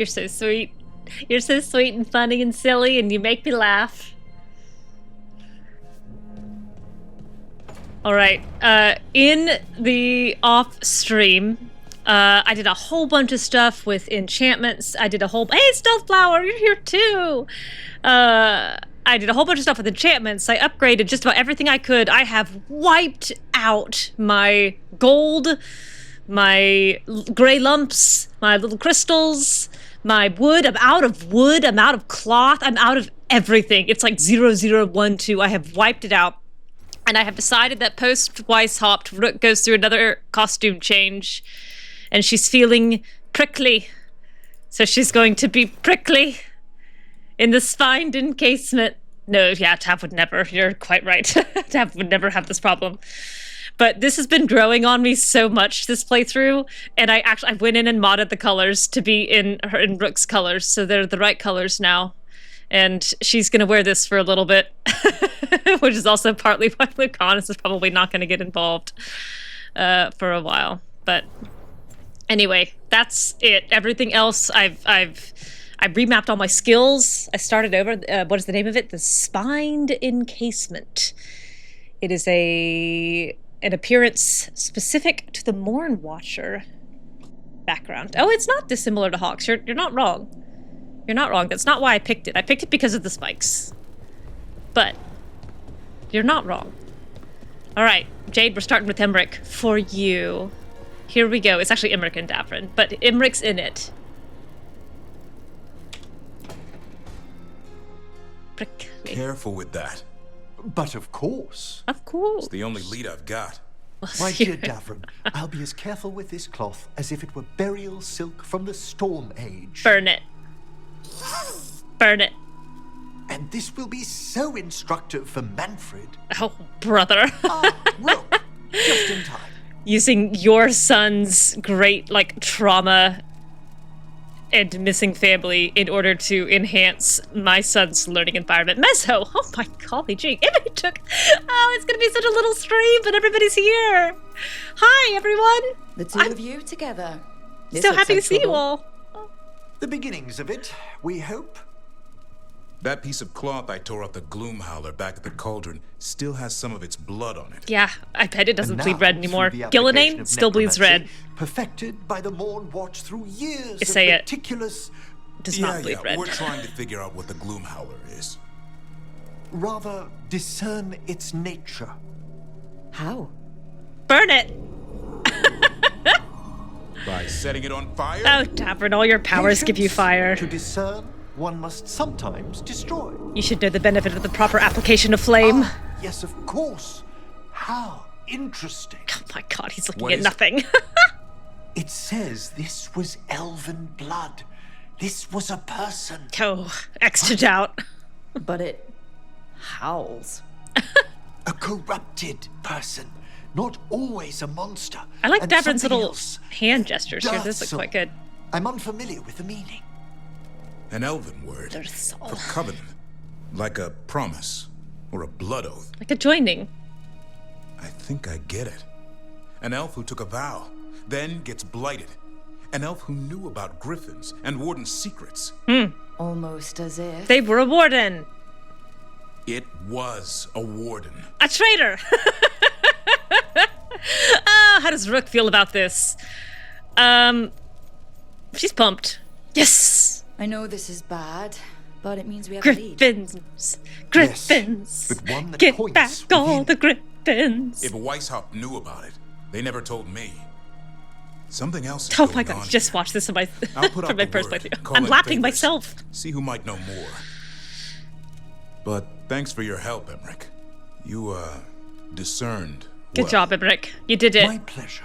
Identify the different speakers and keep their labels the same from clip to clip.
Speaker 1: You're so sweet. You're so sweet and funny and silly, and you make me laugh. All right. In the off stream, I did a whole bunch of stuff with enchantments. I did a whole... Hey, Stealth Flower, you're here too! I did a whole bunch of stuff with enchantments. I upgraded just about everything I could. I have wiped out my gold, my gray lumps, my little crystals, my wood. I'm out of wood. I'm out of cloth. I'm out of everything. It's like 0012. I have wiped it out. And I have decided that post-Weisshaupt, Rook goes through another costume change. And she's feeling prickly. So she's going to be prickly in the spined encasement. No, yeah, Tav would never. You're quite right. Tav would never have this problem. But this has been growing on me so much this playthrough, and I went in and modded the colors to be in Rook's colors, so they're the right colors now. And she's gonna wear this for a little bit, which is also partly why Lucanis is probably not gonna get involved for a while. But anyway, that's it. Everything else, I've remapped all my skills. I started over. What is the name of it? The Spined Encasement. It is an appearance specific to the Morn Watcher background. Oh, it's not dissimilar to Hawks. You're not wrong. You're not wrong. That's not why I picked it. I picked it because of the spikes. But you're not wrong. All right, Jade, we're starting with Emmrich for you. Here we go. It's actually Emmrich and Davrin, but Emmrich's in it. Prickly.
Speaker 2: Careful with that.
Speaker 3: But of course.
Speaker 1: Of course.
Speaker 2: It's the only lead I've got.
Speaker 3: My dear Davrin, I'll be as careful with this cloth as if it were burial silk from the Storm Age.
Speaker 1: Burn it. Burn it.
Speaker 3: And this will be so instructive for Manfred.
Speaker 1: Oh, brother.
Speaker 3: Rook, just in time.
Speaker 1: Using your son's great, trauma and missing family in order to enhance my son's learning environment. Mezzo! Oh my golly gee. It's gonna be such a little stream, but everybody's here. Hi, everyone.
Speaker 4: The two of you together. This
Speaker 1: So
Speaker 4: looks
Speaker 1: happy
Speaker 4: like
Speaker 1: to see you
Speaker 4: trouble.
Speaker 1: all.
Speaker 3: The beginnings of it, we hope.
Speaker 2: That piece of cloth I tore off the Gloom Howler back at the cauldron still has some of its blood on it.
Speaker 1: Yeah, I bet it doesn't
Speaker 3: And
Speaker 1: bleed
Speaker 3: now,
Speaker 1: red anymore.
Speaker 3: through the application
Speaker 1: Gillenane
Speaker 3: of
Speaker 1: still bleeds red.
Speaker 3: necromancy, perfected by the Morn Watch through years
Speaker 1: Isseya
Speaker 3: of meticulous,
Speaker 1: does not bleed red.
Speaker 2: We're trying to figure out what the Gloom Howler is.
Speaker 3: rather discern its nature.
Speaker 4: How?
Speaker 1: Burn it!
Speaker 2: By setting it on fire?
Speaker 1: Oh, Davrin, all your powers give you
Speaker 3: Patience.
Speaker 1: fire.
Speaker 3: To discern, one must sometimes destroy.
Speaker 1: You should know the benefit of the proper application of flame.
Speaker 3: Ah, yes, of course. How interesting.
Speaker 1: Oh my god, he's looking
Speaker 2: What
Speaker 1: at
Speaker 2: is-
Speaker 1: nothing.
Speaker 3: It says this was elven blood. This was a person.
Speaker 1: Oh, extra doubt.
Speaker 4: But it howls.
Speaker 3: A corrupted person. Not always a monster.
Speaker 1: I like
Speaker 3: and
Speaker 1: Davrin's
Speaker 3: something
Speaker 1: little
Speaker 3: else.
Speaker 1: hand gestures here. This looks
Speaker 3: Darksome.
Speaker 1: quite good.
Speaker 3: I'm unfamiliar with the meaning.
Speaker 2: An elven word.
Speaker 1: There's soul.
Speaker 2: For covenant. Like a promise. Or a blood oath.
Speaker 1: Like a joining.
Speaker 2: I think I get it. An elf who took a vow, then gets blighted. An elf who knew about griffins and warden's secrets.
Speaker 4: Almost as if.
Speaker 1: They were a warden.
Speaker 2: It was a warden.
Speaker 1: A traitor. Oh, how does Rook feel about this? She's pumped. Yes.
Speaker 4: I know this is bad, but it means we have a lead.
Speaker 1: Griffins. Griffins.
Speaker 3: but one that
Speaker 1: Get
Speaker 3: points
Speaker 1: back all
Speaker 3: within.
Speaker 1: the griffins.
Speaker 2: If Weisshaupt knew about it, they never told me. Something else is
Speaker 1: Oh
Speaker 2: going
Speaker 1: my god,
Speaker 2: on
Speaker 1: just
Speaker 2: here.
Speaker 1: watch this in my
Speaker 2: I'll put
Speaker 1: for
Speaker 2: out
Speaker 1: my
Speaker 2: the
Speaker 1: first
Speaker 2: word.
Speaker 1: playthrough.
Speaker 2: Call
Speaker 1: I'm
Speaker 2: in
Speaker 1: lapping
Speaker 2: favors.
Speaker 1: myself.
Speaker 2: See who might know more. But thanks for your help, Emmrich. You, discerned
Speaker 1: Good
Speaker 2: well.
Speaker 1: job, Emmrich. You did it.
Speaker 3: My pleasure.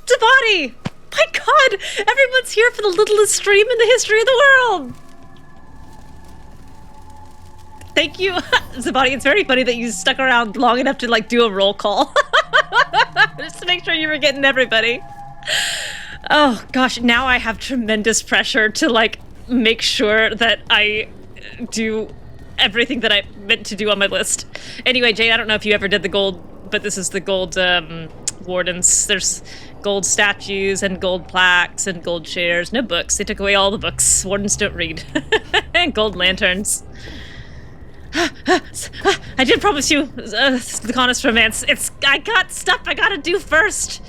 Speaker 1: Zvatii! My god! Everyone's here for the littlest stream in the history of the world! Thank you, Zvatii. It's very funny that you stuck around long enough to, like, do a roll call. Just to make sure you were getting everybody. Oh, gosh, now I have tremendous pressure to, like, make sure that I do everything that I meant to do on my list. Anyway, Jade, I don't know if you ever did the gold, but this is the gold, wardens. There's gold statues and gold plaques and gold chairs. No books. They took away all the books. Wardens don't read. And gold lanterns. I did promise you Lucanis romance. I got stuff I gotta do first.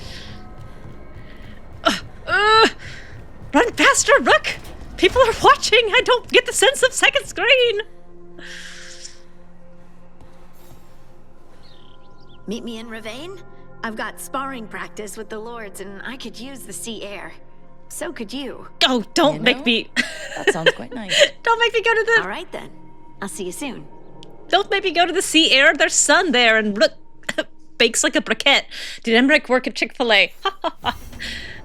Speaker 1: Run faster, Rook! People are watching. I don't get the sense of second screen.
Speaker 5: Meet me in Loghain? I've got sparring practice with the lords and I could use the sea air. So could you.
Speaker 1: Oh, don't make me...
Speaker 4: That sounds quite nice.
Speaker 1: Don't make me go to the...
Speaker 5: All right then. I'll see you soon.
Speaker 1: Don't make me go to the sea air. There's sun there and Rook bakes like a briquette. Did Emmrich work at Chick-fil-A?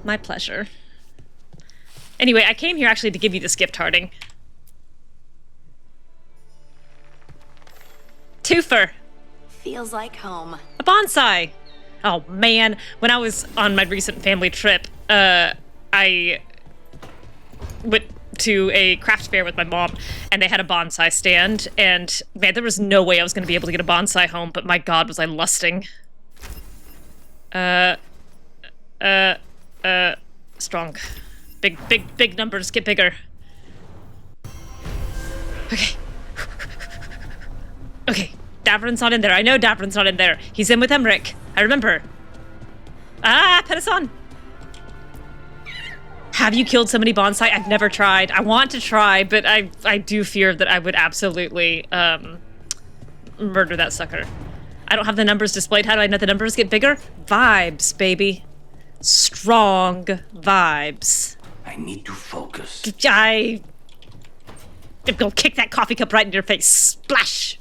Speaker 1: My pleasure. Anyway, I came here actually to give you this gift, Harding. Twofer.
Speaker 5: Feels like home.
Speaker 1: A bonsai. Oh man, when I was on my recent family trip, I went to a craft fair with my mom, and they had a bonsai stand, and man, there was no way I was going to be able to get a bonsai home, but my god, was I lusting. Strong. Big numbers, get bigger. Okay. Okay, Davrin's not in there. I know Davrin's not in there. He's in with Emmrich. I remember. Ah, put us on. Have you killed so many bonsai? I've never tried. I want to try, but I do fear that I would absolutely murder that sucker. I don't have the numbers displayed. How do I know the numbers get bigger? Vibes, baby. Strong vibes.
Speaker 6: I need to focus.
Speaker 1: I'm gonna kick that coffee cup right in your face. Splash!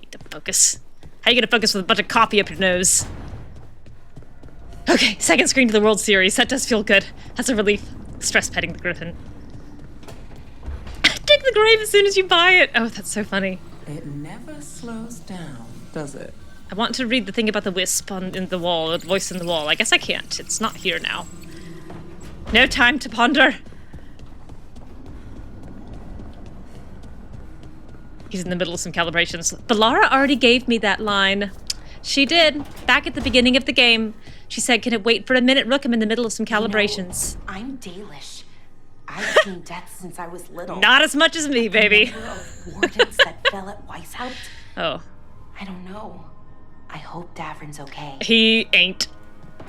Speaker 1: Need to focus. How are you gonna focus with a bunch of coffee up your nose? Okay, second screen to the World Series. That does feel good. That's a relief. Stress petting the griffin. Dig the grave as soon as you buy it. Oh, that's so funny.
Speaker 7: It never slows down, does it?
Speaker 1: I want to read the thing about the wisp in the wall, the voice in the wall. I guess I can't. It's not here now. No time to ponder. He's in the middle of some calibrations. Balara already gave me that line. She did, back at the beginning of the game. She said, can it wait for a minute, Rook? I'm in the middle of some calibrations.
Speaker 8: You know, I'm Dalish. I've seen death since I was little.
Speaker 1: Not as much as me, baby.
Speaker 8: The number of wardens that fell at Weisshaupt.
Speaker 1: Oh.
Speaker 8: I don't know. I hope Davrin's okay.
Speaker 1: He ain't.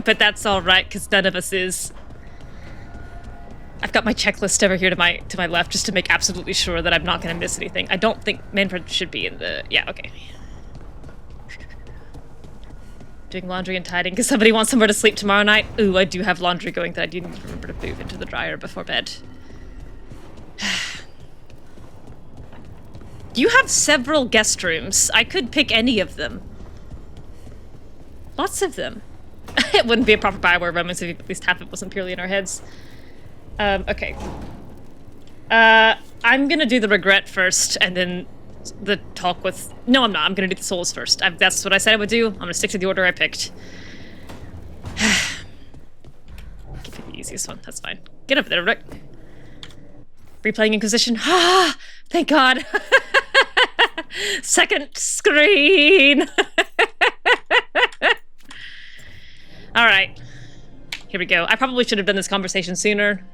Speaker 1: But that's all right, because none of us is. I've got my checklist over here to my left, just to make absolutely sure that I'm not going to miss anything. I don't think Manfred should be in the... Yeah, okay. Doing laundry and tidying because somebody wants somewhere to sleep tomorrow night. Ooh, I do have laundry going that I do need to remember to move into the dryer before bed. You have several guest rooms. I could pick any of them. Lots of them. It wouldn't be a proper Bioware romance if at least half of it wasn't purely in our heads. Okay. I'm gonna do the regret first, and then the talk with... No, I'm not. I'm gonna do the Solas first. That's what I said I would do. I'm gonna stick to the order I picked. Give you the easiest one. That's fine. Get over there, Rick. Replaying Inquisition. Ah! Thank God! Second screen! Alright. Here we go. I probably should have done this conversation sooner.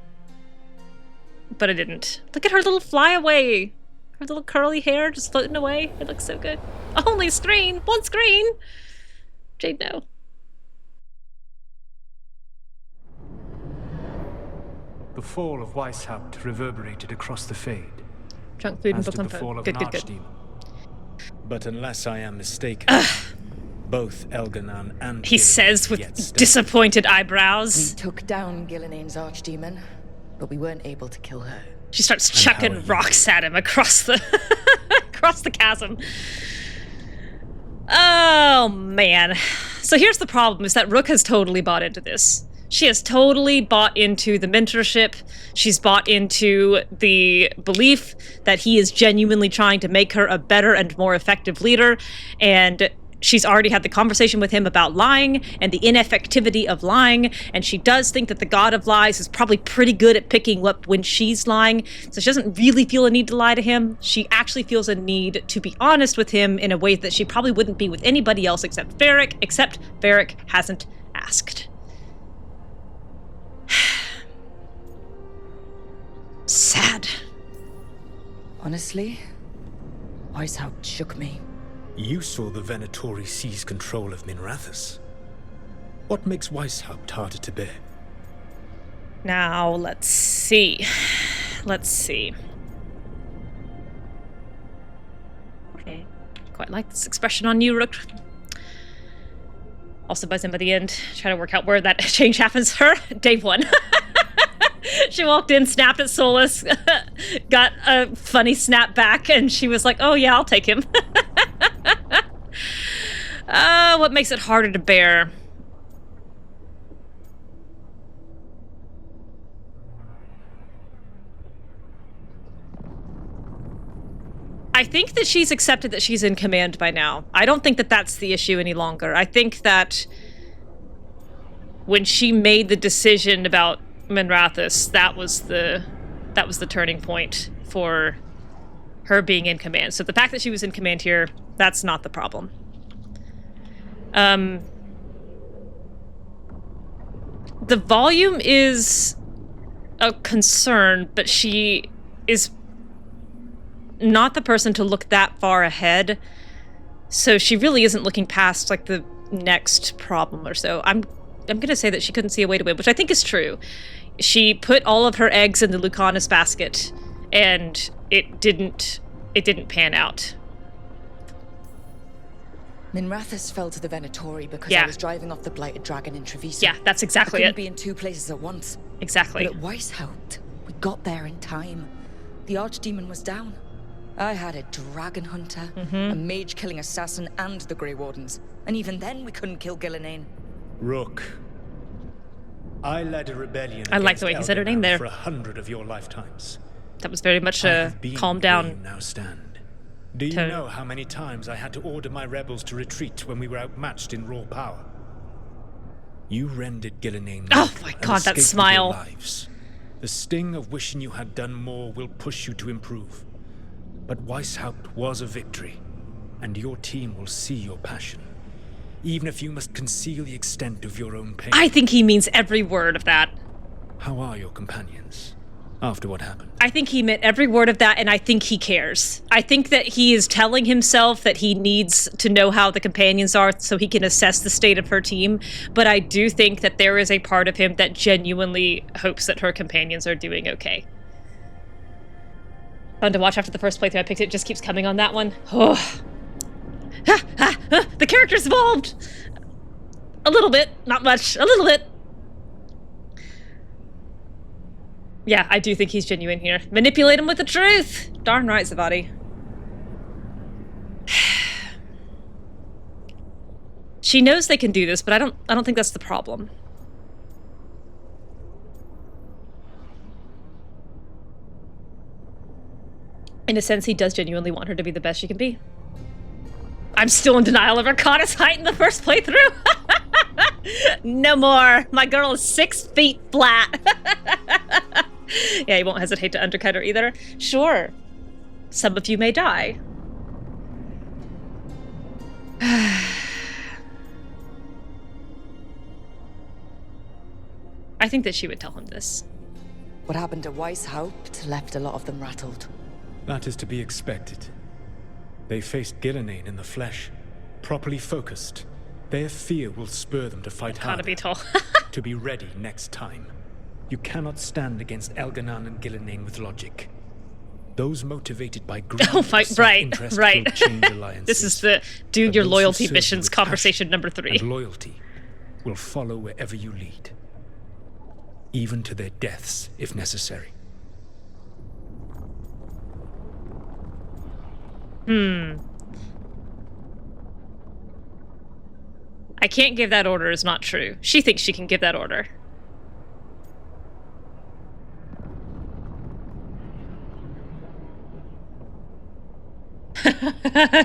Speaker 1: But I didn't. Look at her little flyaway. Her little curly hair just floating away. It looks so good. Only screen! One screen! Jade, no.
Speaker 9: The fall of Weisshaupt reverberated across the Fade,
Speaker 1: Junk food and
Speaker 9: as
Speaker 1: book
Speaker 9: did
Speaker 1: on
Speaker 9: the fall
Speaker 1: phone.
Speaker 9: of
Speaker 1: Good,
Speaker 9: an
Speaker 1: good, good.
Speaker 9: archdemon.
Speaker 6: But unless I am mistaken, both Elganan and
Speaker 1: He
Speaker 6: Gillinan
Speaker 1: says with
Speaker 6: yet stand.
Speaker 1: disappointed
Speaker 4: We
Speaker 1: eyebrows.
Speaker 4: took down Gillian's archdemon, but we weren't able to kill her.
Speaker 1: She starts
Speaker 6: how are
Speaker 1: chucking
Speaker 6: you
Speaker 1: rocks at him across the across the chasm. Oh man. So here's the problem, is that Rook has totally bought into this. She has totally bought into the mentorship. She's bought into the belief that he is genuinely trying to make her a better and more effective leader. And she's already had the conversation with him about lying and the ineffectivity of lying. And she does think that the god of lies is probably pretty good at picking up when she's lying. So she doesn't really feel a need to lie to him. She actually feels a need to be honest with him in a way that she probably wouldn't be with anybody else except Varric, except Varric hasn't asked. Sad.
Speaker 4: Honestly, Weisshaupt shook me.
Speaker 6: You saw the Venatori seize control of Minrathous. What makes Weisshaupt harder to bear?
Speaker 1: Now, let's see. Let's see. Okay. Quite like this expression on you, Rook. Also buzzing by the end, trying to work out where that change happens for her. Day 1. She walked in, snapped at Solas, got a funny snap back, and she was like, oh yeah, I'll take him. What makes it harder to bear? I think that she's accepted that she's in command by now. I don't think that that's the issue any longer. I think that when she made the decision about Minrathous, that was the turning point for her being in command. So the fact that she was in command here, that's not the problem. The volume is a concern, but she is not the person to look that far ahead. So she really isn't looking past like the next problem or so. I'm gonna say that she couldn't see a way to win, which I think is true. She put all of her eggs in the Lucanis basket, and it didn't pan out.
Speaker 4: Minrathous fell to the Venatori because
Speaker 1: Yeah.
Speaker 4: I was driving off the Blighted Dragon in Treviso.
Speaker 1: Yeah, that's exactly
Speaker 4: I couldn't
Speaker 1: it.
Speaker 4: be in 2 places at once.
Speaker 1: Exactly.
Speaker 4: But at Weisshaupt, we got there in time. The Archdemon was down. I had a dragon hunter, a mage-killing assassin, and the Grey Wardens. And even then, we couldn't kill Gillenane.
Speaker 6: Rook. I led a rebellion
Speaker 1: I like the way he said her name there.
Speaker 6: for 100 of your lifetimes.
Speaker 1: That was very much
Speaker 6: I
Speaker 1: a
Speaker 6: have been
Speaker 1: calm
Speaker 6: where
Speaker 1: down
Speaker 6: you now stand. Do you
Speaker 1: tone.
Speaker 6: know how many times I had to order my rebels to retreat when we were outmatched in raw power? You rendered Gillenane
Speaker 1: Oh
Speaker 6: mortal
Speaker 1: my
Speaker 6: and
Speaker 1: God, that
Speaker 6: escaped with your
Speaker 1: smile.
Speaker 6: lives. The sting of wishing you had done more will push you to improve. But Weisshaupt was a victory, and your team will see your passion, even if you must conceal the extent of your own pain.
Speaker 1: I think he means every word of that.
Speaker 6: How are your companions after what happened?
Speaker 1: I think he meant every word of that, and I think he cares. I think that he is telling himself that he needs to know how the companions are so he can assess the state of her team, but I do think that there is a part of him that genuinely hopes that her companions are doing okay. Fun to watch after the first playthrough I picked. It just keeps coming on that one. Oh. The character's evolved! A little bit, not much, a little bit. Yeah, I do think he's genuine here. Manipulate him with the truth! Darn right, zvatii. She knows they can do this, but I don't think that's the problem. In a sense, he does genuinely want her to be the best she can be. I'm still in denial of her Kata's height in the first playthrough. No more. My girl is 6 feet flat. Yeah, he won't hesitate to undercut her either. Sure. Some of you may die. I think that she would tell him this.
Speaker 4: What happened to Weisshaupt left a lot of them rattled.
Speaker 6: That is to be expected. They faced Gillenane in the flesh, properly focused. Their fear will spur them to fight harder.
Speaker 1: Gotta be tall.
Speaker 6: To be ready next time. You cannot stand against Elganan and Gillenane with logic. Those motivated by greed
Speaker 1: Oh,
Speaker 6: or
Speaker 1: right.
Speaker 6: self-interest will change alliances.
Speaker 1: This is the do
Speaker 6: But
Speaker 1: your
Speaker 6: those who
Speaker 1: loyalty
Speaker 6: serve you
Speaker 1: missions
Speaker 6: with
Speaker 1: conversation
Speaker 6: passion
Speaker 1: number 3.
Speaker 6: And loyalty will follow wherever you lead. Even to their deaths, if necessary.
Speaker 1: I can't give that order is not true. She thinks she can give that order.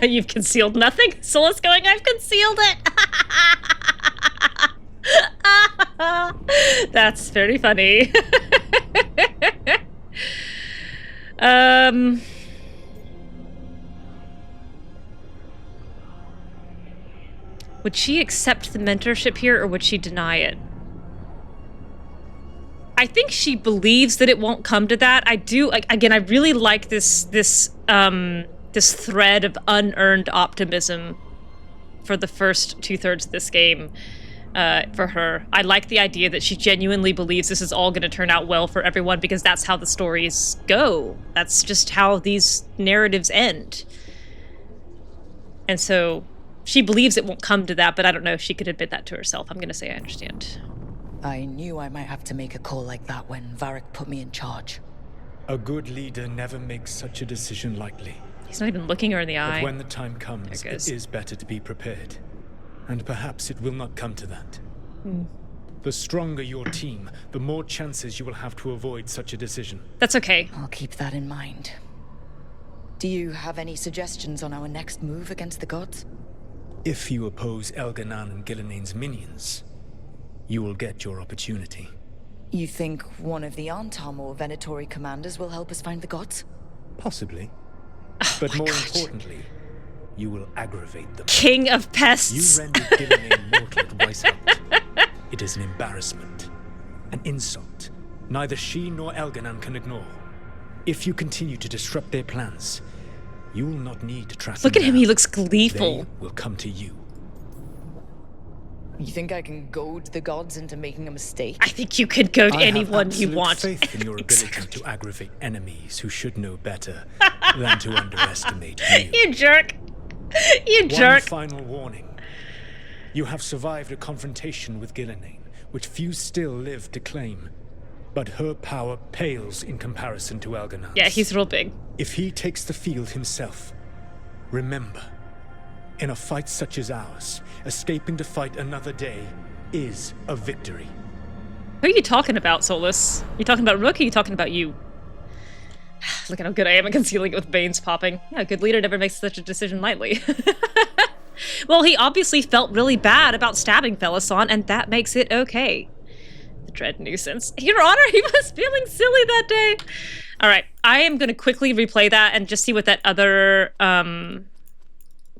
Speaker 1: You've concealed nothing? Solas going, I've concealed it! That's very funny. Would she accept the mentorship here, or would she deny it? I think she believes that it won't come to that. I do, again, I really like this thread of unearned optimism for the first 2/3 of this game for her. I like the idea that she genuinely believes this is all going to turn out well for everyone, because that's how the stories go. That's just how these narratives end. And so she believes it won't come to that, but I don't know if she could admit that to herself. I'm going to say I understand.
Speaker 4: I knew I might have to make a call like that when Varric put me in charge.
Speaker 6: A good leader never makes such a decision lightly.
Speaker 1: He's not even looking her in the eye.
Speaker 6: But when the time comes, it is better to be prepared. And perhaps it will not come to that. The stronger your team, the more chances you will have to avoid such a decision.
Speaker 1: That's okay.
Speaker 4: I'll keep that in mind. Do you have any suggestions on our next move against the gods?
Speaker 6: If you oppose Elganan and Gilnean's minions, you will get your opportunity.
Speaker 4: You think one of the Antam or Venatori commanders will help us find the gods?
Speaker 6: Possibly. But more importantly, you will aggravate them.
Speaker 1: King of pests!
Speaker 6: You rendered Gilnean mortal at Weisshaupt. It is an embarrassment. An insult. Neither she nor Elganan can ignore. If you continue to disrupt their plans, you will not need to track them
Speaker 1: Look at him,
Speaker 6: down.
Speaker 1: he looks gleeful.
Speaker 6: They will come to you.
Speaker 4: You think I can goad the gods into making a mistake?
Speaker 1: I think you could goad anyone you
Speaker 6: I
Speaker 1: want.
Speaker 6: have absolute faith in your ability to aggravate enemies who should know better than to underestimate you.
Speaker 1: You jerk! You jerk!
Speaker 6: One final warning. You have survived a confrontation with Gilnean, which few still live to claim. But her power pales in comparison to Elganan's.
Speaker 1: Yeah, he's real big.
Speaker 6: If he takes the field himself, remember, in a fight such as ours, escaping to fight another day is a victory.
Speaker 1: Who are you talking about, Solas? You talking about Rook, or are you talking about you? Look at how good I am at concealing it with veins popping. Yeah, a good leader never makes such a decision lightly. Well, he obviously felt really bad about stabbing Felisan, and that makes it okay. The dread nuisance. Your Honor, he was feeling silly that day. All right, I am going to quickly replay that and just see what that other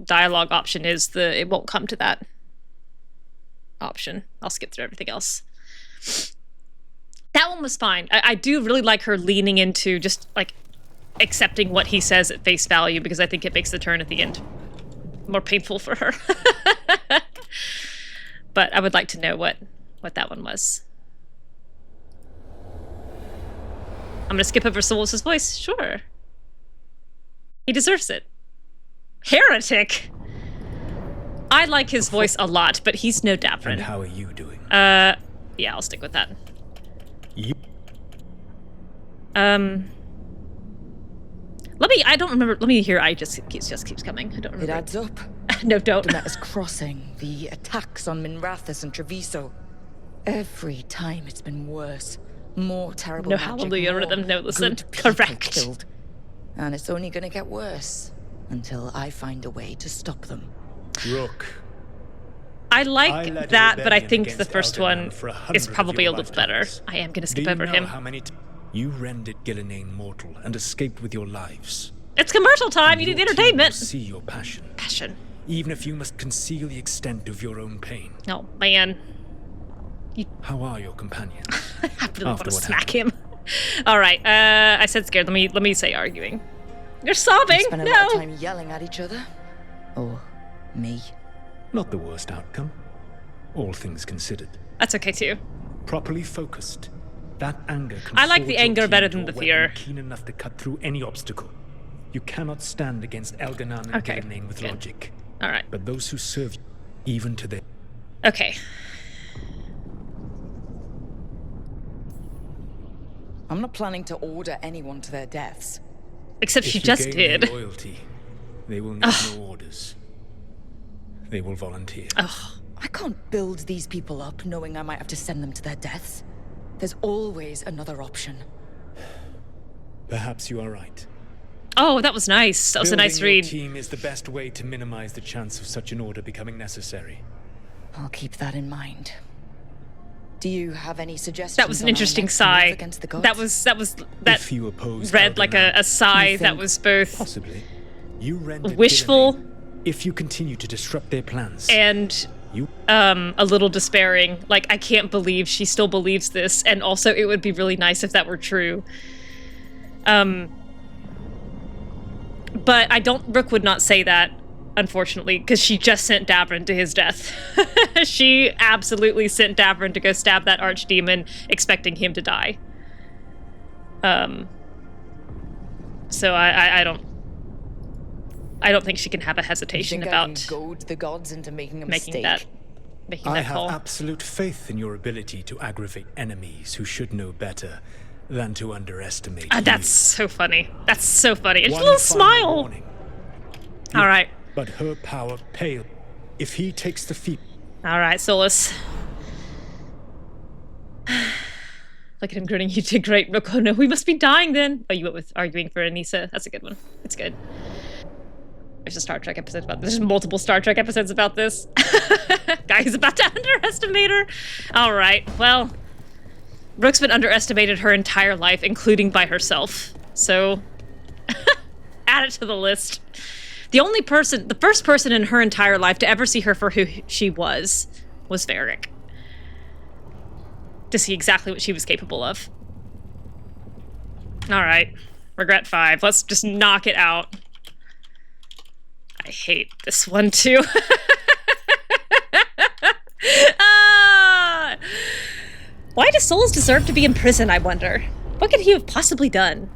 Speaker 1: dialogue option is. It won't come to that option. I'll skip through everything else. That one was fine. I do really like her leaning into just like accepting what he says at face value, because I think it makes the turn at the end more painful for her. But I would like to know what that one was. I'm gonna skip over Solas' voice. Sure. He deserves it. Heretic! I like his voice a lot, but he's no Davrin.
Speaker 6: And how are you doing?
Speaker 1: Yeah, I'll stick with that. I don't remember, let me hear, I just keeps coming. I don't remember.
Speaker 4: It adds up.
Speaker 1: No, don't.
Speaker 4: Damas crossing, the attacks on Minrathous and Treviso. Every time it's been worse. More terrible
Speaker 1: No,
Speaker 4: magic,
Speaker 1: hallelujah,
Speaker 4: more
Speaker 1: rhythm, no, listen.
Speaker 4: good people
Speaker 1: Correct.
Speaker 4: Killed. And it's only gonna get worse until I find a way to stop them.
Speaker 6: Rook.
Speaker 1: I like
Speaker 6: led a
Speaker 1: that, but I
Speaker 6: rebellion
Speaker 1: think the
Speaker 6: against
Speaker 1: first
Speaker 6: Elganan
Speaker 1: one
Speaker 6: for 100
Speaker 1: is probably a
Speaker 6: of your
Speaker 1: little better.
Speaker 6: lifetimes.
Speaker 1: I am gonna skip
Speaker 6: Do you
Speaker 1: over
Speaker 6: know
Speaker 1: him.
Speaker 6: how many you rendered Gilnean mortal and escaped with your lives?
Speaker 1: It's commercial time, you
Speaker 6: Your
Speaker 1: need
Speaker 6: team will
Speaker 1: entertainment.
Speaker 6: see your passion,
Speaker 1: Passion.
Speaker 6: even if you must conceal the extent of your own pain.
Speaker 1: Oh, man.
Speaker 6: How are your companions?
Speaker 1: I really want
Speaker 6: After
Speaker 1: to
Speaker 6: what
Speaker 1: smack him. All right, I said scared. Let me say arguing. You're sobbing.
Speaker 4: We spent a lot of time yelling at each other. Or me.
Speaker 6: Not the worst outcome, all things considered.
Speaker 1: That's okay too.
Speaker 6: Properly focused, that anger can
Speaker 1: I like
Speaker 6: forge
Speaker 1: the
Speaker 6: your
Speaker 1: anger
Speaker 6: team
Speaker 1: better
Speaker 6: to
Speaker 1: than
Speaker 6: a
Speaker 1: the
Speaker 6: weapon
Speaker 1: fear.
Speaker 6: keen enough to cut through any obstacle. You cannot stand against Elganan and
Speaker 1: Okay,
Speaker 6: Gilnean with
Speaker 1: good.
Speaker 6: logic.
Speaker 1: All right.
Speaker 6: But those who serve you, even to their...
Speaker 1: Okay.
Speaker 4: I'm not planning to order anyone to their deaths.
Speaker 1: Except
Speaker 6: If
Speaker 1: she
Speaker 6: you
Speaker 1: just
Speaker 6: gain their
Speaker 1: did.
Speaker 6: loyalty, they will need no orders. They will volunteer.
Speaker 4: I can't build these people up knowing I might have to send them to their deaths. There's always another option.
Speaker 6: Perhaps you are right.
Speaker 1: Oh, that was nice. That was a nice
Speaker 6: Building
Speaker 1: read.
Speaker 6: your team is the best way to minimize the chance of such an order becoming necessary.
Speaker 4: I'll keep that in mind. Do you have any suggestions?
Speaker 1: That was an
Speaker 4: on our
Speaker 1: interesting
Speaker 4: next move
Speaker 1: sigh.
Speaker 4: against the gods?
Speaker 1: That
Speaker 6: If you oppose
Speaker 1: read like
Speaker 6: Elganan,
Speaker 1: a sigh
Speaker 4: You
Speaker 1: that
Speaker 4: think-
Speaker 1: was both
Speaker 6: possibly. You rendered
Speaker 1: wishful
Speaker 6: Gilnean If you continue to disrupt their plans...
Speaker 1: And a little despairing. Like, I can't believe she still believes this, and also it would be really nice if that were true. But Rook would not say that, unfortunately, because she just sent Davrin to his death. She absolutely sent Davrin to go stab that archdemon, expecting him to die. So I don't think she can have a hesitation about
Speaker 4: I can goad the gods into making a
Speaker 1: making
Speaker 4: mistake.
Speaker 1: that
Speaker 6: I have
Speaker 1: call.
Speaker 6: absolute faith in your ability to aggravate enemies who should know better than to underestimate you.
Speaker 1: That's so funny. That's so funny. And a
Speaker 6: One
Speaker 1: little
Speaker 6: final
Speaker 1: smile.
Speaker 6: warning.
Speaker 1: All right.
Speaker 6: But her power pale. If he takes the feat...
Speaker 1: All right, Solas. Look at him grinning. You did great, Rook. Oh no, we must be dying then. Oh, you went with arguing for Anissa. That's a good one. It's good. There's a Star Trek episode about this. There's multiple Star Trek episodes about this. Guy who's about to underestimate her. All right, well, Rook's been underestimated her entire life, including by herself. So, add it to the list. The first person in her entire life to ever see her for who she was Varric. To see exactly what she was capable of. All right, regret 5. Let's just knock it out. I hate this one too. Why does Solas deserve to be in prison, I wonder? What could he have possibly done?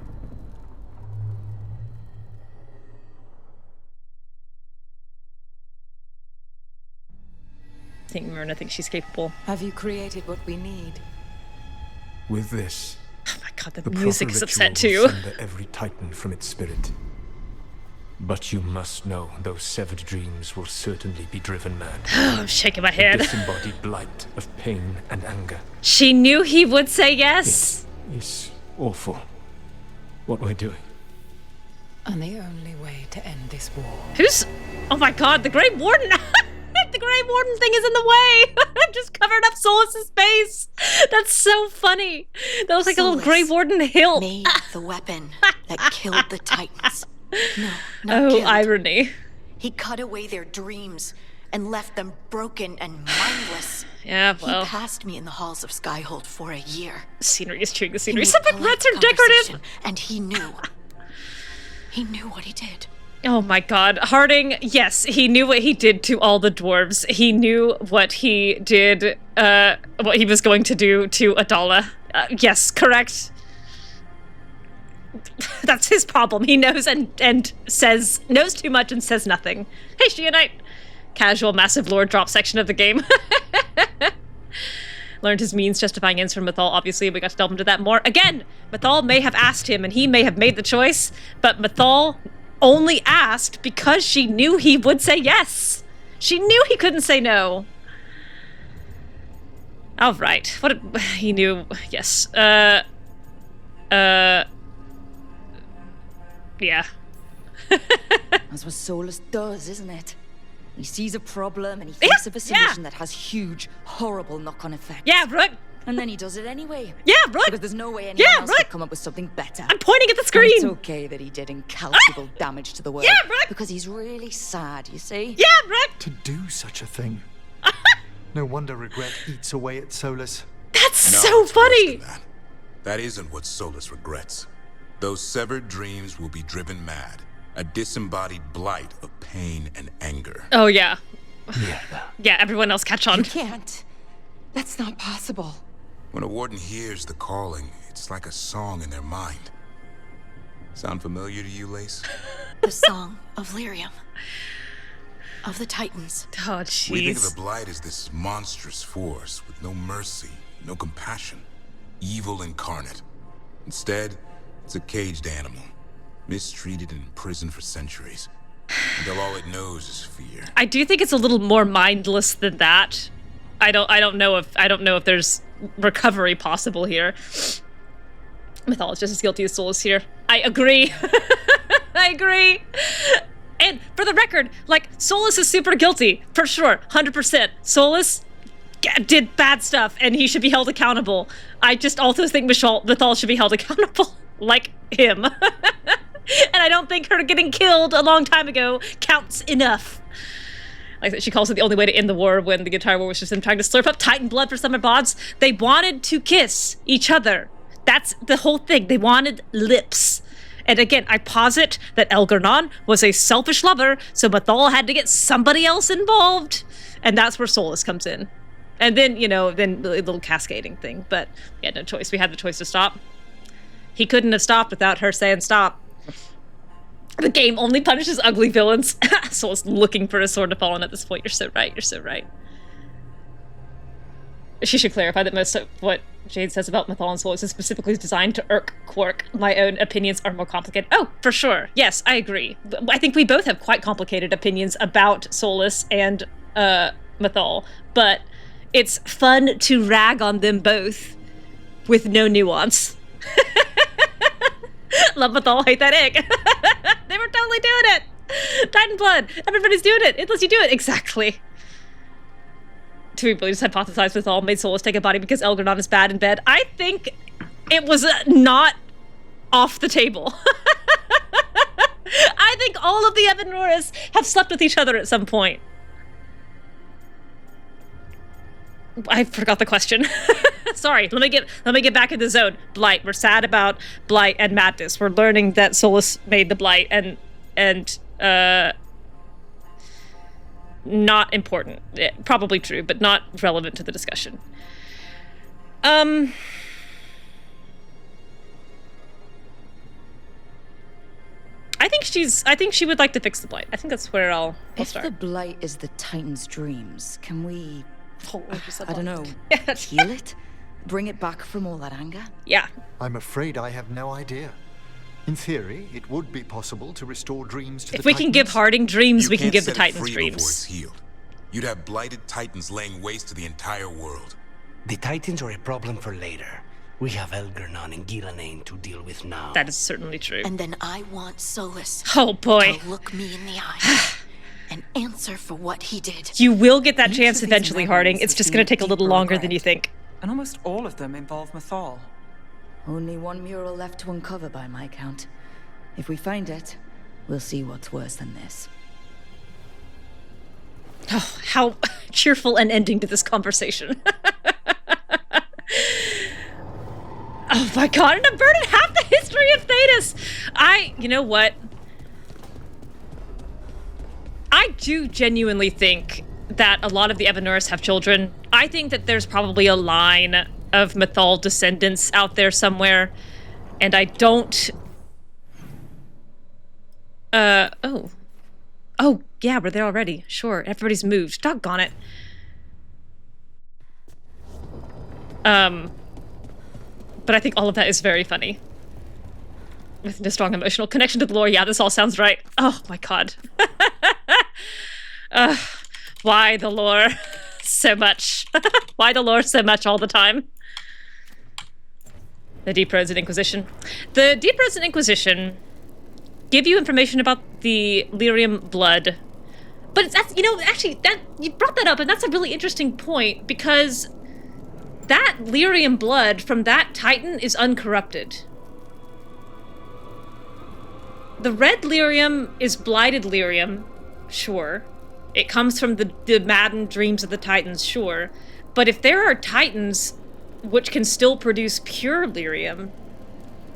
Speaker 1: I think Myrna thinks she's capable.
Speaker 4: Have you created what we need?
Speaker 9: With this,
Speaker 1: Oh my god, the
Speaker 9: the
Speaker 1: music is
Speaker 9: proper
Speaker 1: upset
Speaker 9: ritual will
Speaker 1: too.
Speaker 9: sunder every titan from its spirit. But you must know those severed dreams will certainly be driven mad.
Speaker 1: Oh, I'm shaking my
Speaker 9: A
Speaker 1: head.
Speaker 9: disembodied blight of pain and anger.
Speaker 1: She knew he would say yes.
Speaker 9: It's awful what we're doing.
Speaker 7: And the only way to end this war.
Speaker 1: Who's... Oh my god, the Grey Warden! The Grey Warden thing is in the way! Just covered up Solas' face! That's so funny! That was like a little
Speaker 5: Solas
Speaker 1: Grey Warden hilt.
Speaker 5: Made the weapon that killed the Titans. No, not
Speaker 1: Oh,
Speaker 5: killed.
Speaker 1: irony.
Speaker 5: He cut away their dreams and left them broken and mindless.
Speaker 1: Yeah, well,
Speaker 5: He passed me in the halls of Skyhold for a year.
Speaker 1: scenery is chewing the
Speaker 5: He
Speaker 1: scenery.
Speaker 5: made
Speaker 1: Some
Speaker 5: polite
Speaker 1: regrets are decorative!
Speaker 5: conversation, and he knew. He knew what he did.
Speaker 1: Oh my god. Harding, yes, he knew what he did to all the dwarves. He knew what he did, what he was going to do to Adala. Yes, correct. That's his problem. He knows and knows too much and says nothing. Hey, Shionite! Casual massive lore drop section of the game. Learned his means justifying ends from Mythal. Obviously, we got to delve into that more. Again, Mythal may have asked him and he may have made the choice, but Mythal only asked because she knew he would say yes. She knew he couldn't say no. All right. He knew, yes. Yeah.
Speaker 4: That's what Solas does, isn't it? He sees a problem and he thinks of a solution that has huge, horrible knock-on effects.
Speaker 1: Yeah, Rook.
Speaker 4: And then he does it anyway.
Speaker 1: Yeah, Rook.
Speaker 4: Because there's no way anyone else could come up with something better.
Speaker 1: I'm pointing at the
Speaker 4: And
Speaker 1: screen.
Speaker 4: it's okay that he did incalculable damage to the world.
Speaker 1: Yeah, Rook.
Speaker 4: Because he's really sad, you see?
Speaker 1: Yeah, Rook.
Speaker 3: To do such a thing. No wonder regret eats away at Solas.
Speaker 1: That's
Speaker 2: No,
Speaker 1: so
Speaker 2: it's worse
Speaker 1: funny.
Speaker 2: than that. That isn't what Solas regrets. Those severed dreams will be driven mad. A disembodied blight of pain and anger.
Speaker 1: Oh, yeah.
Speaker 9: Yeah.
Speaker 1: Yeah, everyone else catch on.
Speaker 8: You can't. That's not possible.
Speaker 2: When a warden hears the calling, it's like a song in their mind. Sound familiar to you, Lace?
Speaker 5: The song of Lyrium. Of the Titans.
Speaker 1: Oh,
Speaker 2: We think of
Speaker 1: jeez.
Speaker 2: the blight as this monstrous force with no mercy, no compassion, evil incarnate. Instead, it's a caged animal, mistreated and imprisoned for centuries, until all it knows is fear.
Speaker 1: I do think it's a little more mindless than that. I don't know if there's recovery possible here. Mythal is just as guilty as Solas here. I agree. I agree. And for the record, like, Solas is super guilty, for sure, 100%. Solas did bad stuff, and he should be held accountable. I just also think Mythal should be held accountable, like him. And I don't think her getting killed a long time ago counts enough. Like she calls it the only way to end the war when the entire war was just them trying to slurp up Titan blood for summer bods. They wanted to kiss each other. That's the whole thing. They wanted lips. And again, I posit that Elgar'nan was a selfish lover, so Mythal had to get somebody else involved. And that's where Solas comes in. And then, then the little cascading thing. But we had no choice. We had the choice to stop. He couldn't have stopped without her saying stop. The game only punishes ugly villains. Solas looking for a sword to fall on at this point. You're so right. You're so right. She should clarify that most of what Jade says about Mythal and Solas is specifically designed to irk Quark. My own opinions are more complicated. Oh, for sure. Yes, I agree. I think we both have quite complicated opinions about Solas and Mythal, but it's fun to rag on them both with no nuance. Love Mythal, hate that egg. They were totally doing it. Titan blood. Everybody's doing it. Unless you do it. Exactly. To be believed, just hypothesized Mythal made Solas take a body because Elgar'nan is bad in bed. I think it was not off the table. I think all of the Evanores have slept with each other at some point. I forgot the question. Sorry, let me get back in the zone. Blight. We're sad about Blight and Madness. We're learning that Solas made the Blight and not important. Probably true, but not relevant to the discussion. I think she would like to fix the Blight. I think that's where I'll start.
Speaker 4: If the Blight is the Titan's dreams, can we... I don't know, heal it? Bring it back from all that anger?
Speaker 1: Yeah.
Speaker 3: I'm afraid I have no idea. In theory, it would be possible to restore dreams to the Titans.
Speaker 1: If we can give Harding dreams, we can give the Titans
Speaker 2: free
Speaker 1: dreams.
Speaker 2: Before it's healed. You'd have blighted Titans laying waste to the entire world.
Speaker 10: The Titans are a problem for later. We have Elgar'nan and Gilanain to deal with now.
Speaker 1: That is certainly true.
Speaker 5: And then I want Solas
Speaker 1: oh boy.
Speaker 5: to look me in the eye and answer for what he did.
Speaker 1: You will get that chance eventually, Harding. It's just going to take a little longer than you think.
Speaker 11: And almost all of them involve Mythal.
Speaker 4: Only one mural left to uncover by my count. If we find it, we'll see what's worse than this.
Speaker 1: Oh, how cheerful an ending to this conversation. Oh my god, and averted half the history of Thetis! You know what? I do genuinely think that a lot of the Evanores have children. I think that there's probably a line of Mythal descendants out there somewhere, and I don't... Oh, yeah, we're there already. Sure, everybody's moved. Doggone it. But I think all of that is very funny. With a strong emotional connection to the lore. Yeah, this all sounds right. Oh my god. Why the lore so much? Why the lore so much all the time? The Deep Roads and Inquisition. The Deep Roads and Inquisition give you information about the lyrium blood. But that's, actually, that you brought that up, and that's a really interesting point, because that lyrium blood from that Titan is uncorrupted. The red lyrium is blighted lyrium, sure. It comes from the maddened dreams of the Titans, sure. But if there are Titans which can still produce pure lyrium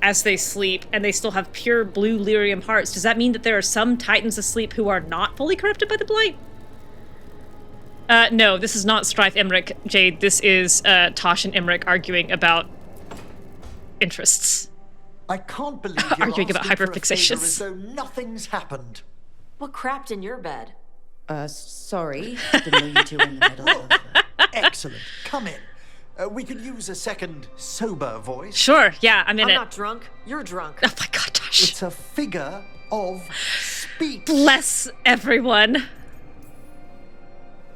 Speaker 1: as they sleep, and they still have pure blue lyrium hearts, does that mean that there are some Titans asleep who are not fully corrupted by the blight? No, this is not Strife Emmrich, Jade. This is Taash and Emmrich arguing about interests.
Speaker 3: I can't believe you're
Speaker 1: arguing about hyperfixations.
Speaker 3: as though nothing's happened.
Speaker 8: What crapped in your bed?
Speaker 4: Sorry. Didn't know you two were in the middle of...
Speaker 3: Excellent. Come in. We could use a second sober voice.
Speaker 1: Sure, yeah, I'm in it.
Speaker 8: I'm not drunk. You're drunk.
Speaker 1: Oh my god, Taash.
Speaker 3: It's a figure of speech.
Speaker 1: Bless everyone.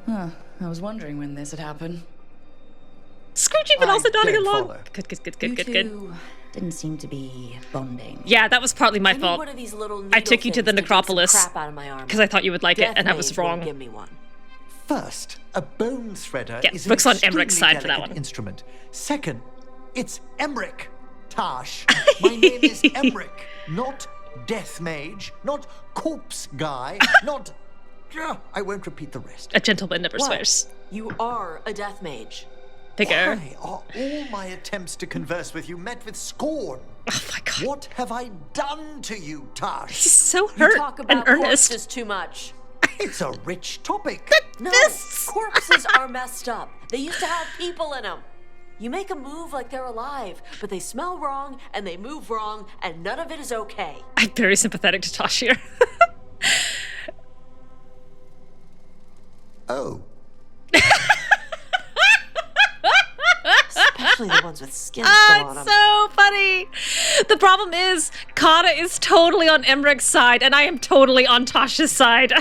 Speaker 4: Huh. I was wondering when this had happened.
Speaker 1: Scroogey, but also nodding along.
Speaker 3: Follow.
Speaker 1: Good.
Speaker 4: You two didn't seem to be bonding.
Speaker 1: Yeah, that was partly my fault.
Speaker 8: One of these little
Speaker 1: I took you to the
Speaker 8: needle things to
Speaker 1: necropolis
Speaker 8: take some crap out of my armor.
Speaker 1: because I thought you would like it, and I
Speaker 8: Death
Speaker 1: was
Speaker 8: Mage won't
Speaker 1: wrong.
Speaker 8: Give me one.
Speaker 3: First, a bone threader
Speaker 1: Yeah,
Speaker 3: is an
Speaker 1: Rook's on
Speaker 3: extremely
Speaker 1: Emmrich's side for that
Speaker 3: delicate
Speaker 1: one.
Speaker 3: instrument. Second, it's Emmrich. Taash, my name is Emmrich, not death mage, not corpse guy, not... I won't repeat the rest.
Speaker 1: A gentleman never swears.
Speaker 12: You are a death mage.
Speaker 1: Bigger.
Speaker 3: Why are all my attempts to converse with you met with scorn?
Speaker 1: Oh my god.
Speaker 3: What have I done to you, Taash?
Speaker 1: He's so hurt
Speaker 12: You talk about
Speaker 1: and earnest.
Speaker 12: corpses too much.
Speaker 3: It's a rich topic.
Speaker 12: No,
Speaker 1: Fists.
Speaker 12: corpses are messed up. They used to have people in them. You make a move like they're alive, but they smell wrong and they move wrong, and none of it is okay.
Speaker 1: I'm very sympathetic to Taash here.
Speaker 3: Oh.
Speaker 12: Especially the ones with skin still on them.
Speaker 1: It's so funny. The problem is, Kata is totally on Emmrich's side, and I am totally on Tash's side.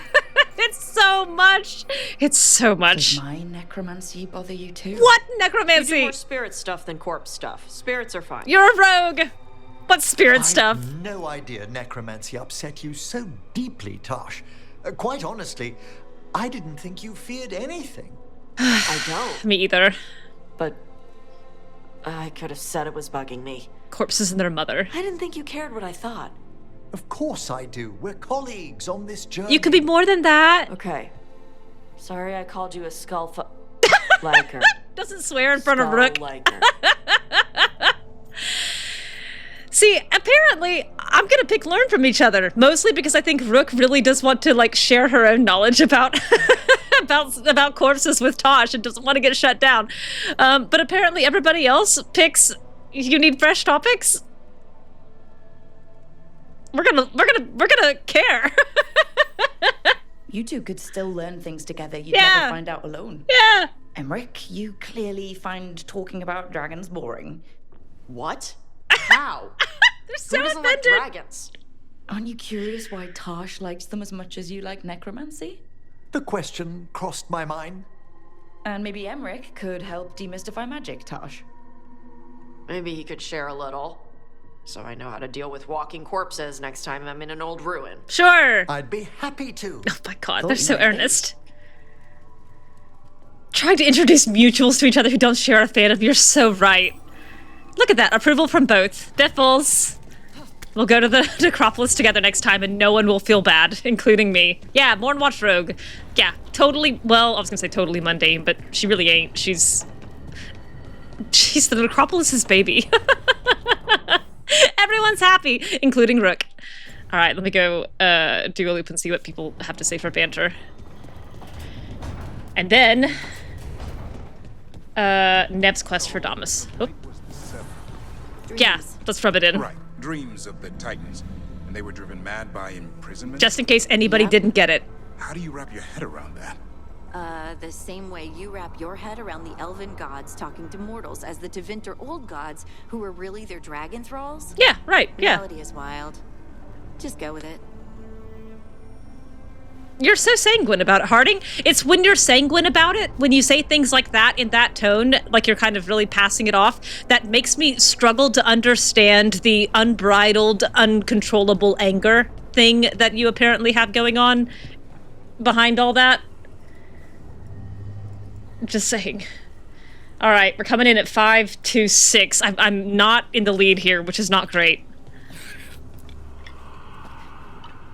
Speaker 1: It's so much. It's so much.
Speaker 4: Does my necromancy bother you too?
Speaker 1: What
Speaker 12: You do
Speaker 1: necromancy?
Speaker 12: more spirit stuff than corpse stuff. Spirits are fine.
Speaker 1: You're a rogue. What spirit stuff?
Speaker 3: I had no idea necromancy upset you so deeply, Taash. Quite honestly, I didn't think you feared anything.
Speaker 12: I don't.
Speaker 1: Me either.
Speaker 12: But I could have said it was bugging me.
Speaker 1: Corpses and their mother.
Speaker 12: I didn't think you cared what I thought.
Speaker 3: Of course I do. We're colleagues on this journey.
Speaker 1: You could be more than that.
Speaker 12: Okay. Sorry I called you a skull liker.
Speaker 1: Doesn't swear in front of Rook.
Speaker 12: Liker.
Speaker 1: See, apparently, I'm gonna pick learn from each other, mostly because I think Rook really does want to like share her own knowledge about about corpses with Taash and doesn't want to get shut down. But apparently, everybody else picks. You need fresh topics. We're gonna care.
Speaker 4: You two could still learn things together you'd
Speaker 1: Yeah.
Speaker 4: never find out alone.
Speaker 1: Yeah.
Speaker 4: Emmrich, you clearly find talking about dragons boring.
Speaker 12: What? How?
Speaker 1: They're so
Speaker 12: Who doesn't like
Speaker 1: offended.
Speaker 12: dragons?
Speaker 4: Aren't you curious why Taash likes them as much as you like necromancy?
Speaker 3: The question crossed my mind.
Speaker 4: And maybe Emmrich could help demystify magic, Taash.
Speaker 12: Maybe he could share a little. So I know how to deal with walking corpses next time I'm in an old ruin.
Speaker 1: Sure.
Speaker 3: I'd be happy to.
Speaker 1: Oh my god,
Speaker 4: Thought
Speaker 1: they're
Speaker 4: you
Speaker 1: so
Speaker 4: might be.
Speaker 1: earnest. Trying to introduce mutuals to each other who don't share a fandom. You're so right. Look at that, approval from both. Biffles. We'll go to the necropolis together next time and no one will feel bad, including me. Yeah, Morn Watch Rogue. Yeah, totally, well, I was gonna say totally mundane, but she really ain't. She's the necropolis's baby. Everyone's happy, including Rook. All right, let me go do a loop and see what people have to say for banter. And then, Neve's quest for Damas. Oh. Yeah, let's rub it in.
Speaker 2: Right, dreams of the Titans. And they were driven mad by imprisonment?
Speaker 1: Just in case anybody didn't get it.
Speaker 2: How do you wrap your head around that?
Speaker 5: The same way you wrap your head around the elven gods talking to mortals as the Tevinter old gods who were really their dragon thralls?
Speaker 1: Yeah, right, yeah.
Speaker 5: Reality is wild. Just go with it.
Speaker 1: You're so sanguine about it, Harding. It's when you're sanguine about it, when you say things like that in that tone, like you're kind of really passing it off, that makes me struggle to understand the unbridled, uncontrollable anger thing that you apparently have going on behind all that. Just saying. All right, we're coming in at 5-6. I'm not in the lead here, which is not great.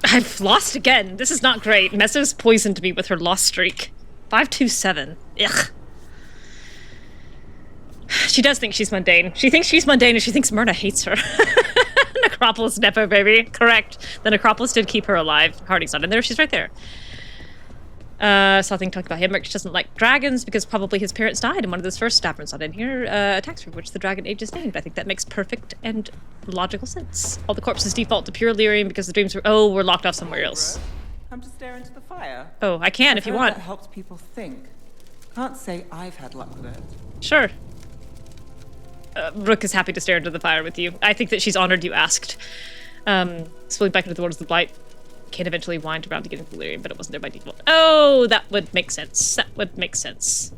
Speaker 1: I've lost again. This is not great. Messo's poisoned me with her lost streak. 5-7. Ugh. She does think she's mundane. She thinks she's mundane and she thinks Myrna hates her. Necropolis Nepo, baby. Correct. The Necropolis did keep her alive. Harding's not in there. She's right there. Something talking about Emmrich doesn't like dragons because probably his parents died in one of those first Davrin's not in here. Attacks for which the dragon age is named. I think that makes perfect and logical sense. All the corpses default to pure lyrium because the dreams were we're locked off somewhere else.
Speaker 11: Come to stare into the fire.
Speaker 1: Oh, I can if you want.
Speaker 11: That helps people think. Can't say I've had luck with it.
Speaker 1: Sure. Rook is happy to stare into the fire with you. I think that she's honored you asked. Spilling back into the waters of the Blight. Can eventually wind around to get into delirium, but it wasn't there by default. Oh, that would make sense. That would make sense.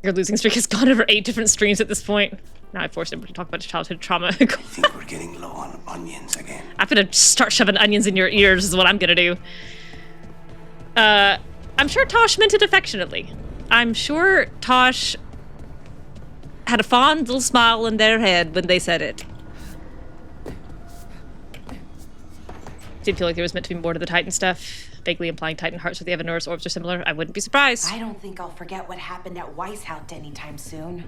Speaker 1: Your losing streak has gone over 8 different streams at this point. Now I forced him to talk about his childhood trauma.
Speaker 10: I think we're getting low on onions again.
Speaker 1: I'm gonna start shoving onions in your ears is what I'm gonna do. I'm sure Taash meant it affectionately. I'm sure Taash had a fond little smile in their head when they said it. Did feel like there was meant to be more to the Titan stuff, vaguely implying Titan hearts with the Evanor's orbs are similar. I wouldn't be surprised.
Speaker 8: I don't think I'll forget what happened at Weisshaupt anytime soon.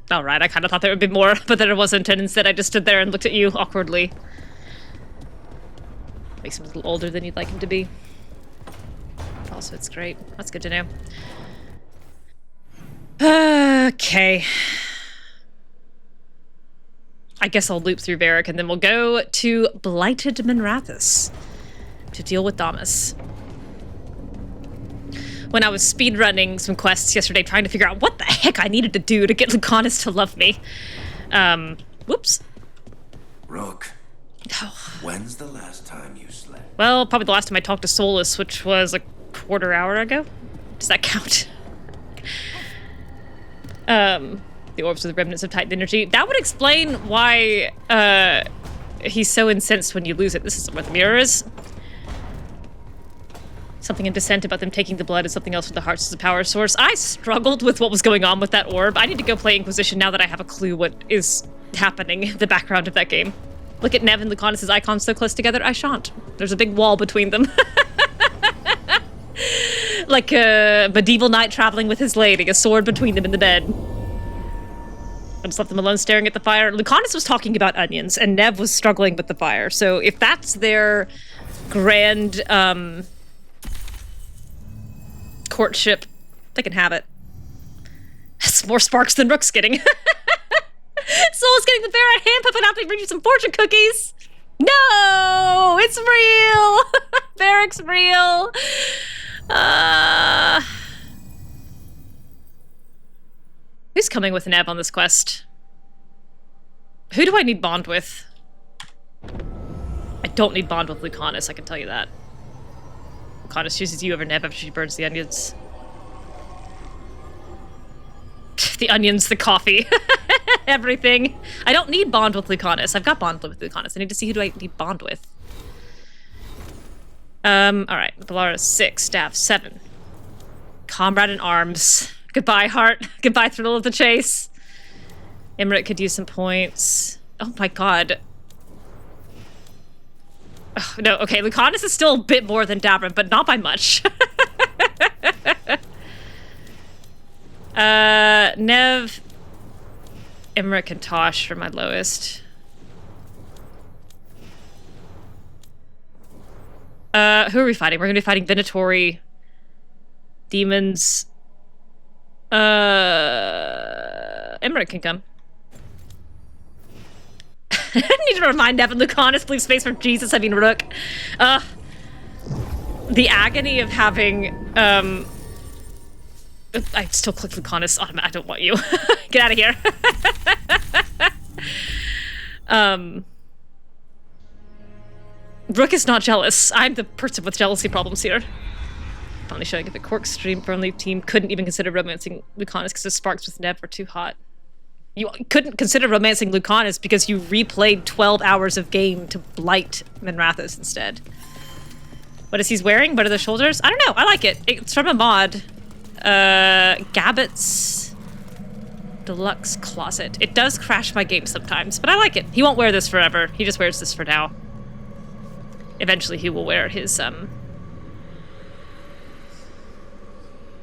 Speaker 1: All right, I kind of thought there would be more, but there wasn't, and instead I just stood there and looked at you awkwardly. Makes him a little older than you'd like him to be. Also, it's great. That's good to know. Okay. I guess I'll loop through Varric, and then we'll go to Blighted Minrathous to deal with Damas. When I was speedrunning some quests yesterday, trying to figure out what the heck I needed to do to get Lucanis to love me. Whoops.
Speaker 13: Rook, when's the last time you slept?
Speaker 1: Well, probably the last time I talked to Solas, which was a quarter hour ago. Does that count? The orbs are the remnants of Titan energy. That would explain why he's so incensed when you lose it. This isn't where the mirror is. Something in Descent about them taking the blood and something else with the hearts as a power source. I struggled with what was going on with that orb. I need to go play Inquisition now that I have a clue what is happening in the background of that game. Look at Neve and Lucanis' icons so close together. I shan't. There's a big wall between them. Like a medieval knight traveling with his lady, a sword between them in the bed. I just left them alone staring at the fire. Lucanis was talking about onions, and Neve was struggling with the fire. So if that's their grand courtship, they can have it. That's more sparks than Rook's getting. Soul's getting the bear at hand puppet out to bring you some fortune cookies. No, it's real. Varric's real. Who's coming with Neve on this quest? Who do I need bond with? I don't need bond with Lucanis, I can tell you that. Lucanis chooses you over Neve after she burns the onions. The onions, the coffee, everything. I don't need bond with Lucanis. I've got bond with Lucanis. I need to see who do I need bond with. Alright. Ballara 6, staff 7. Comrade in arms. Goodbye, heart. Goodbye, thrill of the chase. Emmrich could use some points. Oh my god. Oh, no, okay, Lucanis is still a bit more than Davrin, but not by much. Neve, Emmrich, and Taash are my lowest. Who are we fighting? We're gonna be fighting Venatori, demons. Emmrich can come. I need to remind Neve and Lucanis, leave space for Jesus, I mean Rook. The agony of having, I still click Lucanis. Oh, I don't want you. Get out of here. Rook is not jealous. I'm the person with jealousy problems here. Finally showing up at Cork's stream for only team couldn't even consider romancing Lucanis because the sparks with Neve were too hot. You couldn't consider romancing Lucanis because you replayed 12 hours of game to blight Minrathous instead. What is he's wearing? What are the shoulders? I don't know. I like it. It's from a mod. Gabbet's Deluxe Closet. It does crash my game sometimes, but I like it. He won't wear this forever. He just wears this for now. Eventually he will wear his,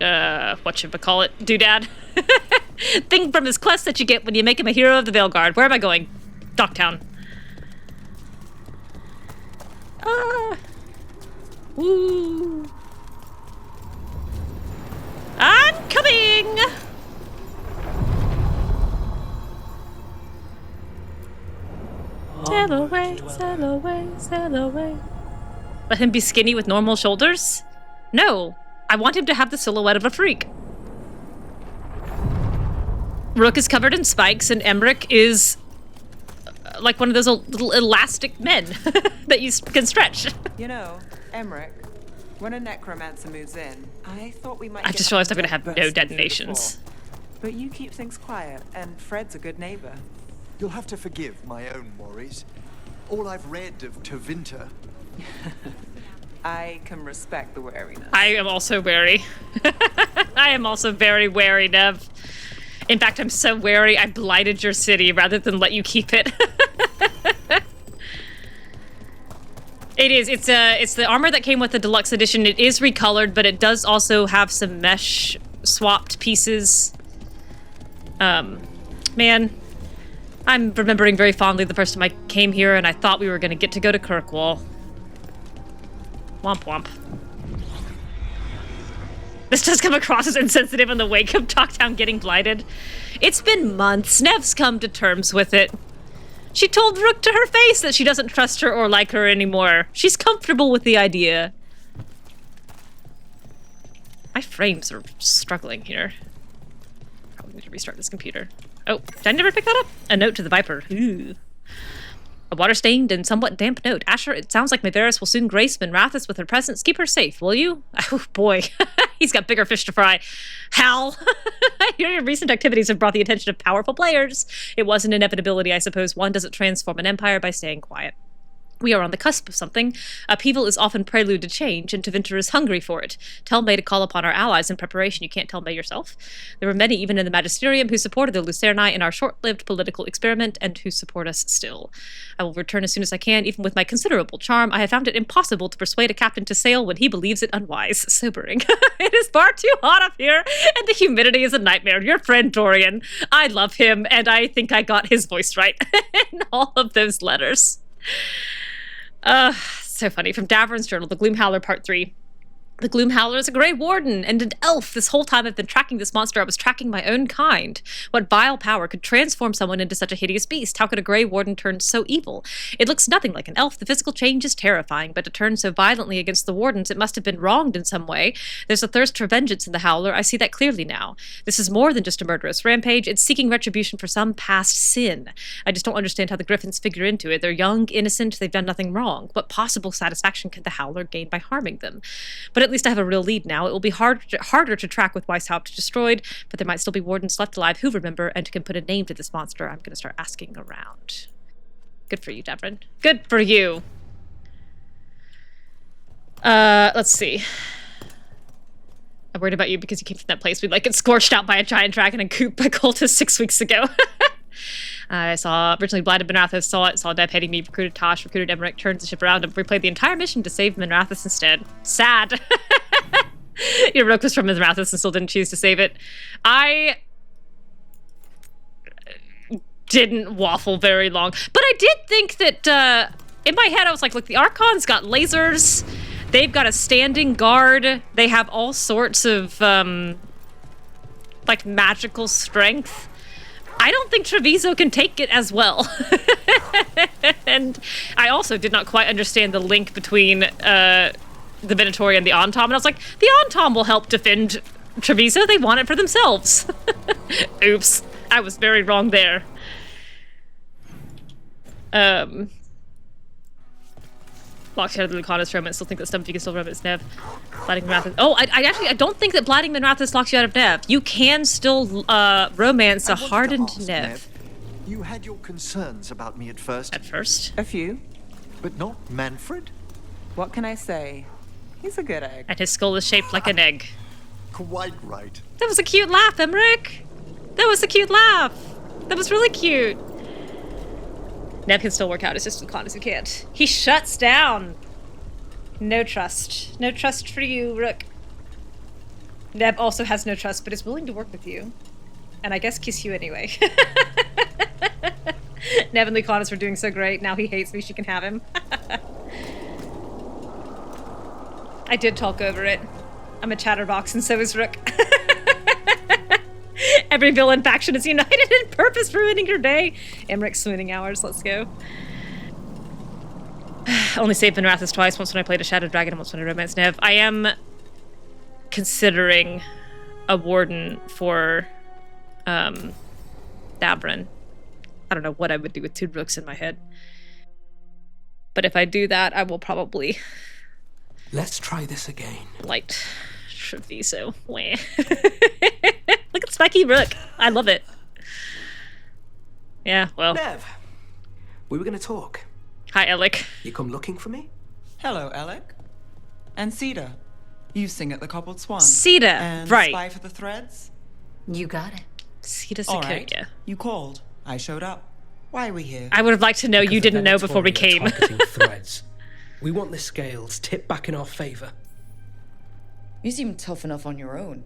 Speaker 1: whatchamacallit, doodad. Thing from his quest that you get when you make him a hero of the Veilguard. Where am I going? Docktown. Woo. I'm coming! Sail away, sail away, sail away. Let him be skinny with normal shoulders? No. I want him to have the silhouette of a freak. Rook is covered in spikes, and Emmrich is like one of those little elastic men that you can stretch.
Speaker 11: You know, Emmrich, when a necromancer moves in, I thought we might.
Speaker 1: I just realized I'm gonna have no detonations.
Speaker 11: But you keep things quiet, and Fred's a good neighbor.
Speaker 3: You'll have to forgive my own worries. All I've read of Tevinter.
Speaker 11: I can respect the wariness.
Speaker 1: I am also wary. I am also very wary, Neve. In fact, I'm so wary I blighted your city rather than let you keep it. It is. It's the armor that came with the deluxe edition. It is recolored, but it does also have some mesh swapped pieces. Man, I'm remembering very fondly the first time I came here, and I thought we were going to get to go to Kirkwall. Womp womp. This does come across as insensitive in the wake of Talktown getting blighted. It's been months. Neve's come to terms with it. She told Rook to her face that she doesn't trust her or like her anymore. She's comfortable with the idea. My frames are struggling here. Probably need to restart this computer. Oh, did I never pick that up? A note to the Viper. Ooh. A water-stained and somewhat damp note. Asher, it sounds like Maveris will soon grace Minrathous with her presence. Keep her safe, will you? Oh, boy. He's got bigger fish to fry. Hal, I hear your recent activities have brought the attention of powerful players. It was an inevitability, I suppose. One doesn't transform an empire by staying quiet. We are on the cusp of something. Upheaval is often prelude to change, and Tevinter is hungry for it. Tell May to call upon our allies in preparation. You can't tell May yourself. There were many, even in the Magisterium, who supported the Lucerni in our short-lived political experiment, and who support us still. I will return as soon as I can, even with my considerable charm. I have found it impossible to persuade a captain to sail when he believes it unwise. Sobering. It is far too hot up here, and the humidity is a nightmare. Your friend Dorian. I love him, and I think I got his voice right in all of those letters. So funny. From Davrin's journal, The Gloom Howler Part 3. The Gloom Howler is a Grey Warden and an elf. This whole time I've been tracking this monster, I was tracking my own kind. What vile power could transform someone into such a hideous beast? How could a Grey Warden turn so evil? It looks nothing like an elf. The physical change is terrifying, but to turn so violently against the Wardens, it must have been wronged in some way. There's a thirst for vengeance in the Howler. I see that clearly now. This is more than just a murderous rampage. It's seeking retribution for some past sin. I just don't understand how the Griffins figure into it. They're young, innocent, they've done nothing wrong. What possible satisfaction could the Howler gain by harming them? But at least I have a real lead now. It will be harder to track with Weisshaupt destroyed, but there might still be Wardens left alive who remember and can put a name to this monster. I'm going to start asking around. Good for you, Davrin. Good for you. Let's see. I'm worried about you because you came from that place we get scorched out by a giant dragon and cooped by cultists 6 weeks ago. I saw originally Blighted Minrathous, saw Dev hating me, recruited Taash, recruited Emmrich, turned the ship around, and replayed the entire mission to save Minrathous instead. Sad. Your Rook was from Minrathous and still didn't choose to save it. I didn't waffle very long, but I did think that in my head I was like, look, the Archon's got lasers, they've got a standing guard, they have all sorts of magical strength. I don't think Treviso can take it as well. And I also did not quite understand the link between the Minotaur and the Ontom, and I was like, the Ontom will help defend Treviso, they want it for themselves. Oops, I was very wrong there. Locks you out of the Lucanis romance, still think that Stumpy can still romance Neve. Blighting Minrathous. Oh, I don't think that Blighting Minrathous locks you out of Neve. You can still romance a hardened Neve.
Speaker 3: You had your concerns about me at first.
Speaker 1: At first?
Speaker 11: A few.
Speaker 3: But not Manfred?
Speaker 11: What can I say? He's a good egg.
Speaker 1: And his skull is shaped like an egg.
Speaker 3: Quite right.
Speaker 1: That was a cute laugh, Emmrich. That was a cute laugh. That was really cute. Neve can still work out, it's just Lucanis who can't. He shuts down. No trust. No trust for you, Rook. Neve also has no trust, but is willing to work with you. And I guess kiss you anyway. Neve and Lucanis were doing so great, now he hates me, she can have him. I did talk over it. I'm a chatterbox and so is Rook. Every villain faction is united in purpose ruining your day. Emmrich swooning hours, let's go. Only saved Minrathous twice, once when I played a Shadow Dragon and once when I romanced Neve. I am considering a warden for Davrin. I don't know what I would do with 2 Rooks in my head. But if I do that, I will probably...
Speaker 9: Let's try this again.
Speaker 1: Light Treviso. Wah. Look at Spiky Rook. I love it. Yeah, well.
Speaker 9: Neve, we were going to talk.
Speaker 1: Hi, Elek.
Speaker 9: You come looking for me?
Speaker 11: Hello, Elek. And Cedar. You sing at the Cobbled Swan.
Speaker 1: Cedar,
Speaker 11: and
Speaker 1: right.
Speaker 11: Spy for the Threads.
Speaker 8: You got it.
Speaker 1: Cedar
Speaker 11: All
Speaker 1: Securia.
Speaker 11: right. You called. I showed up. Why are we here?
Speaker 1: I would have liked to know you didn't know before we came.
Speaker 9: Threads.
Speaker 10: We want the scales tipped back in our favor.
Speaker 4: You seem tough enough on your own.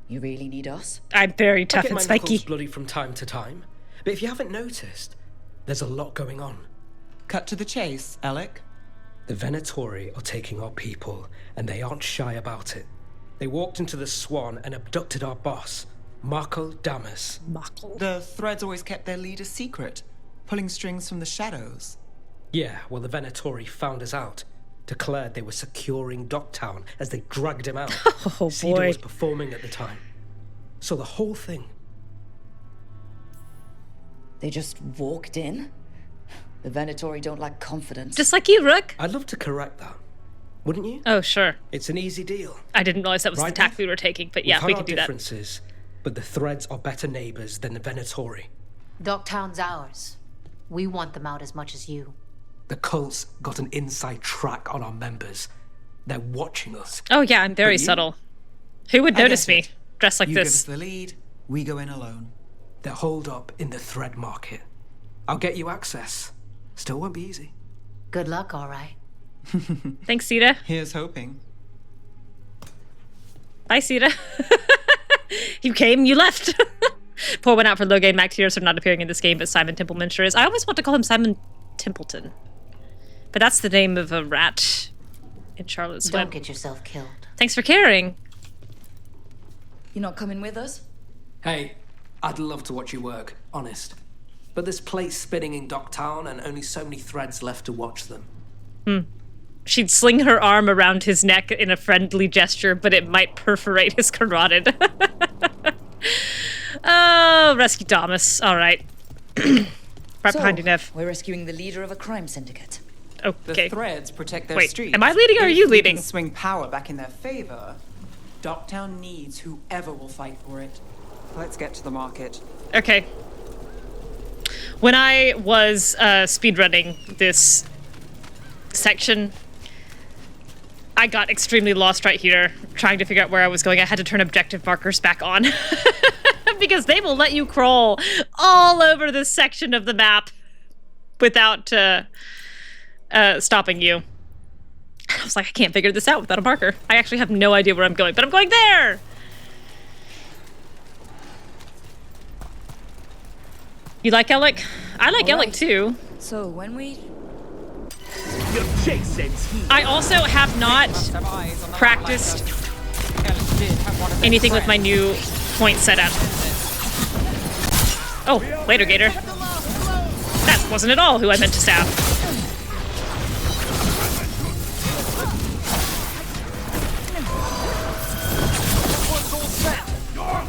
Speaker 4: You really need us?
Speaker 1: I'm very tough and
Speaker 10: I get my knuckles
Speaker 1: spiky.
Speaker 10: bloody from time to time, but if you haven't noticed, there's a lot going on.
Speaker 11: Cut to the chase, Elek.
Speaker 10: The Venatori are taking our people, and they aren't shy about it. They walked into the Swan and abducted our boss, Marco Damas.
Speaker 11: The Threads always kept their leader secret, pulling strings from the shadows.
Speaker 10: Yeah, well, the Venatori found us out, declared they were securing Docktown as they dragged him out.
Speaker 1: Oh,
Speaker 10: Cedar
Speaker 1: boy.
Speaker 10: was performing at the time. So the whole thing...
Speaker 4: They just walked in? The Venatori don't lack confidence.
Speaker 1: Just like you, Rook.
Speaker 10: I'd love to correct that. Wouldn't you?
Speaker 1: Oh, sure.
Speaker 10: It's an easy deal.
Speaker 1: I didn't realize that was the
Speaker 10: Right,
Speaker 1: tack
Speaker 10: Neve?
Speaker 1: we were taking, but yeah,
Speaker 10: We've
Speaker 1: we
Speaker 10: had
Speaker 1: could
Speaker 10: our
Speaker 1: do that.
Speaker 10: differences, but the Threads are better neighbors than the Venatori.
Speaker 14: Docktown's ours. We want them out as much as you.
Speaker 10: The cult's got an inside track on our members. They're watching us.
Speaker 1: Oh yeah, I'm very
Speaker 10: But you-
Speaker 1: subtle. Who would
Speaker 11: I
Speaker 1: notice
Speaker 11: get
Speaker 1: me
Speaker 11: it.
Speaker 1: dressed like
Speaker 11: You give
Speaker 1: this?
Speaker 11: us the lead, we go in alone.
Speaker 10: They're holed up in the Thread Market. I'll get you access. Still won't be easy.
Speaker 14: Good luck, all right.
Speaker 1: Thanks, Sita.
Speaker 11: Here's hoping.
Speaker 1: Bye, Sita. You came, you left. Pour one out for Loghain Macteers for not appearing in this game, but Simon Templeman sure is. I always want to call him Simon Templeton. But that's the name of a rat in Charlotte's
Speaker 14: Don't
Speaker 1: Web.
Speaker 14: get yourself killed.
Speaker 1: Thanks for caring.
Speaker 4: You're not coming with us?
Speaker 10: Hey, I'd love to watch you work, honest. But there's plates spinning in Docktown and only so many Threads left to watch them.
Speaker 1: She'd sling her arm around his neck in a friendly gesture, but it might perforate his carotid. Oh, rescue Damas. All right. Right behind you, Neve.
Speaker 4: We're rescuing the leader of a crime syndicate.
Speaker 11: The
Speaker 1: Okay.
Speaker 11: Threads protect their
Speaker 1: Wait,
Speaker 11: streets.
Speaker 1: am I leading or are
Speaker 11: If
Speaker 1: you
Speaker 11: we
Speaker 1: leading?
Speaker 11: can swing power back in their favor, Docktown needs whoever will fight for it. Let's get to the market.
Speaker 1: Okay. When I was speedrunning this section, I got extremely lost right here, trying to figure out where I was going. I had to turn objective markers back on. Because they will let you crawl all over this section of the map without stopping you. I was like, I can't figure this out without a marker. I actually have no idea where I'm going, but I'm going there! You like Elek? I like
Speaker 4: All
Speaker 1: Elek
Speaker 4: right.
Speaker 1: too.
Speaker 4: So when we...
Speaker 1: I also have not practiced anything with my new point setup. Oh, later, Gator. That wasn't at all who I meant to stab.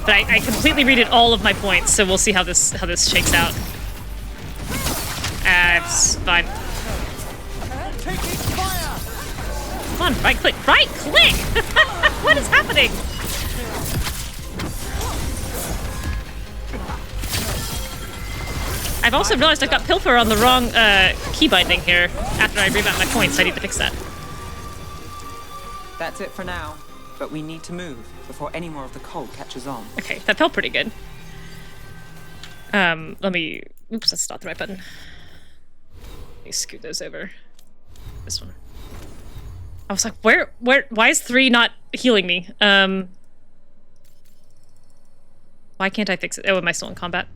Speaker 1: But I completely redid all of my points, so we'll see how this shakes out. It's fine. Come on, right click. Right click! What is happening? I've also realized I've got Pilfer on the wrong key binding here. After I remap my points, I need to fix that.
Speaker 11: That's it for now. But we need to move before any more of the cult catches on.
Speaker 1: Okay, that felt pretty good. Let me... Oops, that's not the right button. Let me scoot those over. This one. I was like, why is 3 not healing me? Why can't I fix it? Oh, am I still in combat?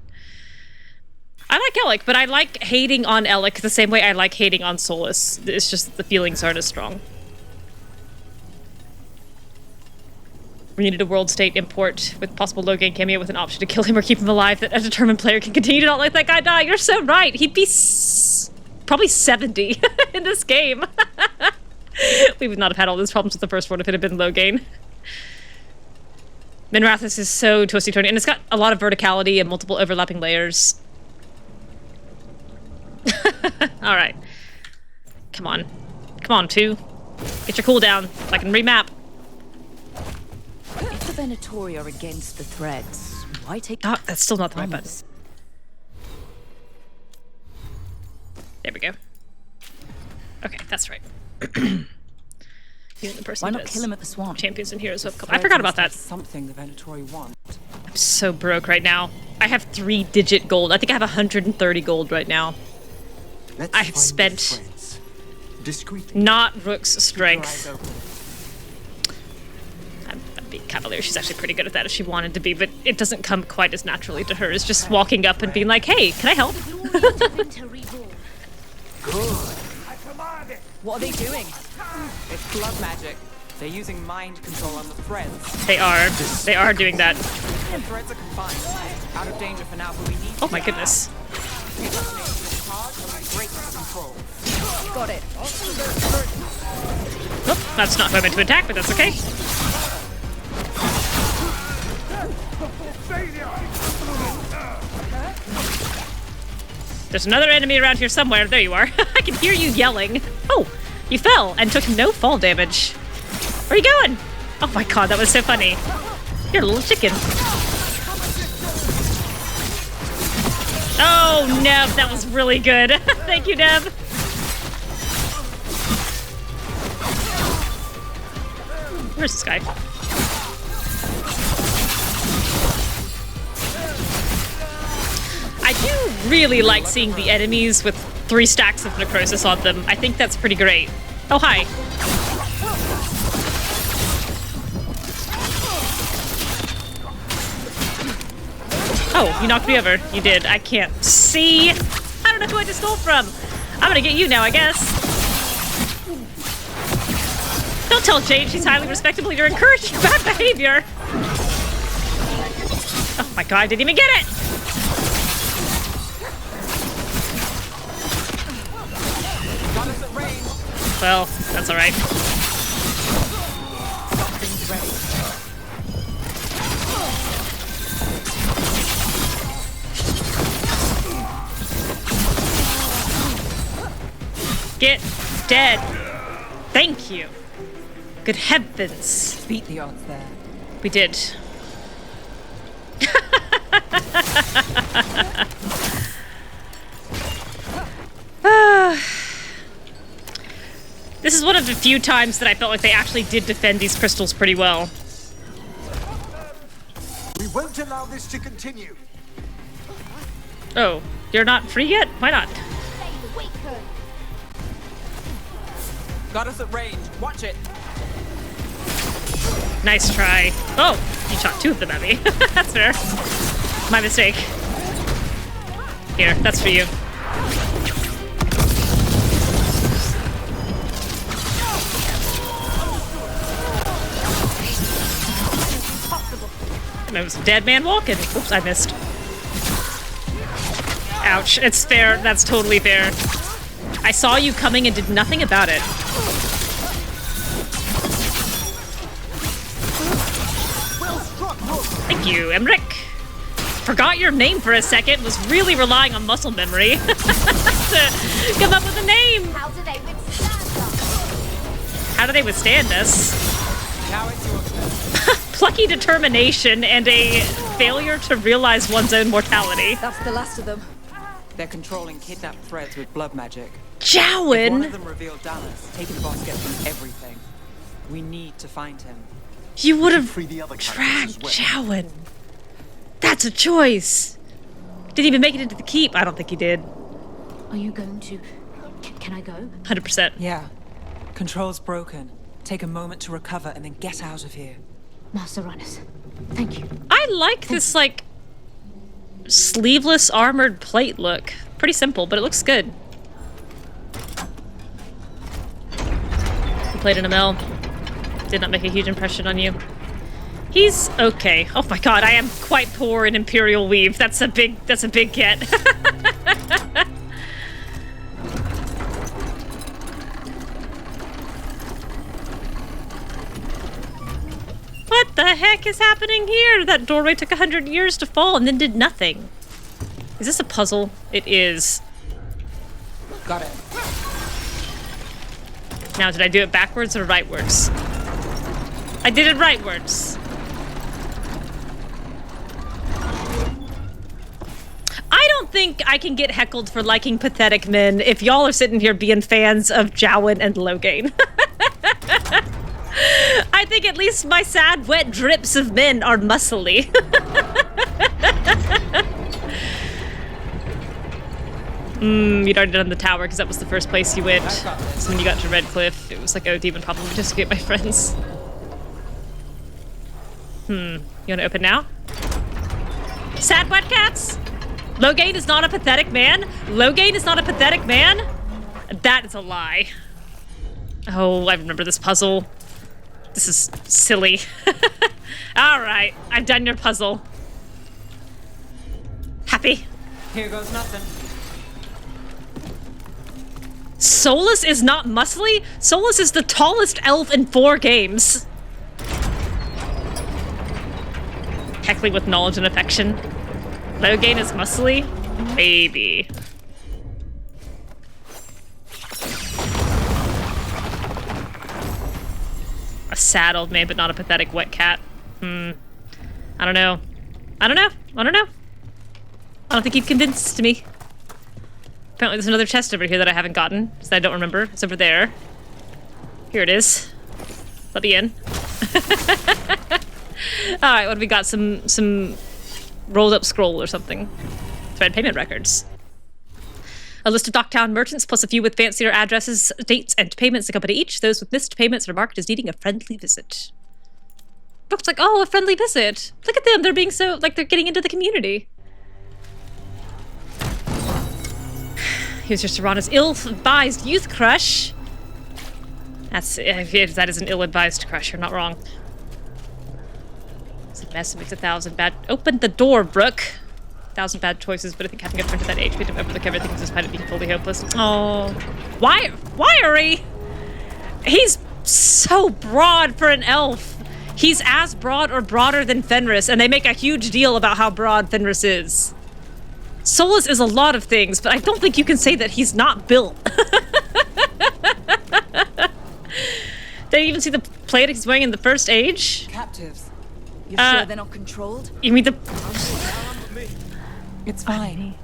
Speaker 1: I like Elek, but I like hating on Elek the same way I like hating on Solas. It's just that the feelings aren't as strong. We needed a world state import with possible Loghain cameo with an option to kill him or keep him alive that a determined player can continue to not let that guy die. You're so right. He'd be probably 70 in this game. We would not have had all those problems with the first one if it had been Loghain. Minrathous is so twisty-turny, and it's got a lot of verticality and multiple overlapping layers. Alright. Come on. Come on, 2. Get your cooldown so I can remap.
Speaker 4: If the Venatori are against the Threads, why take...
Speaker 1: Oh, that's still not the right button. There we go. Okay, that's right. The person
Speaker 4: Why not
Speaker 1: does.
Speaker 4: kill him at the Swan?
Speaker 1: Champions and Heroes of I forgot about that.
Speaker 11: Something the Venatori want.
Speaker 1: I'm so broke right now. I have 3-digit gold. I think I have 130 gold right now.
Speaker 3: Let's
Speaker 1: I have
Speaker 3: find
Speaker 1: spent
Speaker 3: the Threads. discreetly.
Speaker 1: Not Rook's strength. I'm being cavalier. She's actually pretty good at that if she wanted to be, but it doesn't come quite as naturally to her as just walking up and being like, hey, can I help?
Speaker 11: What are they doing? It's blood magic. They're using mind control on the threads.
Speaker 1: They are. They are doing that.
Speaker 11: The threads are confined. Out of danger for now, but we need.
Speaker 1: Oh my goodness.
Speaker 11: Got it.
Speaker 1: Nope, that's not who I meant to attack, but that's okay. There's another enemy around here somewhere. There you are. I can hear you yelling. Oh, you fell and took no fall damage. Where are you going? Oh my god, that was so funny. You're a little chicken. Oh, Neve, that was really good. Thank you, Neve. Where's this guy? I do really like seeing the enemies with 3 stacks of necrosis on them. I think that's pretty great. Oh, hi. Oh, you knocked me over. You did. I can't see. I don't know who I just stole from. I'm gonna get you now, I guess. Don't tell Jade she's highly respectable. You're encouraging bad behavior. Oh my god, I didn't even get it. Well, that's alright. Get dead. Thank you. Good heavens.
Speaker 11: Beat the odds there.
Speaker 1: We did. This is one of the few times that I felt like they actually did defend these crystals pretty well.
Speaker 3: We won't allow this to continue.
Speaker 1: Oh, you're not free yet? Why not?
Speaker 11: Got us at range. Watch it.
Speaker 1: Nice try. Oh, you shot 2 of them at me. That's fair. My mistake. Here, that's for you. And it was a dead man walking. Oops, I missed. Ouch. It's fair. That's totally fair. I saw you coming and did nothing about it. Thank you, Emmrich. Forgot your name for a second. Was really relying on muscle memory to come up with a name.
Speaker 15: How do they withstand us?
Speaker 1: How do they withstand us? Plucky determination and a failure to realize one's own mortality.
Speaker 11: That's the last of them. They're controlling kidnapped threads with blood magic.
Speaker 1: Jowan!
Speaker 11: If one of them revealed Damas, taking the boss gets them everything. We need to find him.
Speaker 1: You would have tracked Jowan. That's a choice. Didn't even make it into the keep. I don't think he did.
Speaker 15: Are you going to... Can I go?
Speaker 1: 100%.
Speaker 11: Yeah. Control's broken. Take a moment to recover and then get out of here.
Speaker 15: Master Runners, thank you.
Speaker 1: I like this, like, sleeveless armored plate look. Pretty simple, but it looks good. You played in a mill. Did not make a huge impression on you. He's okay. Oh my god, I am quite poor in Imperial Weave. That's a big get. What the heck is happening here? That doorway took 100 years to fall and then did nothing. Is this a puzzle? It is.
Speaker 11: Got it.
Speaker 1: Now, did I do it backwards or rightwards? I did it rightwards. I don't think I can get heckled for liking pathetic men if y'all are sitting here being fans of Jowan and Loghain. I think at least my sad, wet drips of men are muscly. You'd already done the tower because that was the first place you went. So when you got to Redcliffe, it was like, oh, demon probably just to get my friends. You want to open now? Sad wet cats? Loghain is not a pathetic man? Loghain is not a pathetic man? That is a lie. Oh, I remember this puzzle. This is silly. Alright, I've done your puzzle. Happy?
Speaker 11: Here goes nothing.
Speaker 1: Solas is not muscly? Solas is the tallest elf in 4 games. Heckling with knowledge and affection. Loghain is muscly? Maybe. A sad old man, but not a pathetic wet cat. I don't know. I don't think you've convinced me. Apparently there's another chest over here that I haven't gotten, because I don't remember. It's over there. Here it is. Let me in. Alright, what have we got? Some rolled up scroll or something. Thread payment records. A list of Docktown merchants plus a few with fancier addresses, dates, and payments accompany each. Those with missed payments are marked as needing a friendly visit. Looks like, oh, a friendly visit. Look at them, they're being so, like, they're getting into the community. Here's your Serana's ill-advised youth crush. That is an ill-advised crush, you're not wrong. It's a mess, makes 1,000 bad... Open the door, Rook! 1,000 bad choices, but I think having a friend at that age made him overlook everything despite it being fully hopeless. Oh, wiry! He's so broad for an elf. He's as broad or broader than Fenris, and they make a huge deal about how broad Fenris is. Solas is a lot of things, but I don't think you can say that he's not built. Did you even see the plate he's wearing in the first age?
Speaker 11: Captives.
Speaker 4: You're sure they're not controlled?
Speaker 1: You mean the...
Speaker 11: It's fine.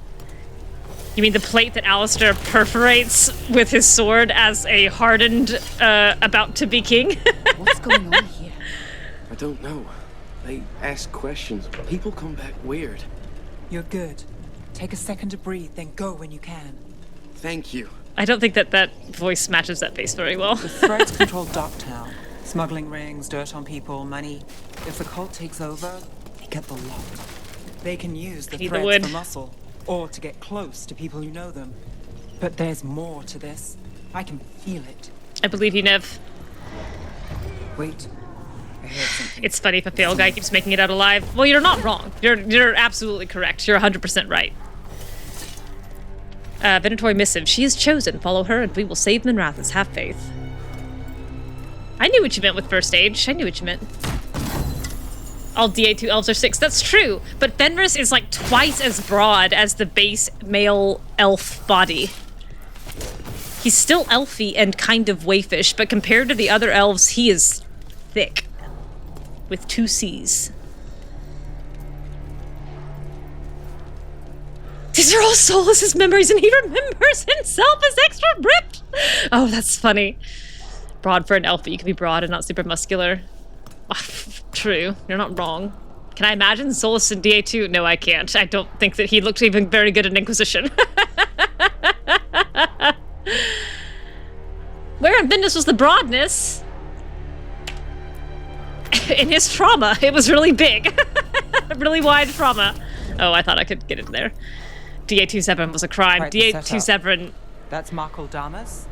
Speaker 1: You mean the plate that Alistair perforates with his sword as a hardened, about to be king?
Speaker 4: What's going on here?
Speaker 13: I don't know. They ask questions. People come back weird.
Speaker 11: You're good. Take a second to breathe, then go when you can.
Speaker 13: Thank you.
Speaker 1: I don't think that voice matches that face very well.
Speaker 11: The threads control Docktown. Smuggling rings, dirt on people, money. If the cult takes over, they get the lot. They can use the threads for muscle, or to get close to people who know them. But there's more to this. I can feel it.
Speaker 1: I believe you, Neve.
Speaker 11: Wait. I heard something.
Speaker 1: It's funny if a fail guy keeps making it out alive. Well, you're not wrong. You're absolutely correct. You're 100% right. Venatory missive. She is chosen. Follow her and we will save Minrathous. Have faith. I knew what you meant with first age. I knew what you meant. All DA2 elves are 6. That's true. But Fenris is like twice as broad as the base male elf body. He's still elfy and kind of waifish, but compared to the other elves, he is thick. With 2 C's. These are all Solas' memories and he remembers himself as extra ripped! Oh, that's funny. Broad for an elf, but you can be broad and not super muscular. True, you're not wrong. Can I imagine Solas in DA2? No, I can't. I don't think that he looked even very good in Inquisition. Where in Vindus was the broadness? In his trauma. It was really big. Really wide trauma. Oh, I thought I could get in there. DA27 was a crime. DA27...
Speaker 11: That's Markle Damas?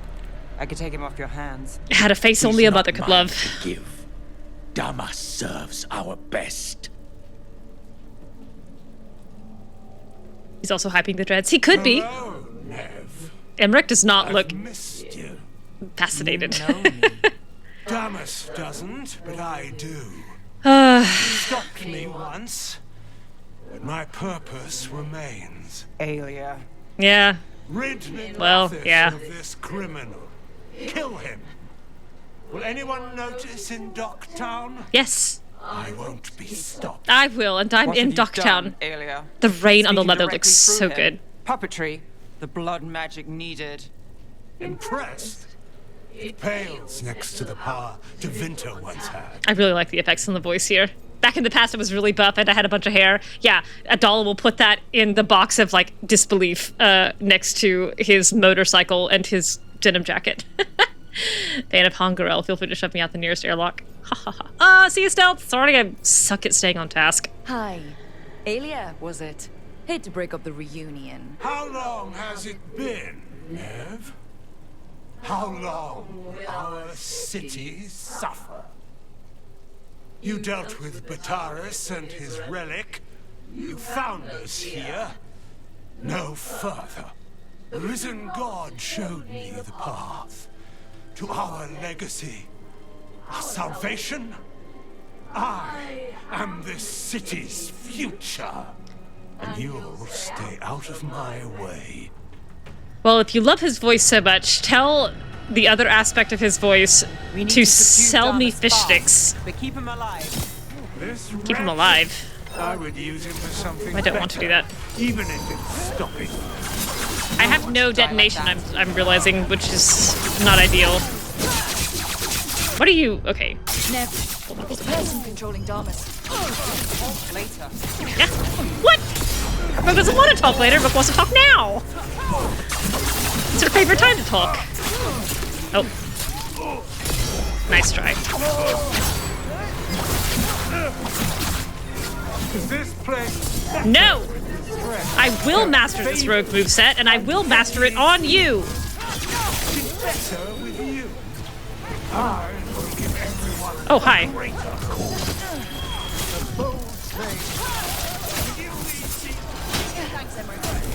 Speaker 11: I could take him off your hands.
Speaker 1: Had a face only a mother could love.
Speaker 16: Give. Damas serves our best.
Speaker 1: He's also hyping the dreads. He could be.
Speaker 16: Hello, Neve.
Speaker 1: Emmrich does not look
Speaker 16: missed you.
Speaker 1: fascinated.
Speaker 16: You know me. Damas doesn't, but I do. You stopped me once, but my purpose remains.
Speaker 11: Aelia.
Speaker 1: Yeah.
Speaker 16: Rid Minrathous
Speaker 1: Well, yeah.
Speaker 16: of this criminal. Kill him. Will anyone notice in Docktown?
Speaker 1: Yes.
Speaker 16: I won't be stopped.
Speaker 1: I will, and I'm in Docktown.
Speaker 11: Aelia?
Speaker 1: The rain on the
Speaker 11: Speaking
Speaker 1: leather
Speaker 11: directly
Speaker 1: looks
Speaker 11: through
Speaker 1: so
Speaker 11: him.
Speaker 1: good.
Speaker 11: Puppetry. The blood magic needed.
Speaker 16: Impressed? It pales next to the power Tevinter once had.
Speaker 1: I really like the effects on the voice here. Back in the past, I was really buff and I had a bunch of hair. Yeah, Adala will put that in the box of, like, disbelief next to his motorcycle and his denim jacket. Fan of Hongarel, feel free to shove me out the nearest airlock. Ha ha ha. See you, Stealth. Sorry, I suck at staying on task.
Speaker 4: Hi. Alia, was it? Hate to break up the reunion.
Speaker 16: How long has it been, Neve? How long will our city suffer? You dealt with Bataris and his relic. You found us here. No further. The risen god showed me the path to our legacy, our salvation. I am this city's future, and you'll stay out of my way.
Speaker 1: Well, if you love his voice so much, tell the other aspect of his voice to sell me fish sticks.
Speaker 11: But keep him alive.
Speaker 1: Keep him alive.
Speaker 16: I would use him for something
Speaker 1: I don't want to do that.
Speaker 16: Even if it's stopping.
Speaker 1: I have no detonation, I'm realizing, which is not ideal. What are you... Okay.
Speaker 4: Neve, there's a person controlling Damas.
Speaker 11: Later.
Speaker 1: Yeah. What? Rook doesn't want to talk later, Rook wants to talk now. It's her favorite time to talk. Oh. Nice try.
Speaker 16: This place...
Speaker 1: No! I will master this rogue moveset, and I will master it on you! Oh, hi.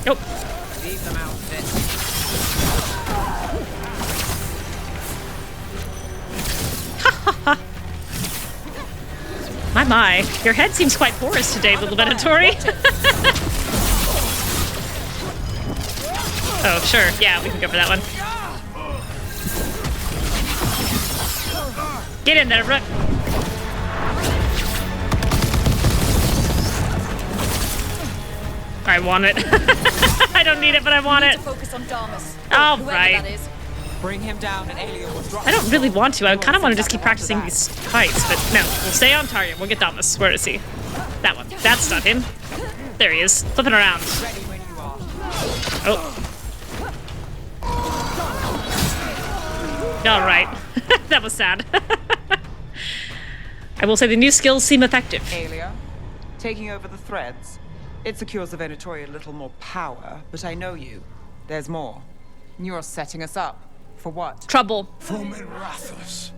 Speaker 1: Nope.
Speaker 11: Leave them out of it.
Speaker 1: My. Your head seems quite porous today, little Venatori. Oh, sure. Yeah, we can go for that one. Get in there, Rook. I want it. I don't need it, but I want it.
Speaker 4: Focus on Damas.
Speaker 1: All right.
Speaker 11: Bring him down and Alia will drop.
Speaker 1: I don't really want to. I kind of want to just keep practicing these fights, but no. We'll stay on target. We'll get Damas. Where is he? That one. That's not him. There he is. Flipping around.
Speaker 11: Ready when you are.
Speaker 1: Oh. All right. That was sad. I will say the new skills seem effective.
Speaker 11: Alia, taking over the threads. It secures the Venatori a little more power, but I know you. There's more. You're setting us up. For what?
Speaker 1: Trouble.
Speaker 16: For Minrathous.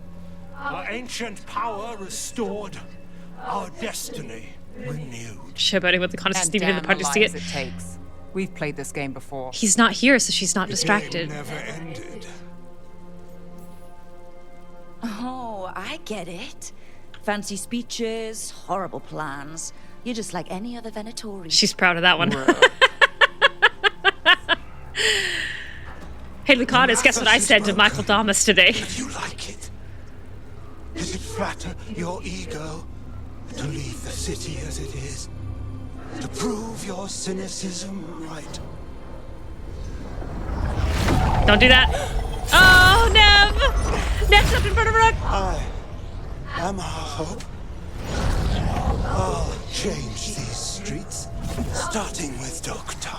Speaker 16: Our ancient power restored. Our destiny renewed.
Speaker 1: Showboating with the conscious even in the party to see it.
Speaker 11: It takes. We've played this game before.
Speaker 1: He's not here, so she's not distracted.
Speaker 16: The game never ended.
Speaker 4: Oh, I get it. Fancy speeches, horrible plans. You're just like any other Venatori.
Speaker 1: She's proud of that one. Hey, Lucanis, guess what I said to Michael Damas today?
Speaker 16: Did you like it? Did it flatter your ego to leave the city as it is? To prove your cynicism right?
Speaker 1: Don't do that. Oh, Neve! Neve's up in front of Rook!
Speaker 16: I am our hope. I'll change these streets, starting with Doctor.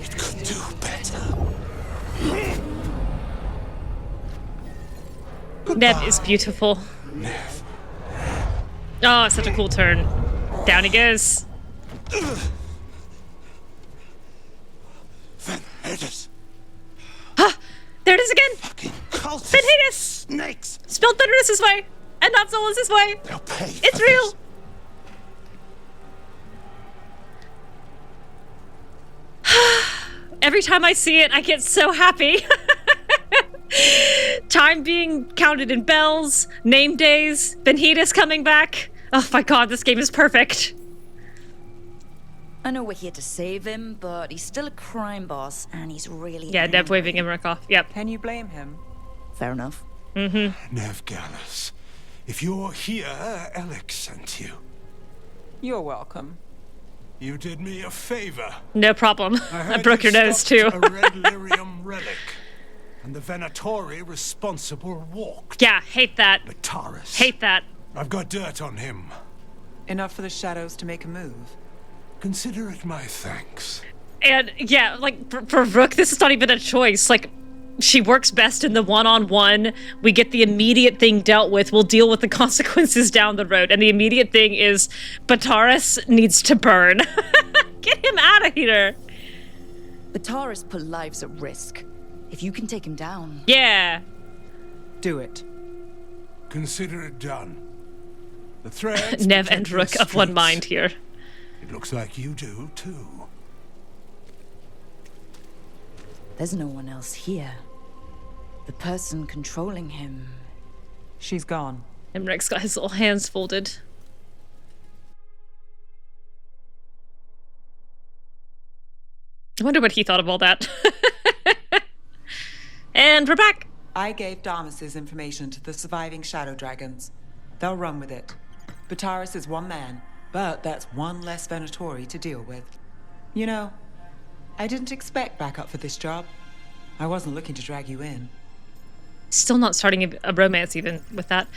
Speaker 16: It could do better.
Speaker 1: Neve is beautiful.
Speaker 16: Neve.
Speaker 1: Oh, such a cool turn. Down he goes.
Speaker 16: Fenris.
Speaker 1: Ah, there it is again.
Speaker 16: Fucking cultists.
Speaker 1: Fenris.
Speaker 16: Snakes.
Speaker 1: Spelled Fenris' way, and not Solas' way.
Speaker 16: They'll pay.
Speaker 1: It's real. Every time I see it, I get so happy. Time being counted in bells, name days, Benhidas coming back. Oh my god, this game is perfect.
Speaker 4: I know we're here to save him, but he's still a crime boss, and he's really
Speaker 1: Yeah, Neve waving Emmrich off. Yep.
Speaker 11: Can you blame him?
Speaker 4: Fair enough.
Speaker 1: Mm-hmm.
Speaker 16: Neve Gallus, if you're here, Elek sent you.
Speaker 11: You're welcome.
Speaker 16: You did me a favor.
Speaker 1: No problem. I broke your nose too.
Speaker 16: A red lyrium relic, and the Venatori responsible walked.
Speaker 1: Yeah, hate that.
Speaker 16: Bataris.
Speaker 1: Hate that.
Speaker 16: I've got dirt on him.
Speaker 11: Enough for the shadows to make a move.
Speaker 16: Consider it my thanks.
Speaker 1: And yeah, like for Rook, this is not even a choice. Like, she works best in the one-on-one. We get the immediate thing dealt with. We'll deal with the consequences down the road. And the immediate thing is Bataris needs to burn. Get him out of here.
Speaker 4: Bataris put lives at risk. If you can take him down.
Speaker 1: Yeah.
Speaker 11: Do it.
Speaker 16: Consider it done. The threads.
Speaker 1: Neve and Rook of one mind here.
Speaker 16: It looks like you do, too.
Speaker 4: There's no one else here. The person controlling him.
Speaker 11: She's gone.
Speaker 1: Emmrich's got his little hands folded. I wonder what he thought of all that. And we're back.
Speaker 11: I gave Damas's information to the surviving shadow dragons. They'll run with it. Bataris is one man, but that's one less Venatori to deal with. You know, I didn't expect backup for this job. I wasn't looking to drag you in.
Speaker 1: Still not starting a romance even with that.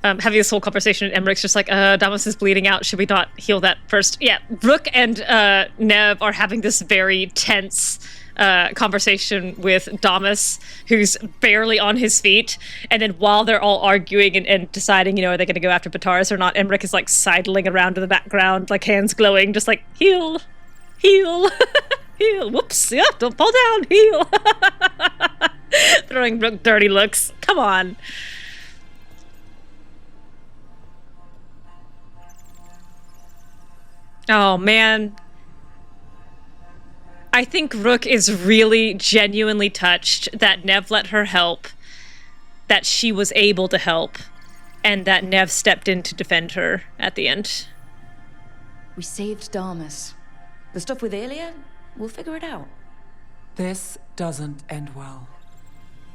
Speaker 1: Having this whole conversation, Emmrich's just like, Damas is bleeding out. Should we not heal that first? Yeah, Rook and Neve are having this very tense conversation with Damas, who's barely on his feet. And then while they're all arguing and deciding, you know, are they going to go after Bataris or not, Emmrich is like sidling around in the background, like hands glowing, just like, heal, heal, heal. Whoops, yeah, don't fall down, heal. Throwing Rook dirty looks. Come on. Oh, man. I think Rook is really genuinely touched that Neve let her help, that she was able to help, and that Neve stepped in to defend her at the end.
Speaker 4: We saved Damas. The stuff with Isseya, we'll figure it out.
Speaker 11: This doesn't end well.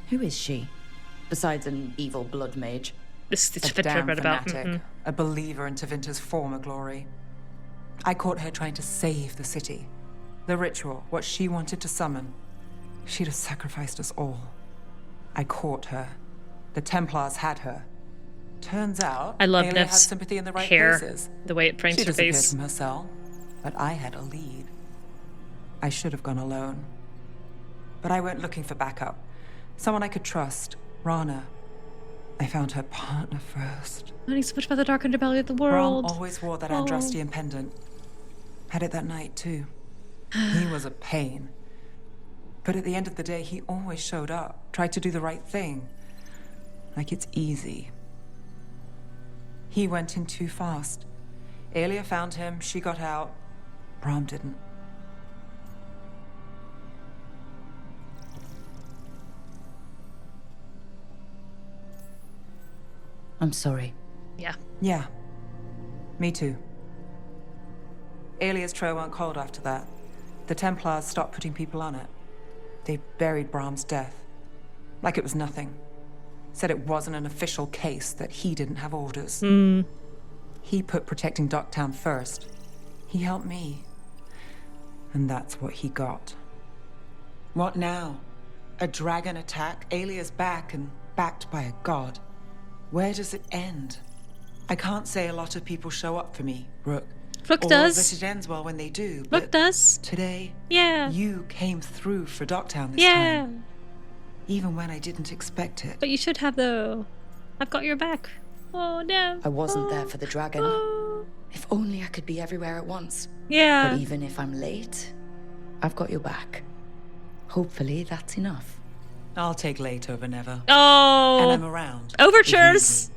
Speaker 4: Who is she? Besides an evil blood mage.
Speaker 1: This is
Speaker 11: a damn fanatic, a believer in Tevinter's former glory. I caught her trying to save the city. The ritual, what she wanted to summon. She'd have sacrificed us all. I caught her. The Templars had her. Turns out,
Speaker 1: I love
Speaker 11: Isseya
Speaker 1: Neve's
Speaker 11: had sympathy in the right
Speaker 1: hair,
Speaker 11: places.
Speaker 1: the way it frames
Speaker 11: she
Speaker 1: her
Speaker 11: disappeared
Speaker 1: face.
Speaker 11: from her cell, but I had a lead. I should have gone alone. But I went looking for backup. Someone I could trust. Rana. I found her partner first.
Speaker 1: Learning so much about the dark underbelly of the world.
Speaker 11: Ron always wore that Andrastian pendant. Had it that night, too. He was a pain. But at the end of the day, he always showed up. Tried to do the right thing. Like it's easy. He went in too fast. Isseya found him, she got out. Brom didn't.
Speaker 4: I'm sorry.
Speaker 1: Yeah.
Speaker 11: Yeah. Me too. Isseya's trail went cold after that. The Templars stopped putting people on it. They buried Brom's death. Like it was nothing. Said it wasn't an official case, that he didn't have orders. He put protecting Docktown first. He helped me. And that's what he got. What now? A dragon attack? Isseya's back and backed by a god. Where does it end? I can't say a lot of people show up for me, Rook.
Speaker 1: Rook
Speaker 11: or
Speaker 1: does.
Speaker 11: that it ends well when they do.
Speaker 1: Rook does.
Speaker 11: Today,
Speaker 1: yeah,
Speaker 11: you came through for Docktown this time. Even when I didn't expect it.
Speaker 1: But you should have, though. I've got your back. Oh, no.
Speaker 4: I wasn't there for the dragon. If only I could be everywhere at once.
Speaker 1: Yeah.
Speaker 4: But even if I'm late, I've got your back. Hopefully that's enough.
Speaker 11: I'll take late over never.
Speaker 1: Oh.
Speaker 11: And I'm around.
Speaker 1: Overtures.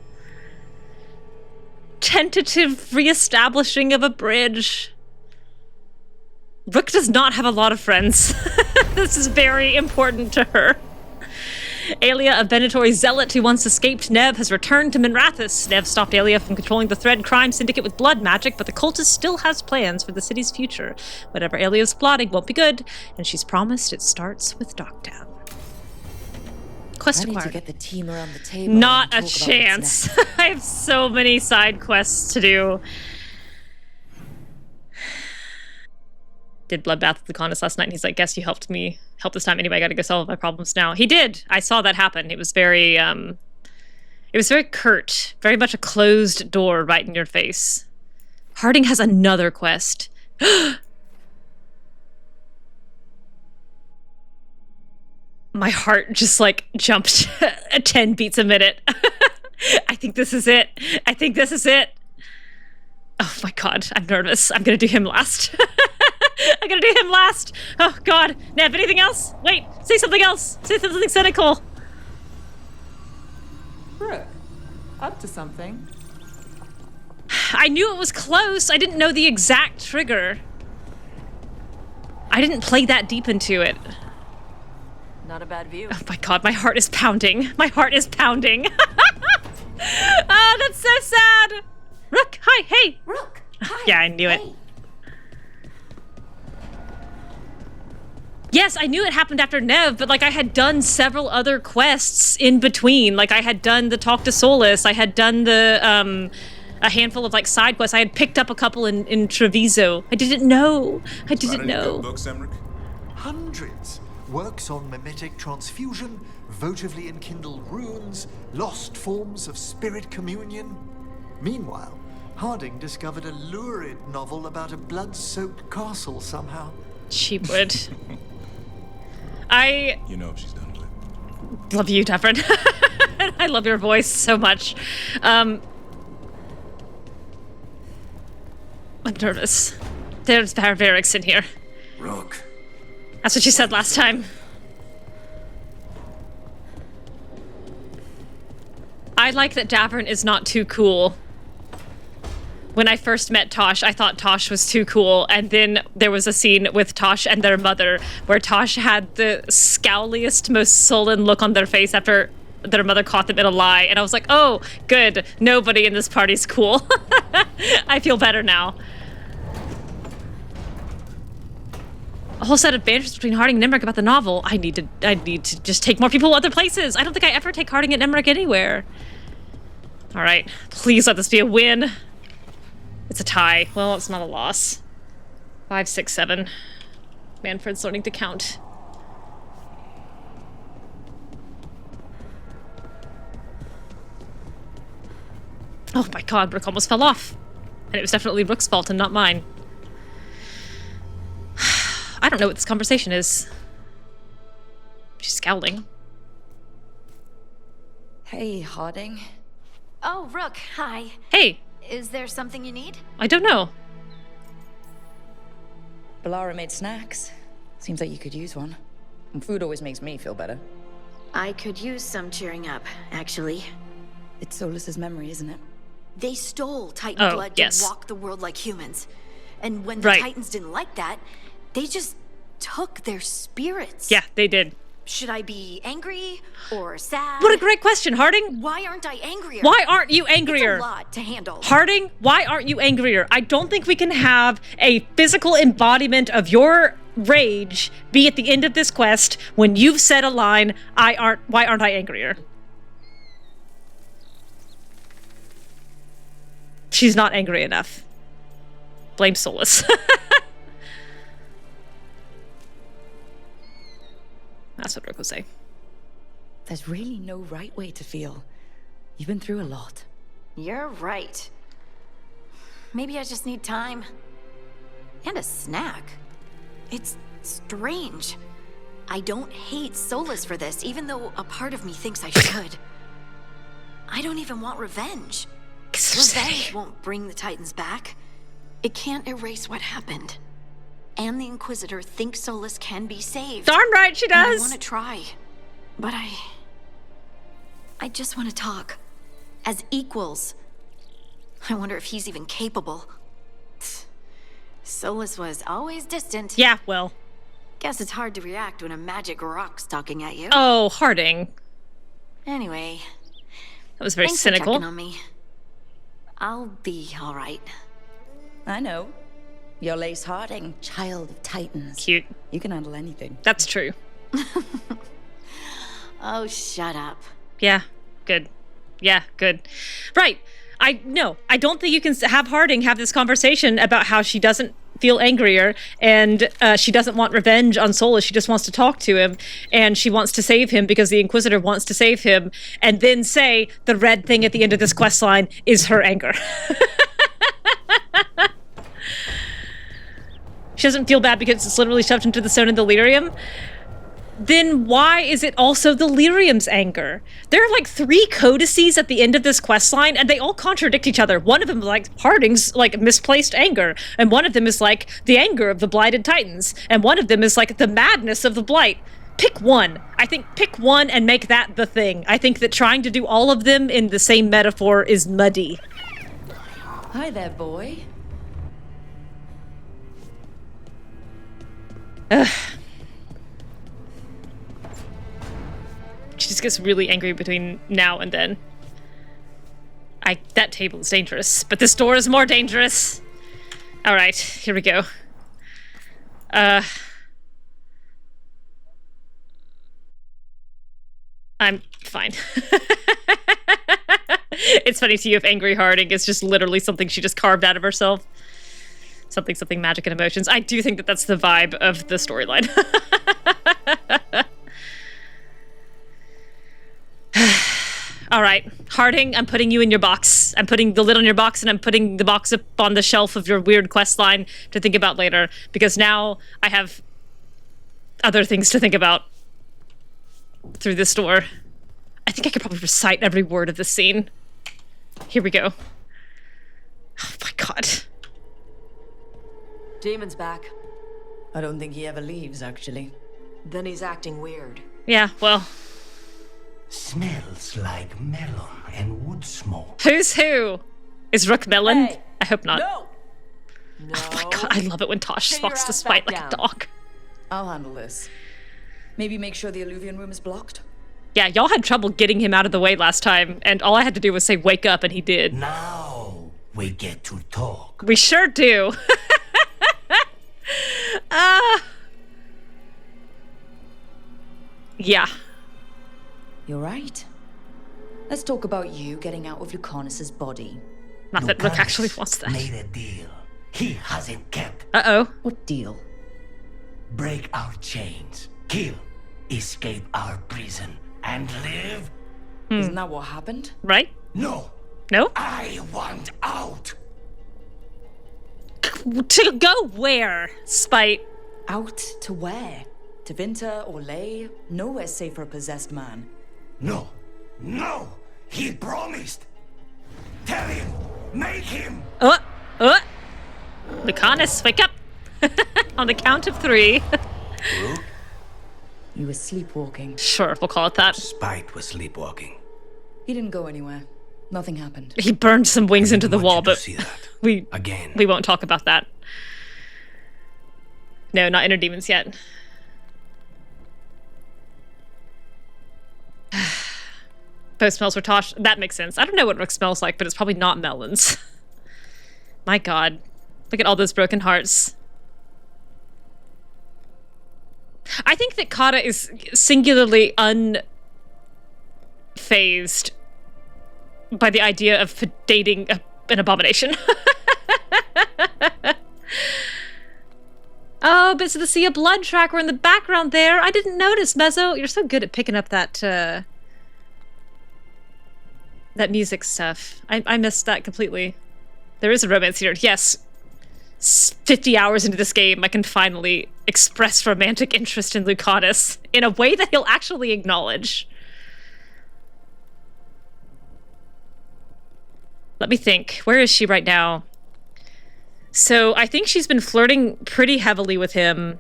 Speaker 1: Tentative reestablishing of a bridge. Rook does not have a lot of friends. This is very important to her. Isseya, a Venatori zealot who once escaped Neve, has returned to Minrathous. Neve stopped Isseya from controlling the Thread crime syndicate with blood magic, but the cultist still has plans for the city's future. Whatever Isseya's plotting won't be good, and she's promised it starts with Docktown. Quest
Speaker 4: I need to
Speaker 1: acquired.
Speaker 4: get the team around the table.
Speaker 1: Not a chance. I have so many side quests to do. Did bloodbath with Lucanis last night, and he's like, guess you helped this time anyway, I gotta go solve my problems now. He did! I saw that happen. It was very, It was very curt, very much a closed door right in your face. Harding has another quest. My heart just like jumped 10 beats a minute. I think this is it. I think this is it. Oh my god, I'm nervous. I'm gonna do him last. I'm gonna do him last. Oh god. Neve, anything else? Wait, say something else. Say something cynical.
Speaker 11: Rook, up to something.
Speaker 1: I knew it was close. I didn't know the exact trigger. I didn't play that deep into it.
Speaker 12: Not a bad view.
Speaker 1: Oh my god, my heart is pounding. My heart is pounding. Oh, that's so sad. Rook, hi, hey.
Speaker 12: Rook, hi.
Speaker 1: Yeah, I knew it. Yes, I knew it happened after Neve, but like I had done several other quests in between. Like I had done the talk to Solas, I had done the a handful of like side quests. I had picked up a couple in Treviso. I didn't know. I didn't know.
Speaker 2: Good books, Emmrich?
Speaker 3: Hundreds. Works on mimetic transfusion, votively enkindled runes, lost forms of spirit communion. Meanwhile, Harding discovered a lurid novel about a blood-soaked castle somehow.
Speaker 1: She would.
Speaker 2: You know she's done with it.
Speaker 1: Love you, Davrin. I love your voice so much. I'm nervous. There's barbarics in here.
Speaker 13: Rook.
Speaker 1: That's what you said last time. I like that Davrin is not too cool. When I first met Taash, I thought Taash was too cool, and then there was a scene with Taash and their mother where Taash had the scowliest, most sullen look on their face after their mother caught them in a lie, and I was like, oh, good, nobody in this party's cool. I feel better now. A whole set of banters between Harding and Emmrich about the novel. I need to just take more people other places. I don't think I ever take Harding and Emmrich anywhere. All right, please let this be a win. It's a tie. Well, it's not a loss. 5, 6, 7. Manfred's learning to count. Oh my god, Rook almost fell off. And it was definitely Rook's fault and not mine. I don't know what this conversation is. She's scowling.
Speaker 4: Hey, Harding.
Speaker 5: Oh, Rook, hi.
Speaker 1: Hey.
Speaker 5: Is there something you need?
Speaker 1: I don't know.
Speaker 4: Balara made snacks. Seems like you could use one. And food always makes me feel better.
Speaker 5: I could use some cheering up, actually.
Speaker 4: It's Solas's memory, isn't it?
Speaker 5: They stole Titan blood to walk the world like humans. And when the Titans didn't like that, they just took their spirits.
Speaker 1: Yeah, they did.
Speaker 5: Should I be angry or sad?
Speaker 1: What a great question, Harding.
Speaker 5: Why aren't I angrier?
Speaker 1: Why aren't you angrier?
Speaker 5: It's a lot to handle.
Speaker 1: Harding, why aren't you angrier? I don't think we can have a physical embodiment of your rage be at the end of this quest when you've said a line, why aren't I angrier? She's not angry enough. Blame Solas. That's what Rook will say.
Speaker 4: There's really no right way to feel. You've been through a lot.
Speaker 5: You're right. Maybe I just need time. And a snack. It's strange. I don't hate Solas for this, even though a part of me thinks I should. I don't even want revenge. Revenge won't bring the Titans back. It can't erase what happened. And the Inquisitor thinks Solas can be saved.
Speaker 1: Darn right she does.
Speaker 5: I want to try. But I just want to talk. As equals. I wonder if he's even capable. Solas was always distant.
Speaker 1: Yeah, well.
Speaker 5: Guess it's hard to react when a magic rock's talking at you.
Speaker 1: Oh, Harding.
Speaker 5: Anyway.
Speaker 1: That was very cynical.
Speaker 5: For checking on me. I'll be all right.
Speaker 4: I know. You're Lace Harding, child of Titans.
Speaker 1: Cute.
Speaker 4: You can handle anything.
Speaker 1: That's true.
Speaker 5: Oh, shut up.
Speaker 1: Yeah, good. Yeah, good. Right. I don't think you can have Harding have this conversation about how she doesn't feel angrier, and she doesn't want revenge on Solas. She just wants to talk to him, and she wants to save him because the Inquisitor wants to save him, and then say the red thing at the end of this quest line is her anger. She doesn't feel bad because it's literally shoved into the stone of delirium. Then why is it also the Lyrium's anger? There are like 3 codices at the end of this questline, and they all contradict each other. One of them is like Harding's like misplaced anger, and one of them is like the anger of the Blighted Titans, and one of them is like the madness of the Blight. Pick one. I think pick one and make that the thing. I think that trying to do all of them in the same metaphor is muddy.
Speaker 4: Hi there, boy.
Speaker 1: Ugh. She just gets really angry between now and then. That table is dangerous, but this door is more dangerous. All right, here we go. I'm fine. It's funny to you if Angry Harding is just literally something she just carved out of herself. Something magic and emotions. I do think that that's the vibe of the storyline. All right, Harding, I'm putting you in your box. I'm putting the lid on your box, and I'm putting the box up on the shelf of your weird quest line to think about later, because now I have other things to think about through this door. I think I could probably recite every word of this scene. Here we go. Oh my god.
Speaker 12: Damon's back.
Speaker 4: I don't think he ever leaves, actually.
Speaker 12: Then he's acting weird.
Speaker 1: Yeah, well...
Speaker 17: Smells like melon and wood smoke.
Speaker 1: Who's who? Is Rook melon?
Speaker 12: Hey,
Speaker 1: I hope not.
Speaker 12: No!
Speaker 1: Oh my god, I love it when Taash walks to fight like a dog.
Speaker 4: I'll handle this. Maybe make sure the Alluvian room is blocked?
Speaker 1: Yeah, y'all had trouble getting him out of the way last time, and all I had to do was say wake up, and he did.
Speaker 17: Now we get to talk.
Speaker 1: We sure do. Yeah.
Speaker 4: You're right. Let's talk about you getting out of Lucanis's body.
Speaker 1: Not that Rook actually wants that.
Speaker 17: Made a deal he hasn't kept.
Speaker 1: Uh-oh.
Speaker 4: What deal?
Speaker 17: Break our chains, kill, escape our prison, and live.
Speaker 4: Isn't that what happened?
Speaker 1: Right?
Speaker 17: No.
Speaker 1: No?
Speaker 17: I want out.
Speaker 1: To go where? Spite.
Speaker 4: Out to where? To Vinter or Lay? Nowhere safe for a possessed man.
Speaker 17: No. No! He promised! Tell him! Make him!
Speaker 1: Lucanis, wake up! On the count of 3.
Speaker 17: Rook?
Speaker 4: You were sleepwalking.
Speaker 1: Sure, we'll call it that.
Speaker 17: Spite was sleepwalking.
Speaker 4: He didn't go anywhere. Nothing happened.
Speaker 1: He burned some wings into the wall, but we won't talk about that. No, not inner demons yet. Both smells were Taash. That makes sense. I don't know what Rook smells like, but it's probably not melons. My god. Look at all those broken hearts. I think that Kata is singularly unfazed by the idea of dating an abomination. Oh, bits of the Sea of Blood track were in the background there. I didn't notice, Mezzo. You're so good at picking up that, that music stuff. I missed that completely. There is a romance here. Yes. 50 hours into this game, I can finally express romantic interest in Lucanis in a way that he'll actually acknowledge. Let me think. Where is she right now? So I think she's been flirting pretty heavily with him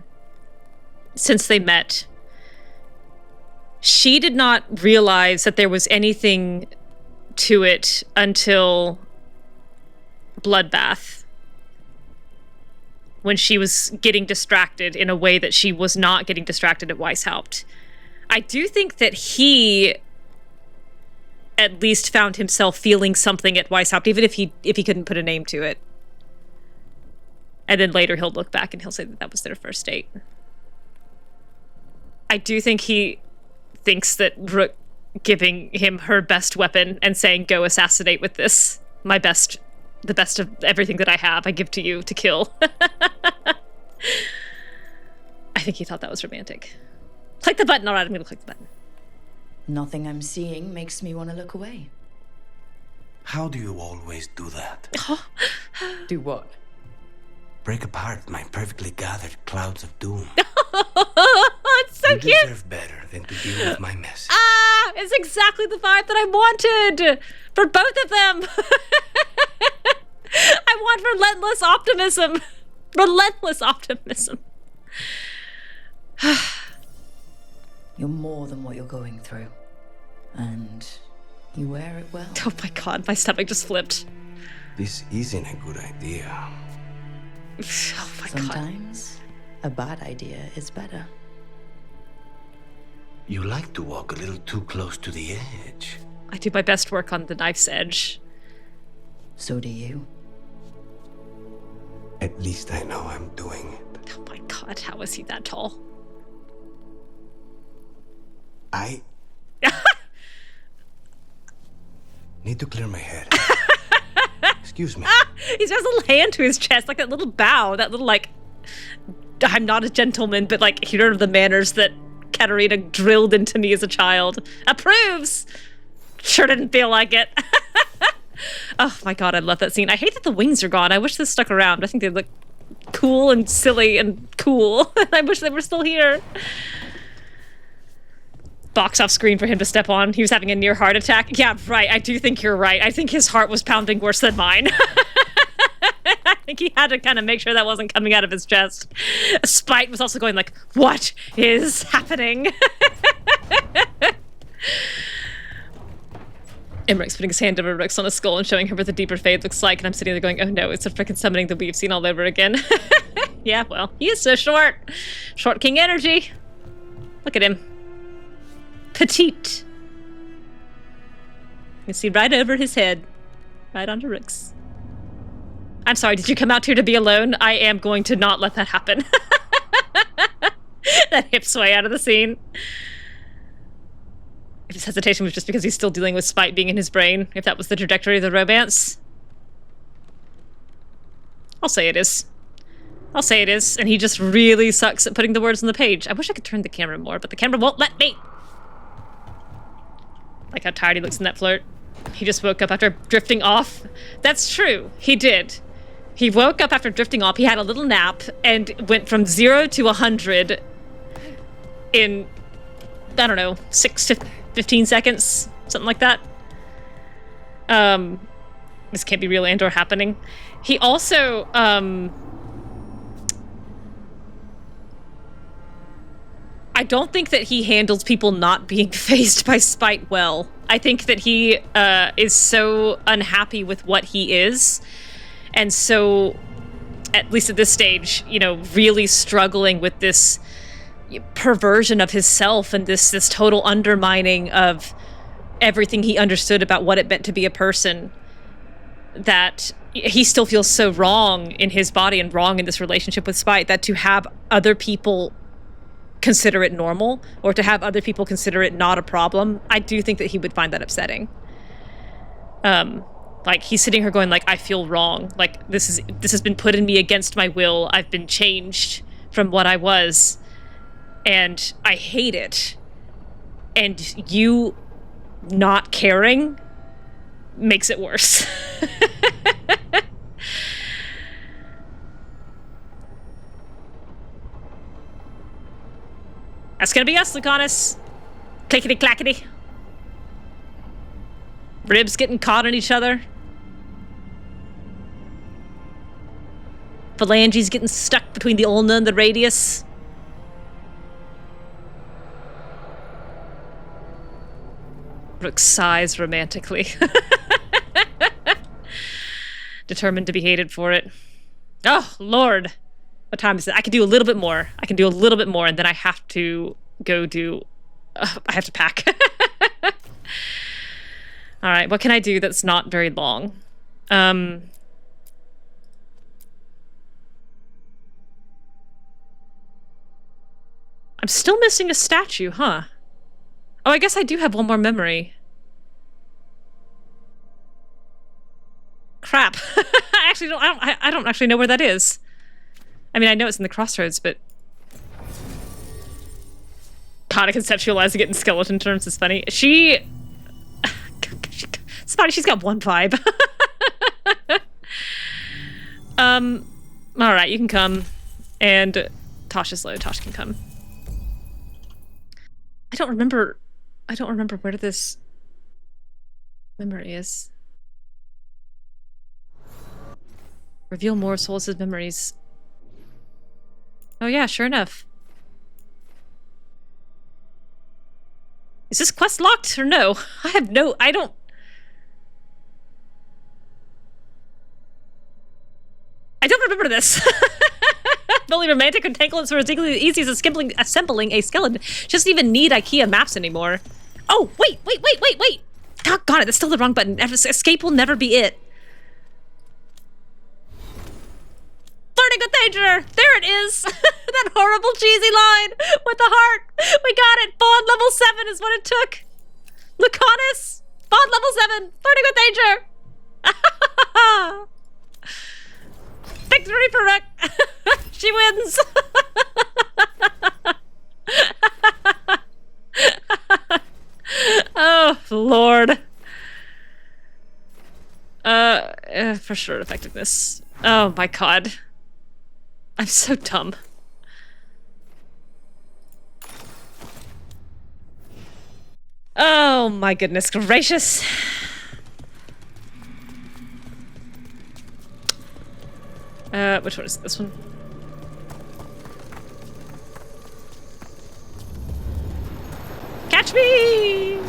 Speaker 1: since they met. She did not realize that there was anything to it until Bloodbath, when she was getting distracted in a way that she was not getting distracted at Weisshaupt. I do think that he at least found himself feeling something at Weisshaupt, even if he couldn't put a name to it. And then later he'll look back and he'll say that that was their first date. I do think he thinks that Rook giving him her best weapon and saying, go assassinate with this, my best the best of everything that I have, I give to you to kill. I think he thought that was romantic. Click the button. All right, I'm going to click the button.
Speaker 4: Nothing I'm seeing makes me want to look away.
Speaker 17: How do you always do that?
Speaker 4: Do what?
Speaker 17: Break apart my perfectly gathered clouds of doom.
Speaker 1: It's so
Speaker 17: you
Speaker 1: cute.
Speaker 17: You deserve better than to deal with my mess.
Speaker 1: Ah, it's exactly the vibe that I wanted for both of them. I want relentless optimism. Relentless optimism.
Speaker 4: You're more than what you're going through. And you wear it well.
Speaker 1: Oh my god, my stomach just flipped.
Speaker 17: This isn't a good idea.
Speaker 1: Oh my
Speaker 4: Sometimes a bad idea is better.
Speaker 17: You like to walk a little too close to the edge.
Speaker 1: I do my best work on the knife's edge.
Speaker 4: So do you.
Speaker 17: At least I know I'm doing it.
Speaker 1: Oh my god, how is he that tall?
Speaker 17: I need to clear my head. Excuse me.
Speaker 1: He has a little hand to his chest, like that little bow, that little like, I'm not a gentleman, but like, here are the manners that Katarina drilled into me as a child. Approves! Sure didn't feel like it. Oh my god, I love that scene. I hate that the wings are gone. I wish this stuck around. I think they look cool and silly and cool. I wish they were still here. Box off screen for him to step on. He was having a near heart attack. Yeah, right. I do think you're right. I think his heart was pounding worse than mine. I think he had to kind of make sure that wasn't coming out of his chest. Spite was also going like, what is happening? Emmrich's putting his hand over Rook's on his skull and showing her what the deeper fade looks like, and I'm sitting there going, oh no, it's a freaking summoning that we've seen all over again. Yeah, well, he is so short. Short king energy. Look at him. Petite. You can see right over his head. Right onto Rook's. I'm sorry, did you come out here to be alone? I am going to not let that happen. That hip sway out of the scene. If his hesitation was just because he's still dealing with Spite being in his brain, if that was the trajectory of the romance. I'll say it is. I'll say it is, and he just really sucks at putting the words on the page. I wish I could turn the camera more, but the camera won't let me. Like how tired he looks in that flirt. He just woke up after drifting off. That's true, he did. He woke up after drifting off, he had a little nap, and went from 0 to 100 in, I don't know, 6 to 15 seconds, something like that. This can't be real and or happening. He also, I don't think that he handles people not being fazed by Spite well. I think that he is so unhappy with what he is, and so, at least at this stage, you know, really struggling with this perversion of his self and this total undermining of everything he understood about what it meant to be a person, that he still feels so wrong in his body and wrong in this relationship with Spite, that to have other people consider it normal, or to have other people consider it not a problem, I do think that he would find that upsetting. Like, he's sitting here going like, I feel wrong. Like, this has been put in me against my will. I've been changed from what I was, and I hate it. And you not caring makes it worse. That's gonna be us, Lucanis. Clickety clackety. Ribs getting caught in each other. Phalanges getting stuck between the ulna and the radius. Rook sighs romantically. Determined to be hated for it. Oh, Lord. What time is it? I can do a little bit more. I can do a little bit more, and then I have to go do... I have to pack. All right, what can I do that's not very long? I'm still missing a statue, huh? Oh, I guess I do have one more memory. Crap. actually don't. I don't actually know where that is. I mean, I know it's in the crossroads, but Kata conceptualizing it in skeleton terms is funny. It's funny. She's got one vibe. All right, you can come, and Taash is low. Taash can come. I don't remember where this memory is. Reveal more of Solas' memories. Oh yeah, sure enough. Is this quest locked or no? I don't... I don't remember this. Fully romantic entanglements are as easy as assembling a skeleton. She doesn't even need IKEA maps anymore. Oh, wait! God, got it, that's still the wrong button. Escape will never be it. Flirting with danger! There it is! That horrible cheesy line with the heart! We got it! Bond level 7 is what it took! Lucanis! Bond level 7! Flirting with danger! Victory for Rook! She wins! Oh, Lord. For sure, effectiveness. Oh my god. I'm so dumb. Oh my goodness gracious. Which one is this one? Catch me!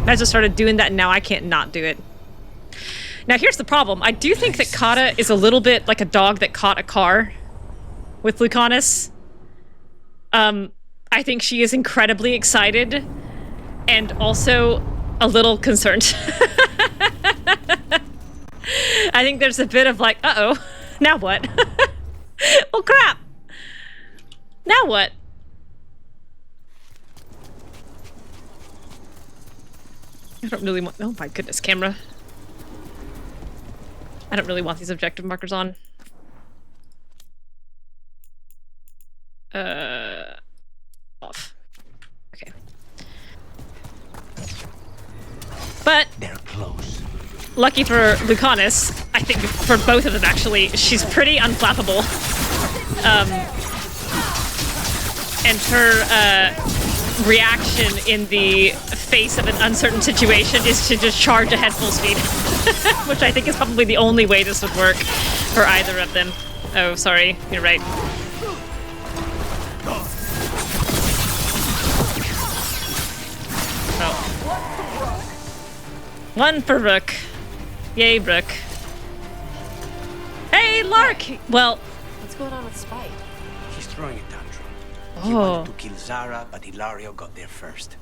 Speaker 1: I just started doing that and now I can't not do it. Now here's the problem. I do think that Kata is a little bit like a dog that caught a car with Lucanis. I think she is incredibly excited and also a little concerned. I think there's a bit of like, uh-oh, now what? Well, crap. Now what? I don't really want, oh my goodness, camera. I don't really want these objective markers on. Off. Okay. But
Speaker 17: they're close.
Speaker 1: Lucky for Lucanis, I think for both of them actually, she's pretty unflappable. And her reaction in the face of an uncertain situation is to just charge ahead full speed. Which I think is probably the only way this would work for either of them. Oh, sorry, you're right. Oh. One for Rook. Yay, Rook. Hey, Lark! Well...
Speaker 12: What's going on with Spite?
Speaker 17: She's throwing a tantrum.
Speaker 1: Oh.
Speaker 17: He wanted to kill Zara, but Hilario got there first.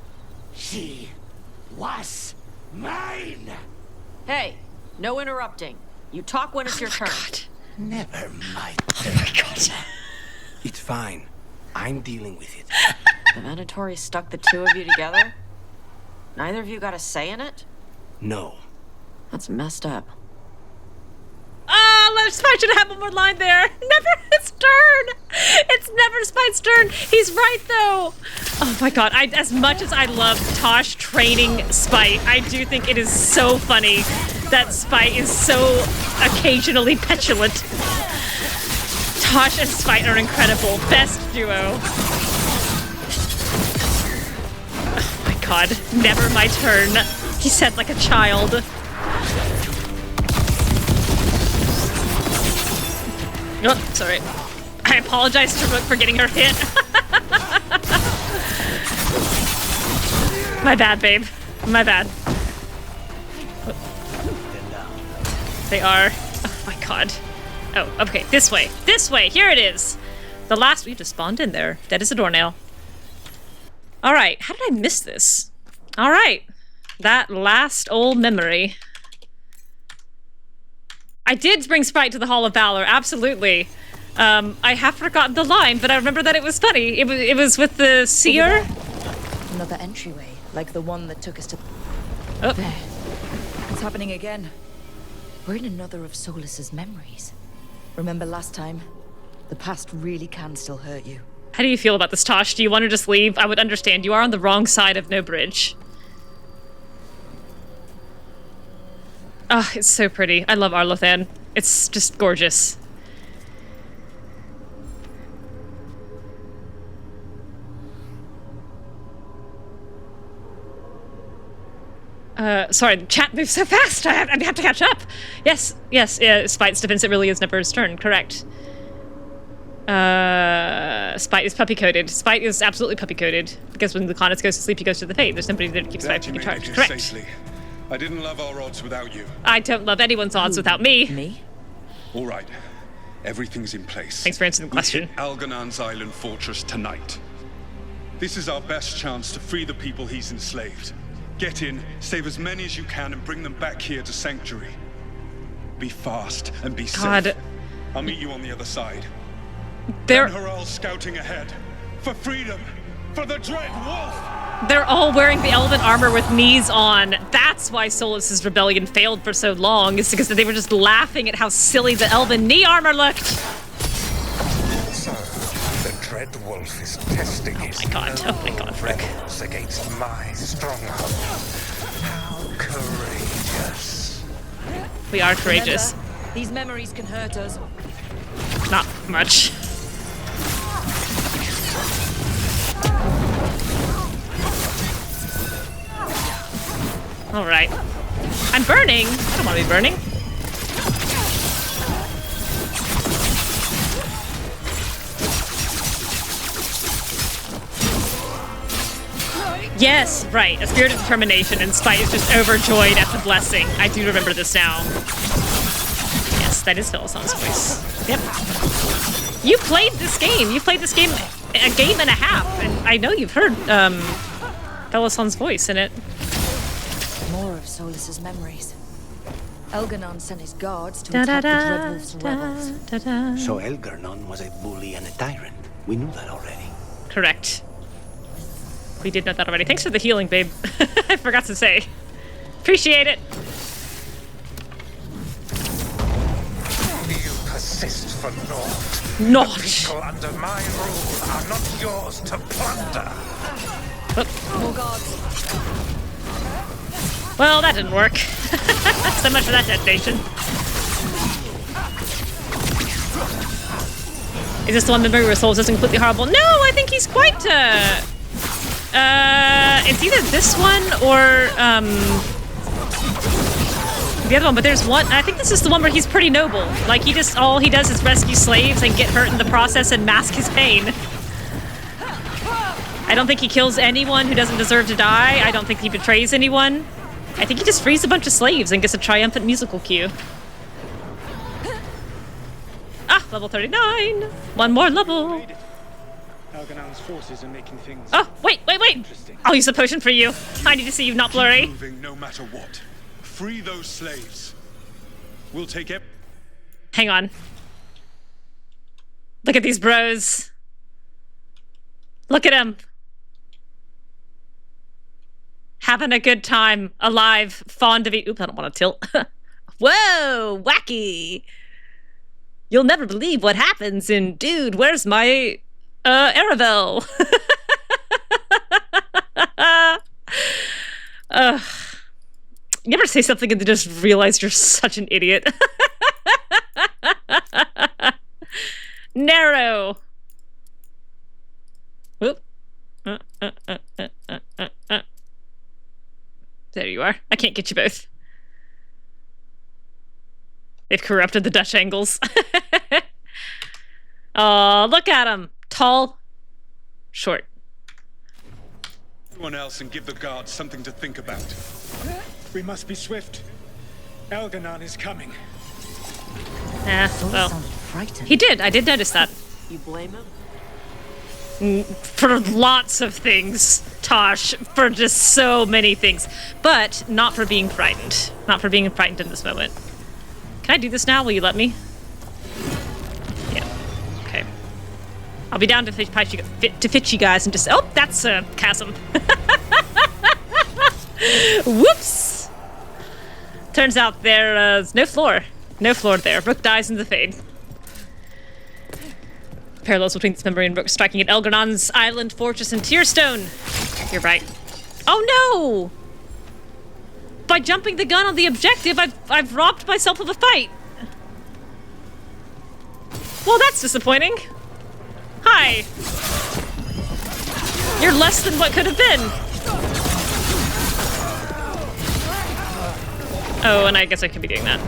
Speaker 16: She was mine!
Speaker 12: Hey, no interrupting. You talk when it's your turn.
Speaker 1: God.
Speaker 17: Never mind.
Speaker 1: Oh my god.
Speaker 17: It's fine. I'm dealing with it.
Speaker 12: The Venatori stuck the two of you together? Neither of you got a say in it?
Speaker 17: No.
Speaker 12: That's messed up.
Speaker 1: Ah, Spite should have one more line there. Never his turn. It's never Spite's turn. He's right though. Oh my god. As much as I love Taash training Spite, I do think it is so funny that Spite is so occasionally petulant. Taash and Spite are incredible. Best duo. Oh my god. Never my turn. He said like a child. Oh, sorry. I apologize to Rook for getting her hit. My bad, babe. My bad. They are. Oh my god. Oh, okay. This way. This way. Here it is. The last. We just spawned in there. Dead as a doornail. Alright. How did I miss this? Alright. That last old memory. I did bring Spite to the Hall of Valor, absolutely. I have forgotten the line, but I remember that it was funny. It was with the seer.
Speaker 4: Another entryway, like the one that took us to...
Speaker 1: Oh.
Speaker 4: There. It's happening again. We're in another of Solas's memories. Remember last time? The past really can still hurt you.
Speaker 1: How do you feel about this, Taash? Do you want to just leave? I would understand. You are on the wrong side of no bridge. Ah, oh, it's so pretty. I love Arlothan. It's just gorgeous. Sorry, the chat moves so fast. I have to catch up. Yes, Spite's defense, it really is never his turn. Correct. Spite is puppy-coded. Spite is absolutely puppy-coded. Because when Lucanis goes to sleep, he goes to the fate. There's nobody there to keep Spite in charge. Correct. Safely.
Speaker 18: I didn't love our odds without you.
Speaker 1: I don't love anyone's odds without me.
Speaker 4: Me?
Speaker 18: All right. Everything's in place.
Speaker 1: Thanks for answering the question.
Speaker 18: We hit Alganan's island fortress tonight. This is our best chance to free the people he's enslaved. Get in, save as many as you can, and bring them back here to Sanctuary. Be fast and be safe. I'll meet you on the other side.
Speaker 1: They're
Speaker 18: scouting ahead. For freedom! For the Dread Wolf!
Speaker 1: They're all wearing the elven armor with knees on. That's why Solas's rebellion failed for so long, is because they were just laughing at how silly the elven knee armor looked.
Speaker 19: So, the Dread Wolf is testing his rebels against my stronghold. How courageous.
Speaker 1: We are courageous.
Speaker 4: Remember, these memories can hurt us.
Speaker 1: Not much. All right. I'm burning. I don't want to be burning. Yes, right. A spirit of determination, and Spite is just overjoyed at the blessing. I do remember this now. Yes, that is Philoson's voice. Yep. You played this game. You played this game a game and a half, and I know you've heard Philoson's voice in it.
Speaker 4: More of Solas's memories. Elganon sent his guards to attack the Dread Wolf's rebels.
Speaker 17: So Elganon was a bully and a tyrant. We knew that already.
Speaker 1: Correct. We did know that already. Thanks for the healing, babe. I forgot to say. Appreciate it.
Speaker 19: You persist for naught.
Speaker 1: Naught.
Speaker 19: The people under my rule are not yours to plunder.
Speaker 4: Oh God.
Speaker 1: Well, that didn't work. So much for that detonation. Is this the one memory where Solas isn't completely horrible? No, I think he's quite, it's either this one or, the other one, but there's one, I think this is the one where he's pretty noble. Like, all he does is rescue slaves and get hurt in the process and mask his pain. I don't think he kills anyone who doesn't deserve to die. I don't think he betrays anyone. I think he just frees a bunch of slaves and gets a triumphant musical cue. Ah, level 39. One more level.
Speaker 6: Alganan's forces are making things.
Speaker 1: Oh, wait. I'll use a potion for you. I need to see you not blurry.
Speaker 18: Keep moving no matter what. Free those slaves. We'll take it.
Speaker 1: Hang on. Look at these bros. Look at him. Having a good time, alive, fond of it. Oop, I don't want to tilt. Whoa, wacky. You'll never believe what happens in, dude, where's my, aravel? You ever say something and then just realize you're such an idiot? Narrow. Whoop. There you are. I can't get you both. They've corrupted the Dutch angles. Oh, look at him. Tall, short.
Speaker 18: Everyone else and give the guards something to think about.
Speaker 6: We must be swift. Elganon is coming.
Speaker 1: Well, he did. I did notice that.
Speaker 12: You blame him?
Speaker 1: For lots of things, Taash. For just so many things. But not for being frightened. Not for being frightened in this moment. Can I do this now? Will you let me? Yeah. Okay. I'll be down to fit you guys and just... Oh, that's a chasm. Whoops! turns out there's no floor. No floor there. Rook dies in the fade. Parallels between this memory and Rook striking at Elgernon's island fortress in Tearstone. You're right. Oh no! By jumping the gun on the objective, I've robbed myself of a fight. Well, that's disappointing. Hi. You're less than what could have been. Oh, and I guess I could be doing that.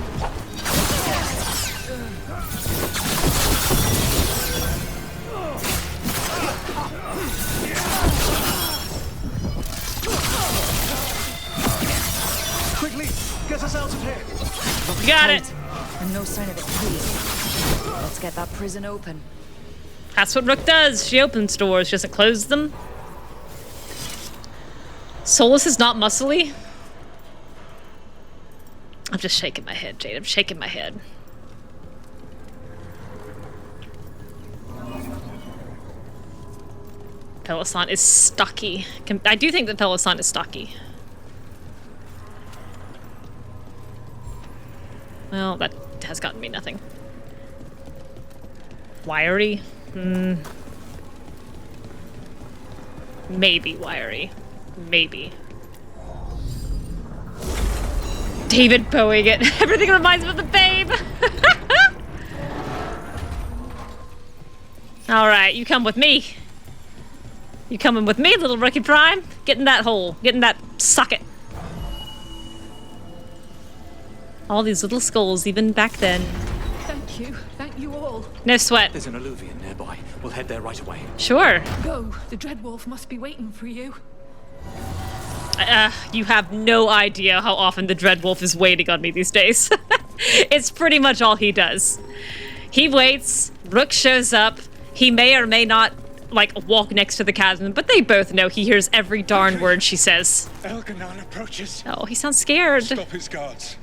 Speaker 3: Quickly, get us out of here.
Speaker 1: Got it.
Speaker 4: And no sign of it, please. Let's get that prison open.
Speaker 1: That's what Rook does. She opens doors, she doesn't close them. Solas is not muscly. I'm just shaking my head, Jade. I'm shaking my head. Pelosan is stocky. I do think that Pelosan is stocky. Well, that has gotten me nothing. Wiry? Maybe wiry. Maybe. David Bowieing it. Everything reminds me of the babe. Alright, you come with me. You coming with me, little Rookie Prime? Get in that hole. Get in that socket. All these little skulls, even back then.
Speaker 7: Thank you. Thank you all.
Speaker 1: No sweat.
Speaker 20: There's an alluvion nearby. We'll head there right away.
Speaker 1: Sure.
Speaker 7: Go. The Dreadwolf must be waiting for you.
Speaker 1: You have no idea how often the Dreadwolf is waiting on me these days. It's pretty much all he does. He waits, Rook shows up, he may or may not, like, walk next to the chasm, but they both know he hears every darn word she says.
Speaker 18: Elganon approaches.
Speaker 1: Oh, he sounds scared.
Speaker 18: Stop his guards.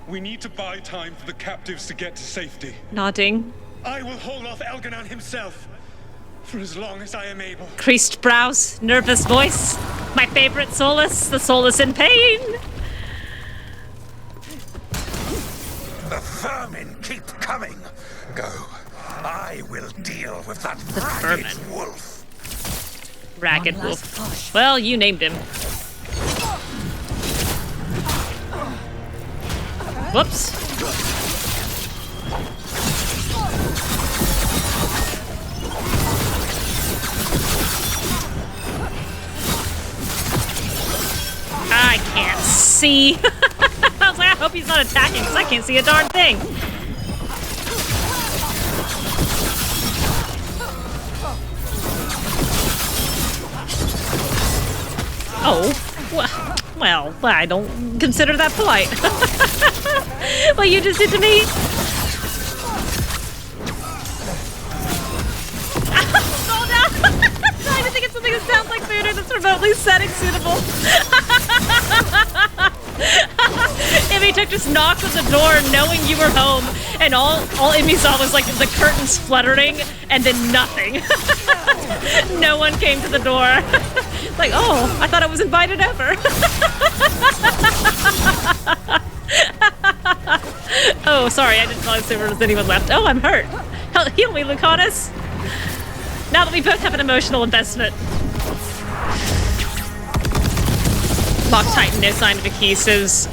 Speaker 18: We need to buy time for the captives to get to safety.
Speaker 1: Nodding.
Speaker 18: I will hold off Elganon himself for as long as I am able.
Speaker 1: Creased brows, nervous voice. My favorite Solas, the Solas in pain.
Speaker 19: The vermin keep coming. Go. I will deal with that ragged wolf.
Speaker 1: Ragged wolf. Well, you named him. Whoops. I can't see. I was like, I hope he's not attacking because I can't see a darn thing. Oh, well, I don't consider that polite. What you just did to me? Fall down. Trying to think of something that sounds like voodoo that's remotely setting suitable. Emmy took just knocked at the door knowing you were home, and all Emmy saw was like the curtains fluttering and then nothing. No one came to the door. Like, oh, I thought I was invited over. Oh, sorry, I didn't realize there was anyone left. Oh, I'm hurt. Heal me, Lucanis. Now that we both have an emotional investment. Lock Titan, no sign of a key, says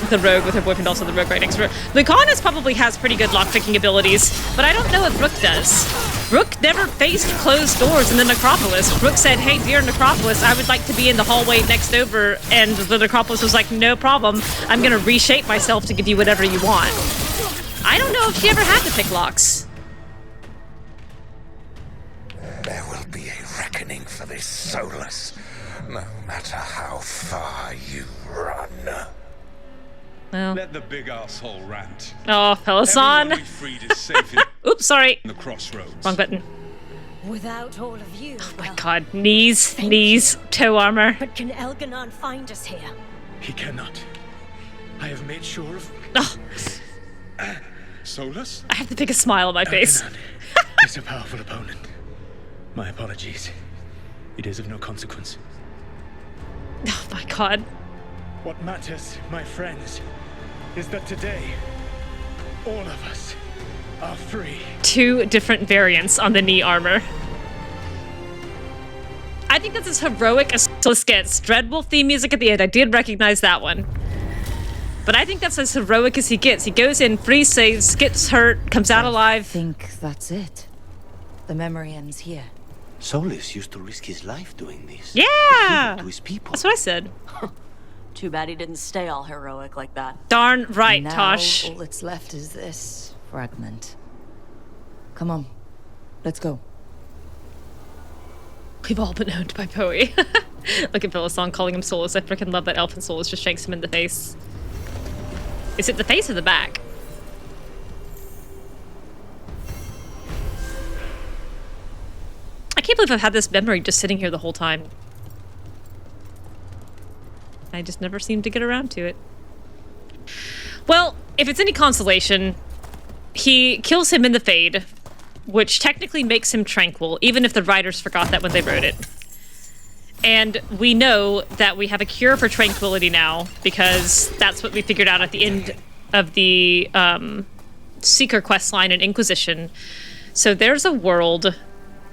Speaker 1: the rogue with her boyfriend, also the rogue right next to her. Lucanis probably has pretty good lockpicking abilities, but I don't know if Rook does. Rook never faced closed doors in the Necropolis. Rook said, hey, dear Necropolis, I would like to be in the hallway next over, and the Necropolis was like, no problem. I'm gonna reshape myself to give you whatever you want. I don't know if she ever had to pick locks.
Speaker 19: There will be a reckoning for this Solas, no matter how far you run.
Speaker 1: Well.
Speaker 18: Let the big asshole rant.
Speaker 1: Oh, Pelosan. Oops, sorry.
Speaker 18: The crossroads.
Speaker 1: Wrong button.
Speaker 21: Without all of you.
Speaker 1: Oh my god, knees, toe armor.
Speaker 21: But can Elganon find us here?
Speaker 6: He cannot. I have made sure of...
Speaker 1: Oh.
Speaker 18: Solas?
Speaker 1: I have the biggest smile on my face.
Speaker 6: He's a powerful opponent. My apologies. It is of no consequence.
Speaker 1: Oh my god.
Speaker 6: What matters, my friends, is that today, all of us are free.
Speaker 1: 2 different variants on the knee armor. I think that's as heroic as Solas gets. Dreadwolf theme music at the end. I did recognize that one. But I think that's as heroic as he gets. He goes in, free saves, gets hurt, comes out alive.
Speaker 4: I think that's it. The memory ends here.
Speaker 17: Solas used to risk his life doing this.
Speaker 1: Yeah!
Speaker 17: To his people.
Speaker 1: That's what I said.
Speaker 12: Too bad he didn't stay all heroic like that.
Speaker 1: Darn right,
Speaker 4: now,
Speaker 1: Taash.
Speaker 4: All that's left is this fragment. Come on, let's go.
Speaker 1: We've all been owned by Poe. Look at Philisson calling him Solas. I freaking love that Elf and Solas just shanks him in the face. Is it the face or the back? I can't believe I've had this memory just sitting here the whole time. I just never seem to get around to it. Well, if it's any consolation, he kills him in the Fade, which technically makes him tranquil, even if the writers forgot that when they wrote it. And we know that we have a cure for tranquility now, because that's what we figured out at the end of the Seeker questline in Inquisition. So there's a world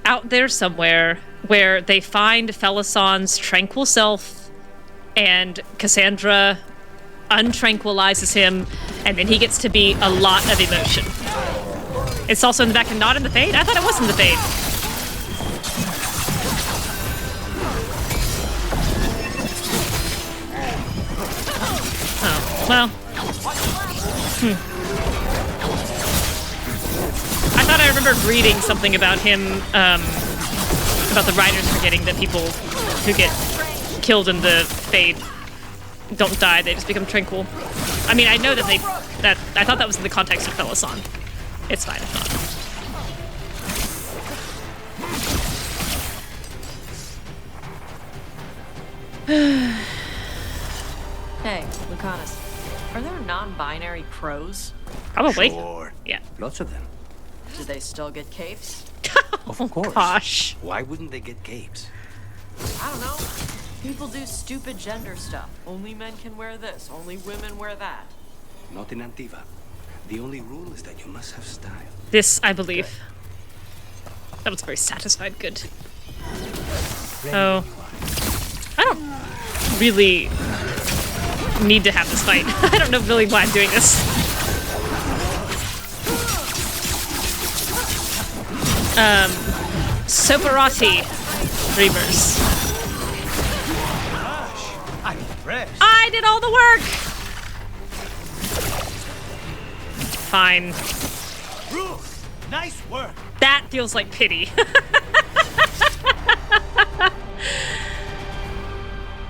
Speaker 1: out there somewhere where they find Felisson's tranquil self, and Cassandra untranquilizes him, and then he gets to be a lot of emotion. It's also in the back and not in the Fade? I thought it was in the Fade. Oh, well. I thought I remembered reading something about him, about the writers forgetting that people who get killed in the Fade don't die, they just become tranquil. I mean, I know that I thought that was in the context of Felisson. It's fine if not.
Speaker 12: Hey, Lucanis. Are there non-binary crows?
Speaker 1: Probably.
Speaker 17: Sure.
Speaker 1: Yeah.
Speaker 17: Lots of them.
Speaker 12: Do they still get capes?
Speaker 17: Of course.
Speaker 1: Gosh.
Speaker 17: Why wouldn't they get capes?
Speaker 12: I don't know. People do stupid gender stuff. Only men can wear this. Only women wear that.
Speaker 17: Not in Antiva. The only rule is that you must have style.
Speaker 1: This, I believe. That was very satisfied. Good. Oh. I don't really need to have this fight. I don't know really why I'm doing this. Soparati Dreamers. I did all the work! Fine.
Speaker 16: Rook, nice work.
Speaker 1: That feels like pity.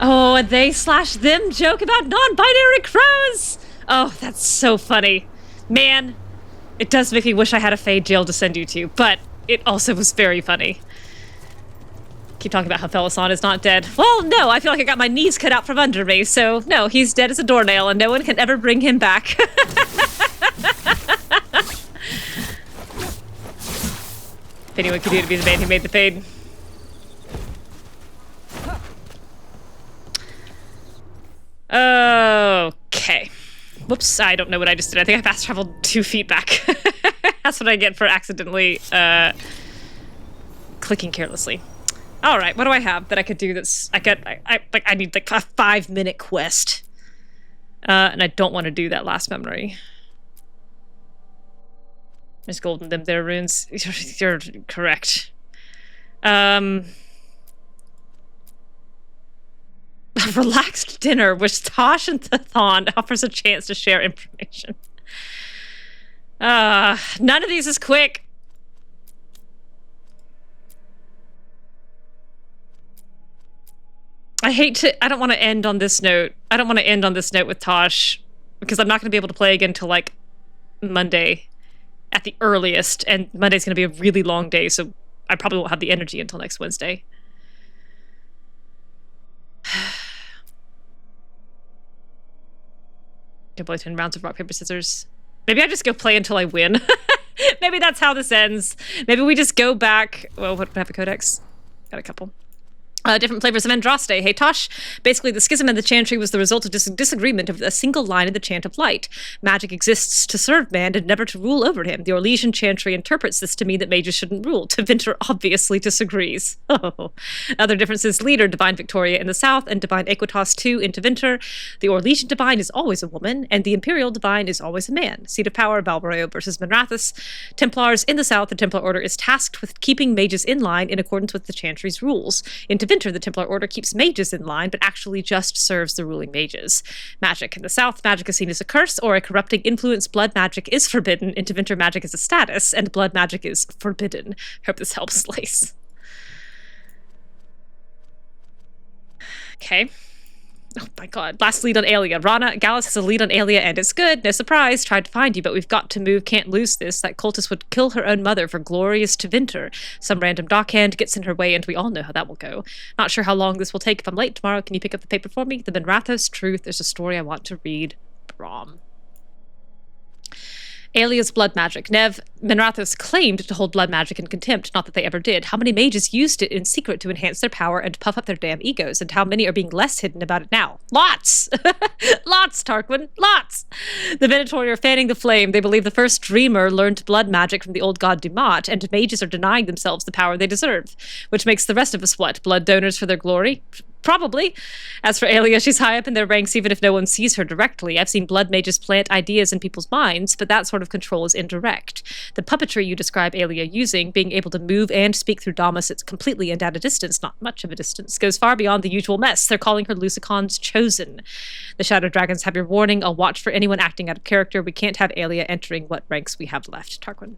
Speaker 1: Oh, and they slash them joke about non-binary crows! Oh, that's so funny. Man, it does make me wish I had a Fade jail to send you to, but it also was very funny. Keep talking about how Felisson is not dead. Well, no, I feel like I got my knees cut out from under me, so no, he's dead as a doornail and no one can ever bring him back. If anyone could do to be the man who made the Fade. Okay. Whoops, I don't know what I just did. I think I fast traveled 2 feet back. That's what I get for accidentally clicking carelessly. All right, what do I have that I could do that's... I need like a 5-minute quest. And I don't want to do that last memory. There's gold in them there, runes. You're correct. A relaxed dinner, which Taash and Thon offers a chance to share information. None of these is quick. I don't want to end on this note. I don't want to end on this note with Taash, because I'm not going to be able to play again till like Monday at the earliest, and Monday's going to be a really long day, so I probably won't have the energy until next Wednesday. Don't play 10 rounds of rock, paper, scissors. Maybe I just go play until I win. Maybe that's how this ends. Maybe we just go back. Well, what have a codex? Got a couple. Different flavors of Andraste. Hey, Taash. Basically, the schism in the chantry was the result of disagreement of a single line in the Chant of Light. Magic exists to serve man and never to rule over him. The Orlesian chantry interprets this to mean that mages shouldn't rule. Tevinter obviously disagrees. Oh. Other differences: leader, Divine Victoria in the south, and Divine Equitas II in Tevinter. The Orlesian Divine is always a woman, and the Imperial Divine is always a man. Seat of Power, Balbareo versus Minrathous. Templars in the south, the Templar Order is tasked with keeping mages in line in accordance with the chantry's rules. In Tevinter, the Templar Order keeps mages in line, but actually just serves the ruling mages. Magic. In the south, magic is seen as a curse or a corrupting influence. Blood magic is forbidden. In Tevinter, magic is a status, and blood magic is forbidden. Hope this helps, Lace. Okay. Oh my god. Last lead on Aelia. Rana, Gallus has a lead on Aelia, and it's good. No surprise. Tried to find you, but we've got to move. Can't lose this. That cultist would kill her own mother for glorious Tevinter. Some random dockhand gets in her way, and we all know how that will go. Not sure how long this will take. If I'm late tomorrow, can you pick up the paper for me? The Minrathous Truth. There's a story I want to read. Brom. Aelia's blood magic. Neve, Minrathous claimed to hold blood magic in contempt, not that they ever did. How many mages used it in secret to enhance their power and puff up their damn egos, and how many are being less hidden about it now? Lots! Lots, Tarquin, lots! The Venatori are fanning the flame. They believe the first dreamer learned blood magic from the old god Damas, and mages are denying themselves the power they deserve. Which makes the rest of us what? Blood donors for their glory? Probably. As for Aelia, she's high up in their ranks even if no one sees her directly. I've seen blood mages plant ideas in people's minds, but that sort of control is indirect. The puppetry you describe Aelia using, being able to move and speak through Damas completely and at a distance, not much of a distance, goes far beyond the usual mess. They're calling her Lucanis chosen. The Shadow Dragons have your warning. I'll watch for anyone acting out of character. We can't have Aelia entering what ranks we have left. Tarquin.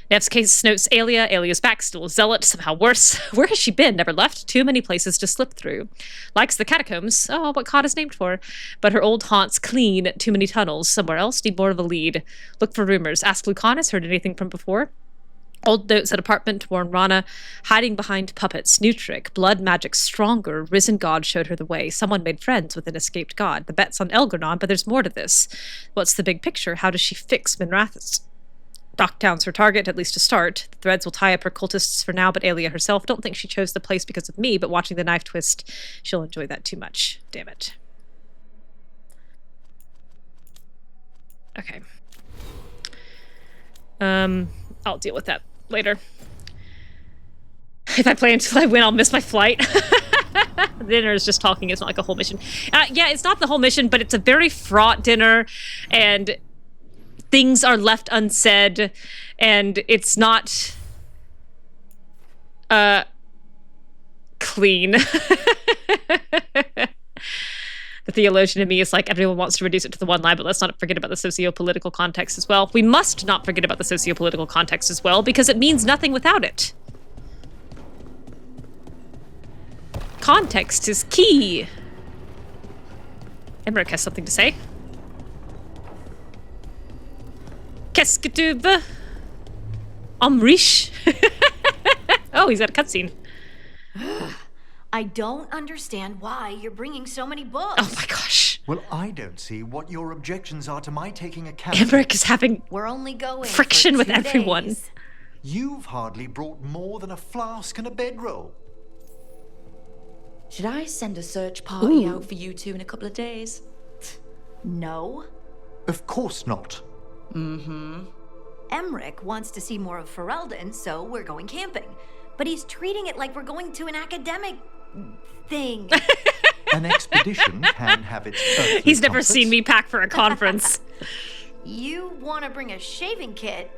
Speaker 1: Nev's case notes Aelia. Aelia's back, still a zealot, somehow worse. Where has she been? Never left. Too many places to slip through. Likes the catacombs. Oh, what Kata's named for. But her old haunts clean. Too many tunnels. Somewhere else. Need more of a lead. Look for rumors. Ask Lucanis. Heard anything from before? Old notes at apartment. Warn Rana. Hiding behind puppets. New trick. Blood magic stronger. Risen god showed her the way. Someone made friends with an escaped god. The bet's on Elgarnon, but there's more to this. What's the big picture? How does she fix Minrathous? Docktown's her target, at least to start. The threads will tie up her cultists for now, but Aelia herself, don't think she chose the place because of me, but watching the knife twist, she'll enjoy that too much. Damn it. Okay. I'll deal with that later. If I play until I win, I'll miss my flight. Dinner is just talking, it's not like a whole mission. Yeah, it's not the whole mission, but it's a very fraught dinner, and things are left unsaid, and it's not clean. The theologian in me is like, everyone wants to reduce it to the one line, but let's not forget about the socio-political context as well. We must not forget about the socio-political context as well, because it means nothing without it. Context is key. Emmrich has something to say. Qu'est-ce que tu veux? Emmrich? Oh, he's got a cutscene.
Speaker 21: I don't understand why you're bringing so many books.
Speaker 1: Oh my gosh.
Speaker 3: Well, I don't see what your objections are to my taking a cab.
Speaker 1: Emmrich is having
Speaker 21: We're only going
Speaker 1: friction with everyone.
Speaker 21: Days.
Speaker 3: You've hardly brought more than a flask and a bedroll.
Speaker 4: Should I send a search party out for you two in a couple of days?
Speaker 21: No.
Speaker 3: Of course not.
Speaker 4: Mm-hmm.
Speaker 21: Emmrich wants to see more of Ferelden, so we're going camping. But he's treating it like we're going to an academic thing.
Speaker 3: An expedition can have its
Speaker 1: He's never
Speaker 3: comforts.
Speaker 1: seen me pack for a conference.
Speaker 21: You want to bring a shaving kit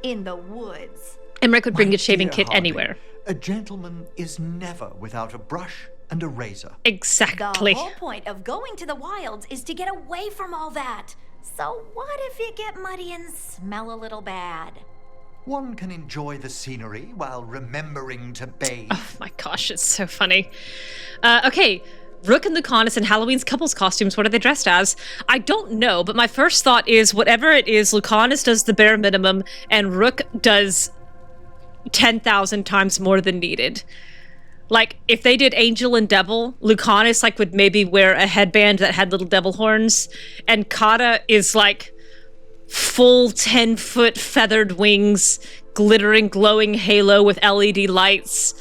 Speaker 21: in the woods.
Speaker 1: Emmrich would bring
Speaker 3: My
Speaker 1: a shaving
Speaker 3: dear
Speaker 1: kit
Speaker 3: Harding,
Speaker 1: anywhere.
Speaker 3: A gentleman is never without a brush and a razor.
Speaker 1: Exactly.
Speaker 21: The whole point of going to the wilds is to get away from all that. So what if you get muddy and smell a little bad?
Speaker 3: One can enjoy the scenery while remembering to bathe.
Speaker 1: Oh my gosh, it's so funny. Okay, Rook and Lucanis in Halloween's couples costumes, what are they dressed as? I don't know, but my first thought is whatever it is, Lucanis does the bare minimum and Rook does 10,000 times more than needed. Like, if they did Angel and Devil, Lucanis, like, would maybe wear a headband that had little devil horns, and Kata is, like, full 10-foot feathered wings, glittering, glowing halo with LED lights,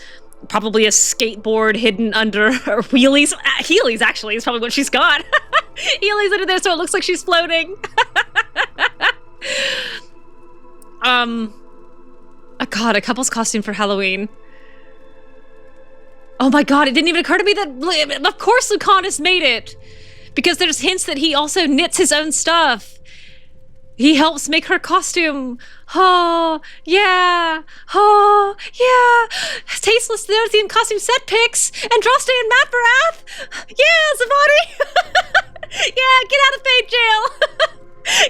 Speaker 1: probably a skateboard hidden under her wheelies. Heelys, actually, is probably what she's got. Heelys under there, so it looks like she's floating. God, a couple's costume for Halloween. Oh my god, it didn't even occur to me that, of course Lucanis made it! Because there's hints that he also knits his own stuff. He helps make her costume. Oh, yeah. Oh, yeah. Tasteless themed costume set pics. Andraste and Mathrath. Yeah, Zvatii. Yeah, get out of Fade Jail.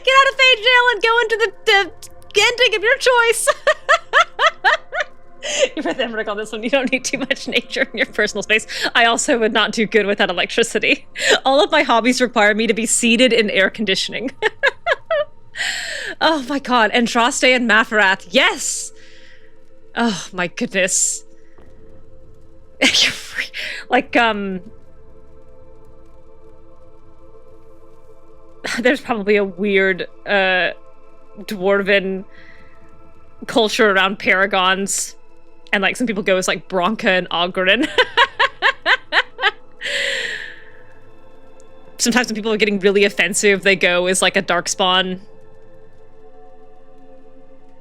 Speaker 1: Get out of Fade Jail and go into the ending of your choice. You're with Emmrich on this one. You don't need too much nature in your personal space. I also would not do good without electricity. All of my hobbies require me to be seated in air conditioning. Oh my god, Andraste and Mathrath, yes! Oh my goodness. Like, there's probably a weird, dwarven culture around paragons, and like some people go as like Bronca and Ogren. Sometimes when people are getting really offensive, they go as like a darkspawn.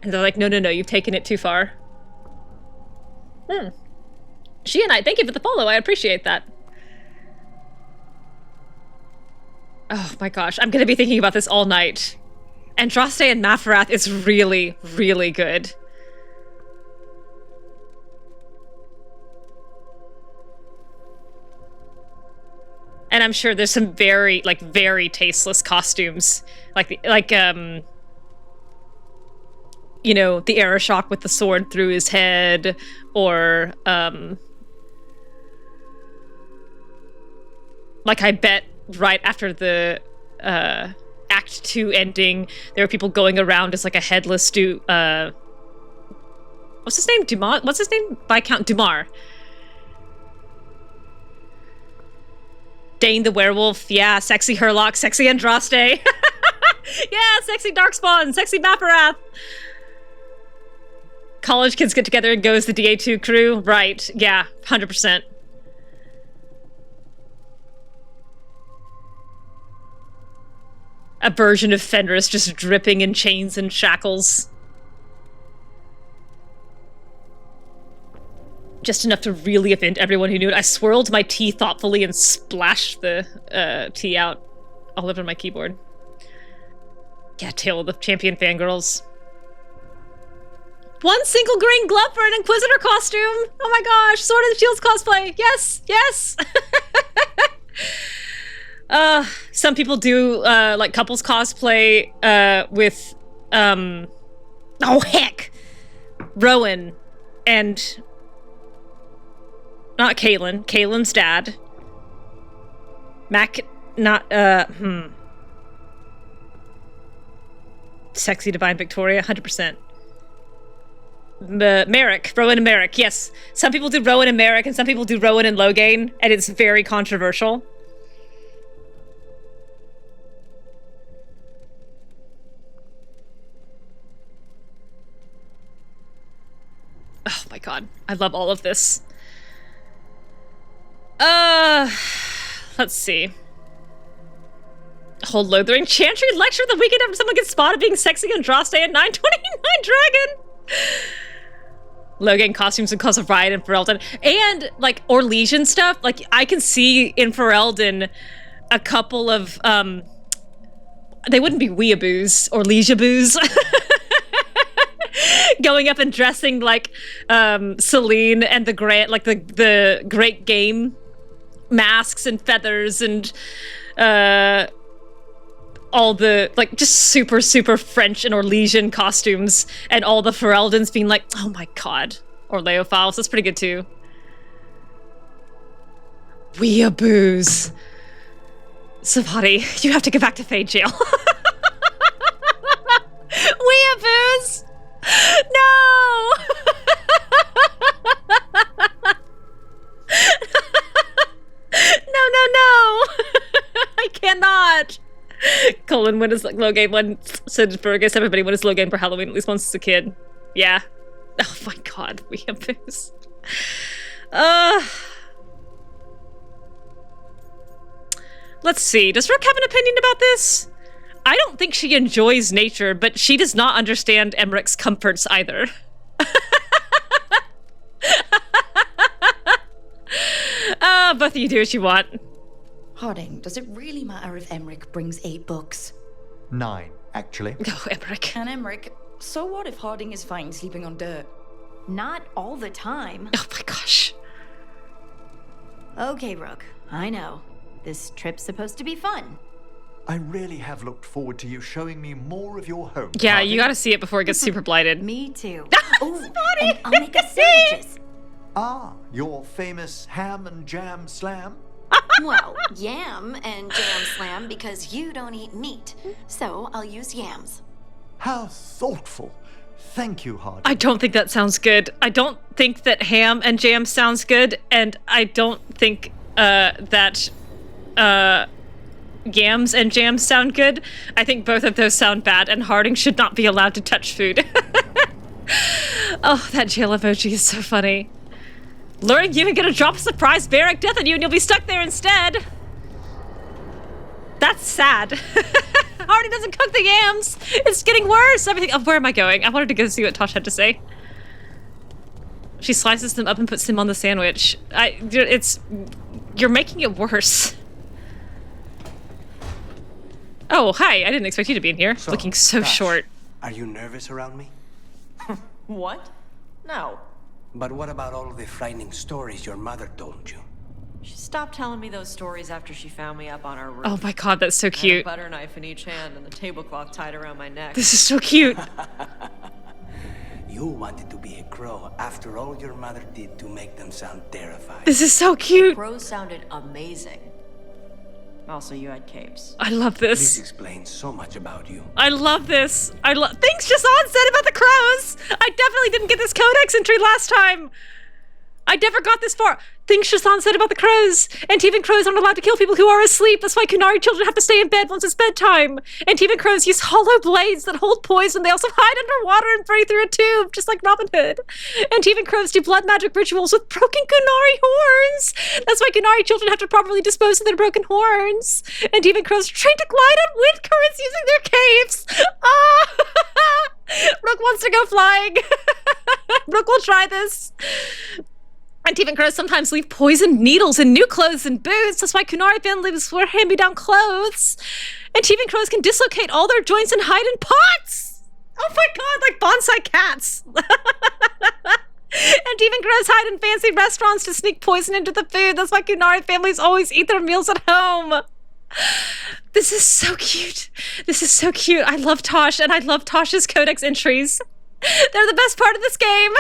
Speaker 1: And they're like, no, you've taken it too far. She and I, thank you for the follow, I appreciate that. Oh my gosh, I'm gonna be thinking about this all night. Andraste and Mathrath is really, really good. And I'm sure there's some very tasteless costumes. You know, the Arashock with the sword through his head, or, like, I bet right after the, Act 2 ending, there were people going around as, like, a headless what's his name? Dumas? What's his name? Viscount Dumar. Dane the Werewolf, yeah, sexy Herlock, sexy Andraste. Yeah, sexy Darkspawn, sexy Mathrath. College kids get together and go as the DA2 crew? Right, yeah, 100%. A version of Fenris just dripping in chains and shackles. Just enough to really offend everyone who knew it. I swirled my tea thoughtfully and splashed the tea out all over my keyboard. Yeah, Tale of the Champion Fangirls. One single green glove for an Inquisitor costume! Oh my gosh, Sword and Shields cosplay! Yes, yes! Some people do, like, couples cosplay, with, oh heck! Rowan and... Not Caitlin. Caitlin's dad. Sexy Divine Victoria, 100%. Merrick, Rowan and Merrick, yes. Some people do Rowan and Merrick, and some people do Rowan and Loghain, and it's very controversial. Oh my god, I love all of this. Let's see. Whole Lothering Chantry lecture the weekend after someone gets spotted being sexy Andraste and 929 Dragon! Loghain costumes and cause of riot in Ferelden. And, like, Orlesian stuff. Like, I can see in Ferelden a couple of, they wouldn't be Ouiaboos or Legiaboos. Going up and dressing like, Celine and the Great Game masks and feathers and, all the, like, just super, super French and Orlesian costumes, and all the Fereldans being like, oh my god. Or Leophiles, that's pretty good too. Ouiaboos. Zvatii, you have to get back to Fade Jail. Ouiaboos! No! No! I cannot! Colin, when is Loghain one? Said Fergus, everybody, when is Loghain for Halloween? At least once as a kid. Yeah. Oh my god, Ouiaboos. Let's see. Does Rook have an opinion about this? I don't think she enjoys nature, but she does not understand Emmrich's comforts either. Both of you do what you want.
Speaker 4: Harding, does it really matter if Emmrich brings 8 books?
Speaker 3: 9, actually.
Speaker 1: Oh, Emmrich.
Speaker 4: And Emmrich, so what if Harding is fine sleeping on dirt?
Speaker 21: Not all the time.
Speaker 1: Oh my gosh.
Speaker 21: Okay, Rook. I know. This trip's supposed to be fun.
Speaker 3: I really have looked forward to you showing me more of your home.
Speaker 1: Yeah,
Speaker 3: Harding.
Speaker 1: You gotta see it before it gets super blighted.
Speaker 21: Me too. Oh, and I'll make us sandwiches.
Speaker 3: Ah, your famous ham and jam slam?
Speaker 21: Well, yam and jam slam because you don't eat meat. So I'll use yams.
Speaker 3: How thoughtful. Thank you, Harding.
Speaker 1: I don't think that sounds good. I don't think that ham and jam sounds good, and I don't think that yams and jam sound good. I think both of those sound bad, and Harding should not be allowed to touch food. Oh, that jail emoji is so funny. Luring you and gonna drop a surprise barrack death on you and you'll be stuck there instead. That's sad. Harding doesn't cook the yams. It's getting worse. Everything. Oh, where am I going? I wanted to go see what Taash had to say. She slices them up and puts them on the sandwich. You're making it worse. Oh, hi. I didn't expect you to be in here.
Speaker 17: So,
Speaker 1: looking so
Speaker 17: Taash,
Speaker 1: short.
Speaker 17: Are you nervous around me?
Speaker 12: What? No.
Speaker 17: But what about all of the frightening stories your mother told you?
Speaker 12: She stopped telling me those stories after she found me up on our roof.
Speaker 1: Oh my god, that's so
Speaker 12: I had
Speaker 1: cute.
Speaker 12: a butter knife in each hand and the tablecloth tied around my neck.
Speaker 1: This is so cute.
Speaker 17: You wanted to be a crow after all your mother did to make them sound terrifying.
Speaker 1: This is so cute.
Speaker 12: Crows sounded amazing. Also, you had capes.
Speaker 1: I love this.
Speaker 17: This explains so much about you.
Speaker 1: I love this. Things Jason said about the crows. I definitely didn't get this codex entry last time. I never got this far. Things Jason said about the crows. And even crows aren't allowed to kill people who are asleep. That's why Kunari children have to stay in bed once it's bedtime. And even crows use hollow blades that hold poison. They also hide underwater and pray through a tube, just like Robin Hood. And even crows do blood magic rituals with broken Kunari horns. That's why Kunari children have to properly dispose of their broken horns. And even crows are trained to glide on wind currents using their caves. Ah! Rook wants to go flying. Rook will try this. And even crows sometimes leave poisoned needles in new clothes and boots. That's why Kunari families wear hand-me-down clothes. And even crows can dislocate all their joints and hide in pots. Oh my god, like bonsai cats. And even crows hide in fancy restaurants to sneak poison into the food. That's why Kunari families always eat their meals at home. This is so cute. This is so cute. I love Taash, and I love Taash's codex entries. They're the best part of this game.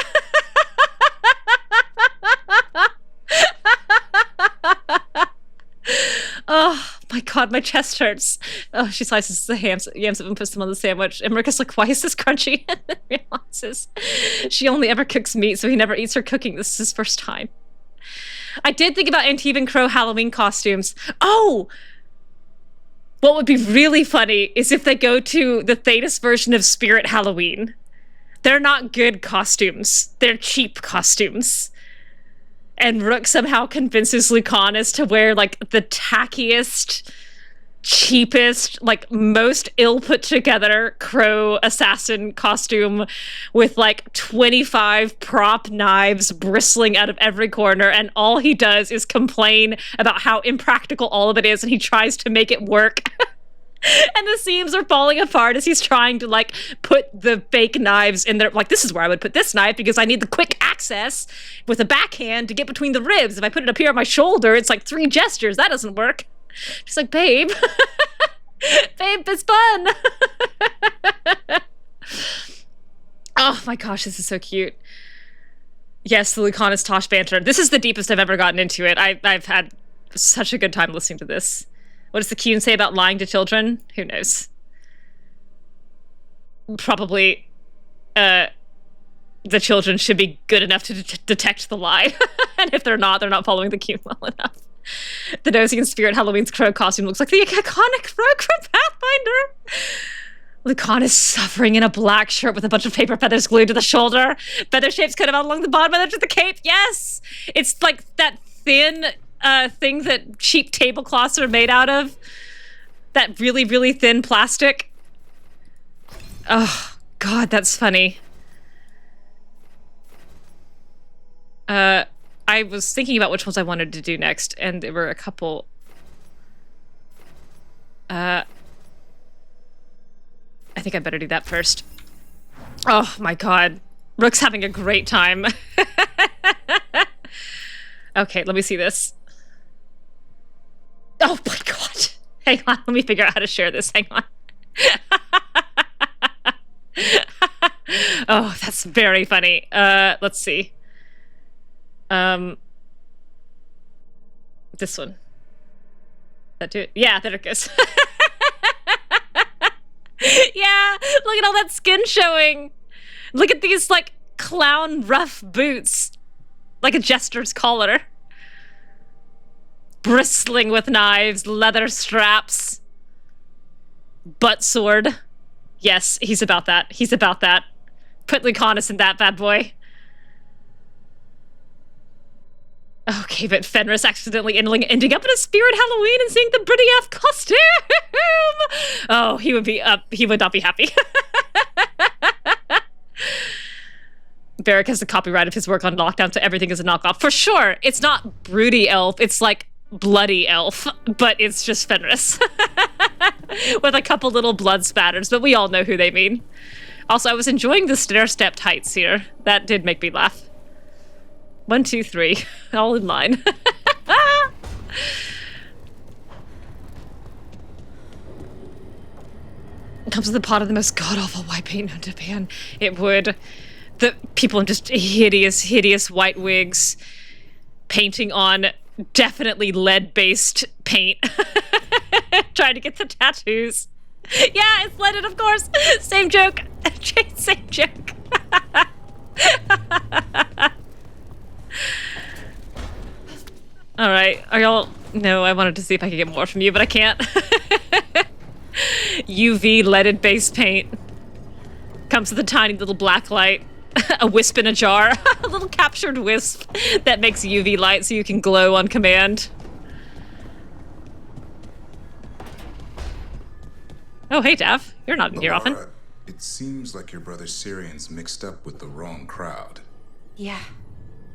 Speaker 1: Oh my god, my chest hurts. Oh, she slices the yams up and puts them on the sandwich. And Emmrich is like, why is this crunchy? And then realizes she only ever cooks meat, so he never eats her cooking. This is his first time. I did think about Antivan Crow Halloween costumes. Oh! What would be really funny is if they go to the Thetis version of Spirit Halloween. They're not good costumes. They're cheap costumes. And Rook somehow convinces Lucanis to wear, like, the tackiest, cheapest, like, most ill-put-together crow assassin costume with, like, 25 prop knives bristling out of every corner, and all he does is complain about how impractical all of it is, and he tries to make it work. And the seams are falling apart as he's trying to, like, put the fake knives in there. Like, this is where I would put this knife because I need the quick access with a backhand to get between the ribs. If I put it up here on my shoulder, it's like 3 gestures. That doesn't work. She's like, babe. Babe, it's fun. Oh my gosh, this is so cute. Yes, the Lucanis Taash banter. This is the deepest I've ever gotten into it. I've had such a good time listening to this. What does the Qn say about lying to children? Who knows? Probably, the children should be good enough to detect the lie. And if they're not following the Qn well enough. The nosy and Spirit Halloween's crow costume looks like the iconic Rook from Pathfinder. Lucanis suffering in a black shirt with a bunch of paper feathers glued to the shoulder. Feather shapes cut out along the bottom of the cape. Yes! It's like that thin thing that cheap tablecloths are made out of. That really, really thin plastic. Oh, God, that's funny. I was thinking about which ones I wanted to do next, and there were a couple. I think I better do that first. Oh my God. Rook's having a great time. Okay, let me see this. Oh my God. Hang on, let me figure out how to share this. Hang on. Oh, that's very funny. Let's see. This one. That do it? Yeah, there it goes. Yeah, look at all that skin showing. Look at these, like, clown rough boots. Like a jester's collar. Bristling with knives, leather straps. Butt sword. Yes, he's about that. He's about that. Put Lucanis in that bad boy. Okay, but Fenris accidentally ending up in a spirit Halloween and seeing the Britty F costume! Oh, he would not be happy. Varric has the copyright of his work on Lockdown, so everything is a knockoff. For sure, it's not broody elf, it's like bloody elf, but it's just Fenris. With a couple little blood spatters, but we all know who they mean. Also, I was enjoying the stair-stepped heights here. That did make me laugh. 1, 2, 3, all in line. Comes to the pot of the most god-awful white paint known to man. It would. The people in just hideous, hideous white wigs painting on definitely lead-based paint. Trying to get the tattoos. Yeah, it's leaded, of course. Same joke. Same joke. All right, are y'all? No, I wanted to see if I could get more from you, but I can't. UV leaded base paint comes with a tiny little black light, a wisp in a jar, a little captured wisp that makes UV light so you can glow on command. Oh, hey, Dav. You're not in here often.
Speaker 2: It seems like your brother Syrian's mixed up with the wrong crowd.
Speaker 8: Yeah.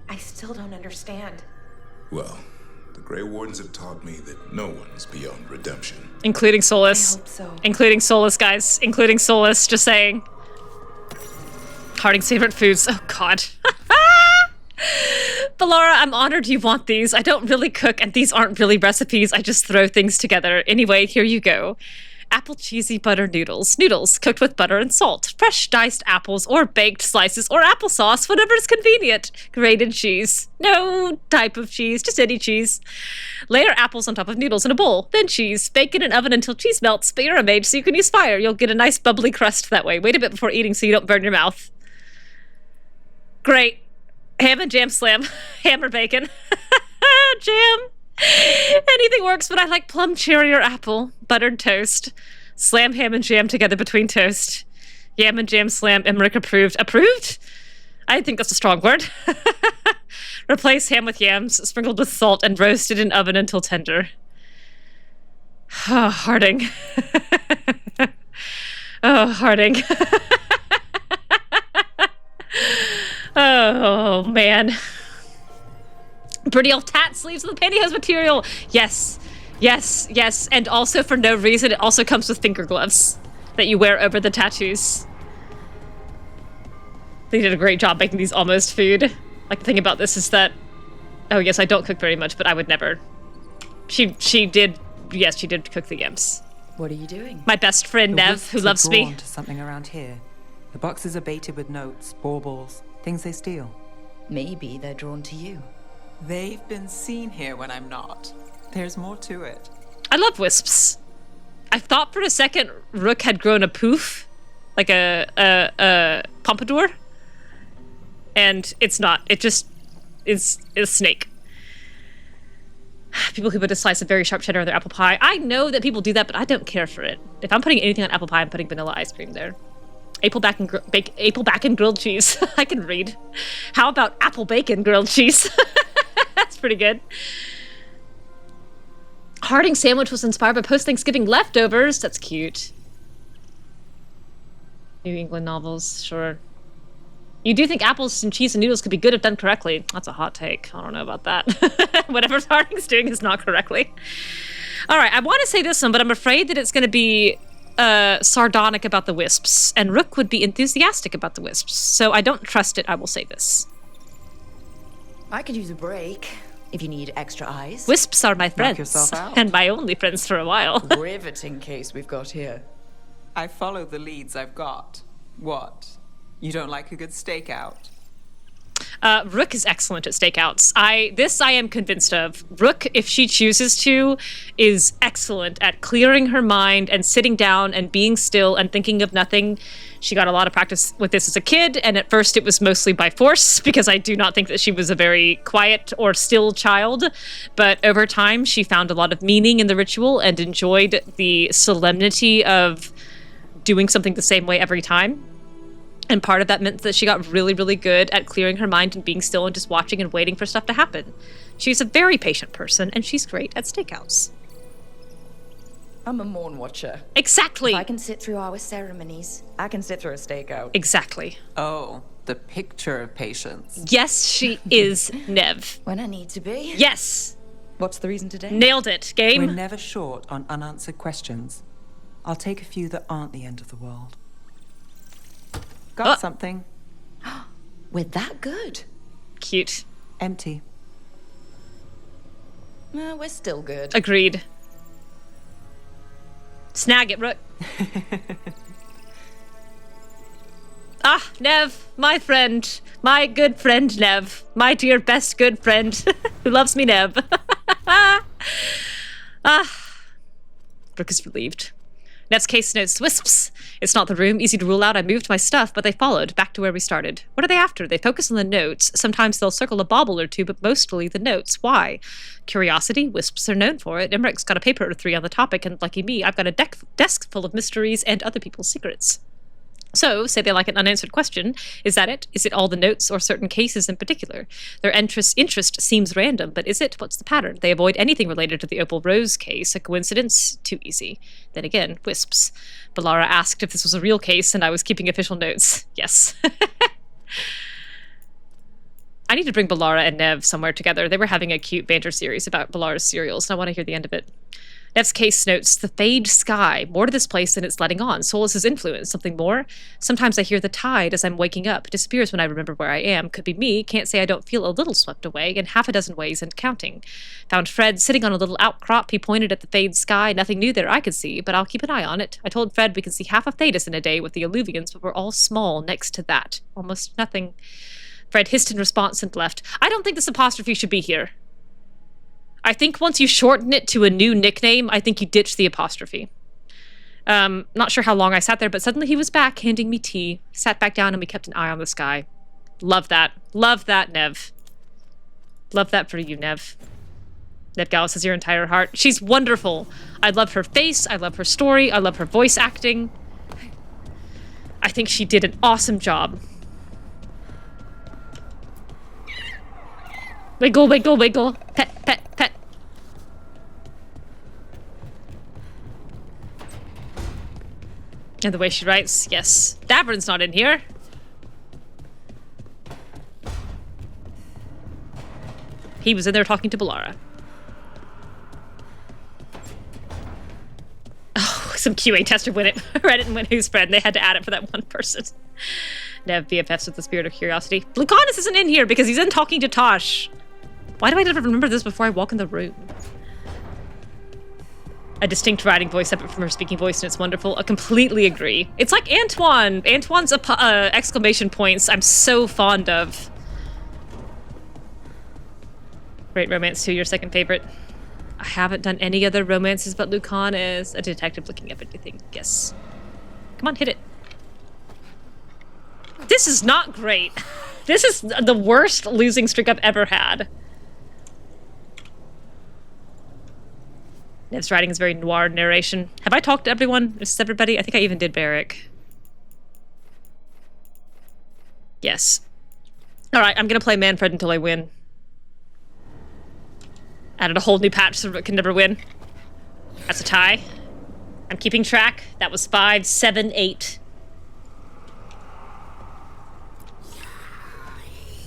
Speaker 8: I still don't understand.
Speaker 2: Well, the Grey Wardens have taught me that no one's beyond redemption.
Speaker 1: Including Solas.
Speaker 8: I hope so.
Speaker 1: Including Solas, guys. Including Solas, just saying. Harding's favorite foods. Oh, God. Valora, I'm honored you want these. I don't really cook, and these aren't really recipes. I just throw things together. Anyway, here you go. Apple cheesy butter noodles. Noodles cooked with butter and salt. Fresh diced apples or baked slices or applesauce, whatever is convenient. Grated cheese. No type of cheese, just any cheese. Layer apples on top of noodles in a bowl. Then cheese. Bake in an oven until cheese melts, but you're a mage so you can use fire. You'll get a nice bubbly crust that way. Wait a bit before eating so you don't burn your mouth. Great. Ham and jam slam. Ham or bacon. Jam. Anything works, but I like plum, cherry, or apple. Buttered toast. Slam ham and jam together between toast. Yam and jam slam. Emmrich approved. Approved? I think that's a strong word. Replace ham with yams, sprinkled with salt, and roasted in oven until tender. Oh, Harding. Oh, Harding. Oh, man. Pretty old tat sleeves with the pantyhose material. Yes, yes, yes. And also, for no reason, it also comes with finger gloves that you wear over the tattoos. They did a great job making these almost food. Like, the thing about this is that... Oh, yes, I don't cook very much, but I would never... She did... Yes, she did cook the yams.
Speaker 11: What are you doing?
Speaker 1: My best friend, Neve, who loves me.
Speaker 11: To something around here. The boxes are baited with notes, baubles, things they steal.
Speaker 4: Maybe they're drawn to you.
Speaker 11: They've been seen here when I'm not. There's more to it.
Speaker 1: I love wisps. I thought for a second Rook had grown a poof, like a pompadour, and it's not. It just is a snake. People who put a slice of very sharp cheddar on their apple pie. I know that people do that, but I don't care for it. If I'm putting anything on apple pie, I'm putting vanilla ice cream there. Apple bacon grilled cheese. I can read. How about apple bacon grilled cheese? That's pretty good. Harding sandwich was inspired by post-Thanksgiving leftovers. That's cute. New England novels, sure. You do think apples and cheese and noodles could be good if done correctly. That's a hot take. I don't know about that. Whatever Harding's doing is not correctly. All right, I want to say this one, but I'm afraid that it's going to be sardonic about the wisps, and Rook would be enthusiastic about the wisps, so I don't trust it. I will say this.
Speaker 4: I could use a break if you need extra eyes.
Speaker 1: Wisps are my
Speaker 11: Knock
Speaker 1: friends,
Speaker 11: yourself out.
Speaker 1: and my only friends for a while.
Speaker 4: Riveting case we've got here.
Speaker 11: I follow the leads I've got. What? You don't like a good stakeout?
Speaker 1: Rook is excellent at stakeouts. I am convinced of. Rook, if she chooses to, is excellent at clearing her mind and sitting down and being still and thinking of nothing. She got a lot of practice with this as a kid, and at first it was mostly by force, because I do not think that she was a very quiet or still child. But over time, she found a lot of meaning in the ritual and enjoyed the solemnity of doing something the same way every time. And part of that meant that she got really, really good at clearing her mind and being still and just watching and waiting for stuff to happen. She's a very patient person, and she's great at stakeouts.
Speaker 4: I'm a mourn watcher.
Speaker 1: Exactly.
Speaker 4: If I can sit through our ceremonies, I can sit through a stakeout.
Speaker 1: Exactly.
Speaker 11: Oh, the picture of patience.
Speaker 1: Yes, she is, Neve.
Speaker 4: When I need to be.
Speaker 1: Yes.
Speaker 4: What's the reason today?
Speaker 1: Nailed it, game.
Speaker 11: We're never short on unanswered questions. I'll take a few that aren't the end of the world. Got something.
Speaker 4: We're that good.
Speaker 1: Cute.
Speaker 11: Empty.
Speaker 4: We're still good.
Speaker 1: Agreed. Snag it, Rook. Ah, Neve, my friend. My good friend, Neve. My dear best good friend who loves me, Neve. Rook is relieved. Next case notes wisps. It's not the room, easy to rule out. I moved my stuff, but they followed, back to where we started. What are they after? They focus on the notes. Sometimes they'll circle a bauble or two, but mostly the notes. Why? Curiosity? Wisps are known for it. Emmrich's got a paper or three on the topic, and lucky me, I've got a desk full of mysteries and other people's secrets. So, say they like an unanswered question. Is that it? Is it all the notes or certain cases in particular? Their interest seems random, but is it? What's the pattern? They avoid anything related to the Opal Rose case. A coincidence? Too easy. Then again, wisps. Balara asked if this was a real case, and I was keeping official notes. Yes. I need to bring Balara and Neve somewhere together. They were having a cute banter series about Balara's cereals, and I want to hear the end of it. Neve's case notes, the fade sky. More to this place than it's letting on. Solas' influence. Something more? Sometimes I hear the tide as I'm waking up. Disappears when I remember where I am. Could be me. Can't say I don't feel a little swept away. In half a dozen ways and counting. Found Fred sitting on a little outcrop. He pointed at the fade sky. Nothing new there I could see, but I'll keep an eye on it. I told Fred we can see half of Thetis in a day with the alluvians, but we're all small next to that. Almost nothing. Fred hissed in response and left. I don't think this apostrophe should be here. I think once you shorten it to a new nickname, I think you ditch the apostrophe. Not sure how long I sat there, but suddenly he was back, handing me tea. Sat back down and we kept an eye on the sky. Love that. Love that, Neve. Love that for you, Neve. Neve Gallus has your entire heart. She's wonderful. I love her face. I love her story. I love her voice acting. I think she did an awesome job. Wiggle, wiggle, wiggle. Pet, pet, pet. And the way she writes, yes. Davrin's not in here. He was in there talking to Balara. Oh, some QA tester read it and went who's Fred, and they had to add it for that one person. Neve BFFs with the spirit of curiosity. Lucanis isn't in here because he's in talking to Taash. Why do I never remember this before I walk in the room? A distinct writing voice separate from her speaking voice, and it's wonderful. I completely agree. It's like Antoine. Antoine's exclamation points I'm so fond of. Great romance 2, your second favorite. I haven't done any other romances but Lucanis. A detective looking up anything. Yes. Come on, hit it. This is not great. This is the worst losing streak I've ever had. Neve's writing is very noir narration. Have I talked to everyone? Is this everybody? I think I even did Barrick. Yes. Alright, I'm gonna play Manfred until I win. Added a whole new patch so it can never win. That's a tie. I'm keeping track. That was 5, 7, 8.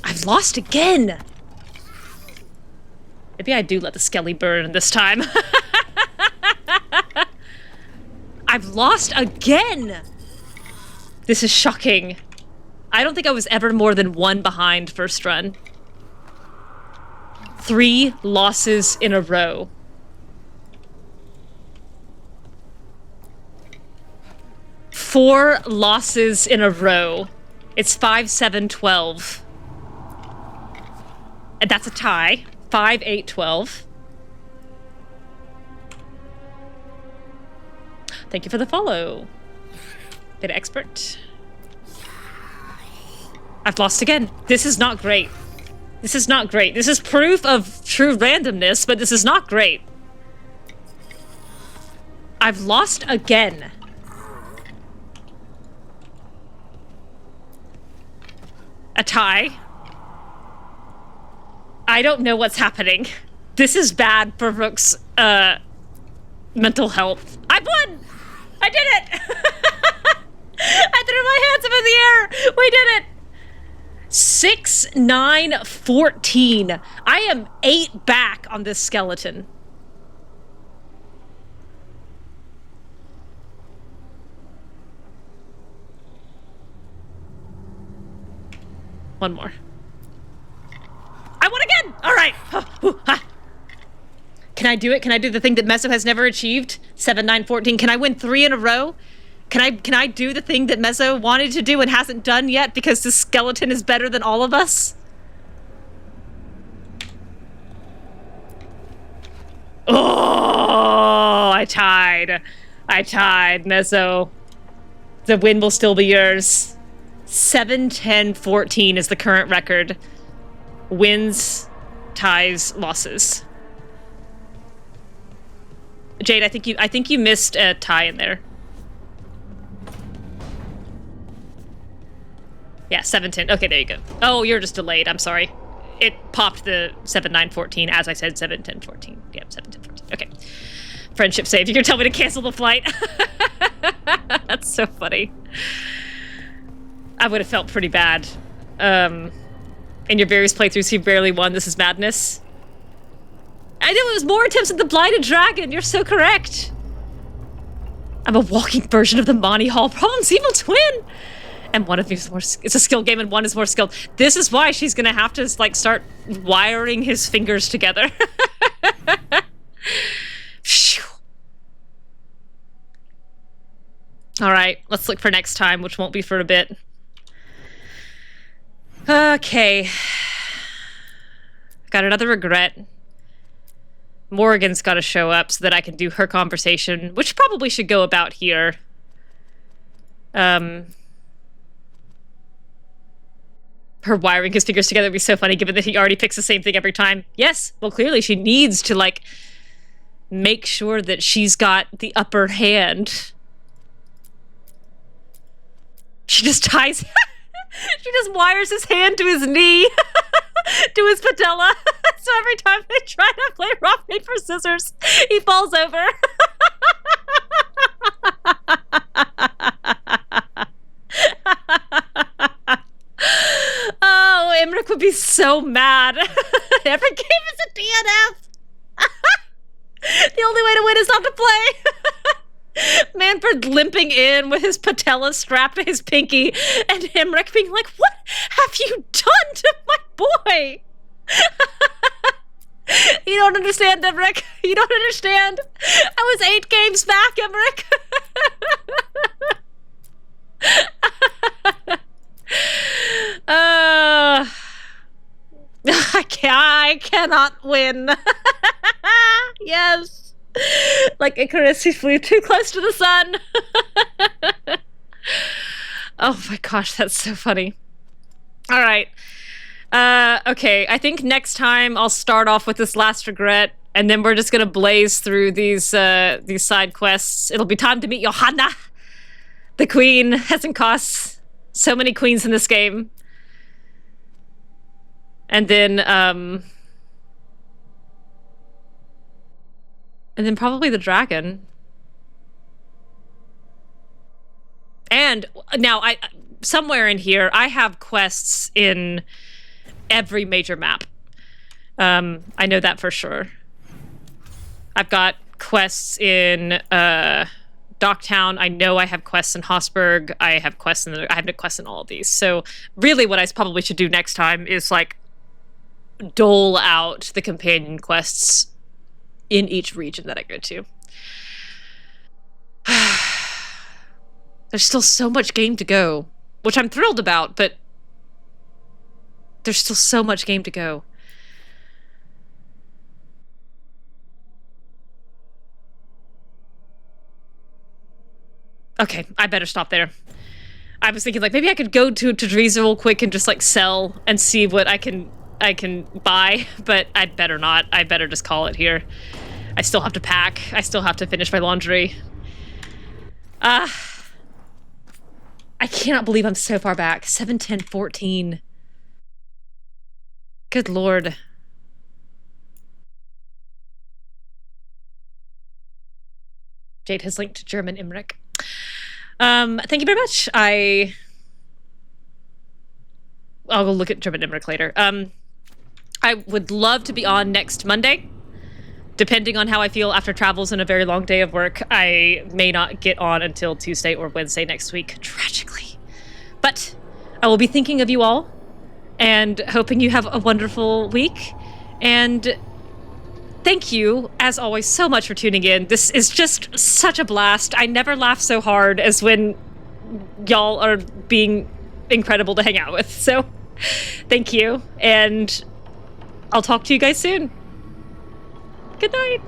Speaker 1: I've lost again! Maybe I do let the skelly burn this time. I've lost again! This is shocking. I don't think I was ever more than 1 behind first run. 3 losses in a row. Four losses in a row. It's 5, 7, 12. And that's a tie. 5, 8, 12. Thank you for the follow. Bit of expert. I've lost again. This is not great. This is not great. This is proof of true randomness, but this is not great. I've lost again. A tie. I don't know what's happening. This is bad for Rook's mental health. I won! I did it! I threw my hands up in the air! We did it! 6, 9, 14. I am 8 back on this skeleton. One more. I won again! Alright! Can I do it? Can I do the thing that Mezzo has never achieved? 7, 9, 14. Can I win 3 in a row? Can I do the thing that Mezzo wanted to do and hasn't done yet because the skeleton is better than all of us? Oh, I tied. I tied, Mezzo. The win will still be yours. 7, 10, 14 is the current record. Wins, ties, losses. Jade, I think you missed a tie in there. Yeah, 7, 10. Okay, there you go. Oh, you're just delayed. I'm sorry. It popped the 7, 9, 14 as I said 7, 10, 14. Yep, 7, 10, 14. Okay. Friendship save. You're gonna tell me to cancel the flight? That's so funny. I would have felt pretty bad. In your various playthroughs, you barely won. This is madness. I know it was more attempts at the Blighted Dragon. You're so correct. I'm a walking version of the Monty Hall Problem's evil twin. And one of me is more... It's a skill game and one is more skilled. This is why she's gonna have to, like, start wiring his fingers together. Alright, let's look for next time, which won't be for a bit. Okay. Got another regret. Morrigan's gotta show up so that I can do her conversation, which probably should go about here. Her wiring his fingers together would be so funny given that he already picks the same thing every time. Yes, well clearly she needs to, like, make sure that she's got the upper hand. She just ties... She just wires his hand to his knee, to his patella. So every time they try to play rock, paper, scissors, he falls over. Oh, Emmrich would be so mad. Every game is a DNF. The only way to win is not to play. Manfred limping in with his patella strapped to his pinky, and Emmrich being like, "What have you done to my boy?" You don't understand, Emmrich. You don't understand. I was 8 games back, Emmrich. I cannot win. Yes. Like Icarus, he flew too close to the sun. Oh my gosh, that's so funny. All right. Okay, I think next time I'll start off with this last regret, And then we're just gonna blaze through these side quests. It'll be time to meet Johanna, the queen. Hasn't cost so many queens in this game. And then probably the dragon. And now somewhere in here, I have quests in every major map. I know that for sure. I've got quests in Docktown. I know I have quests in Hossberg. I have quests I have quests in all of these. So really what I probably should do next time is like dole out the companion quests in each region that I go to. There's still so much game to go, which I'm thrilled about, but there's still so much game to go. Okay, I better stop there. I was thinking like maybe I could go to Tadriza real quick and just like sell and see what I can buy, but I better not. I better just call it here. I still have to pack. I still have to finish my laundry. I cannot believe I'm so far back. 7/10/14. Good lord. Jade has linked to German Emmrich. Thank you very much. I'll go look at German Emmrich later. I would love to be on next Monday. Depending on how I feel after travels and a very long day of work, I may not get on until Tuesday or Wednesday next week, tragically. But I will be thinking of you all and hoping you have a wonderful week. And thank you, as always, so much for tuning in. This is just such a blast. I never laugh so hard as when y'all are being incredible to hang out with. So thank you, and I'll talk to you guys soon. Good night.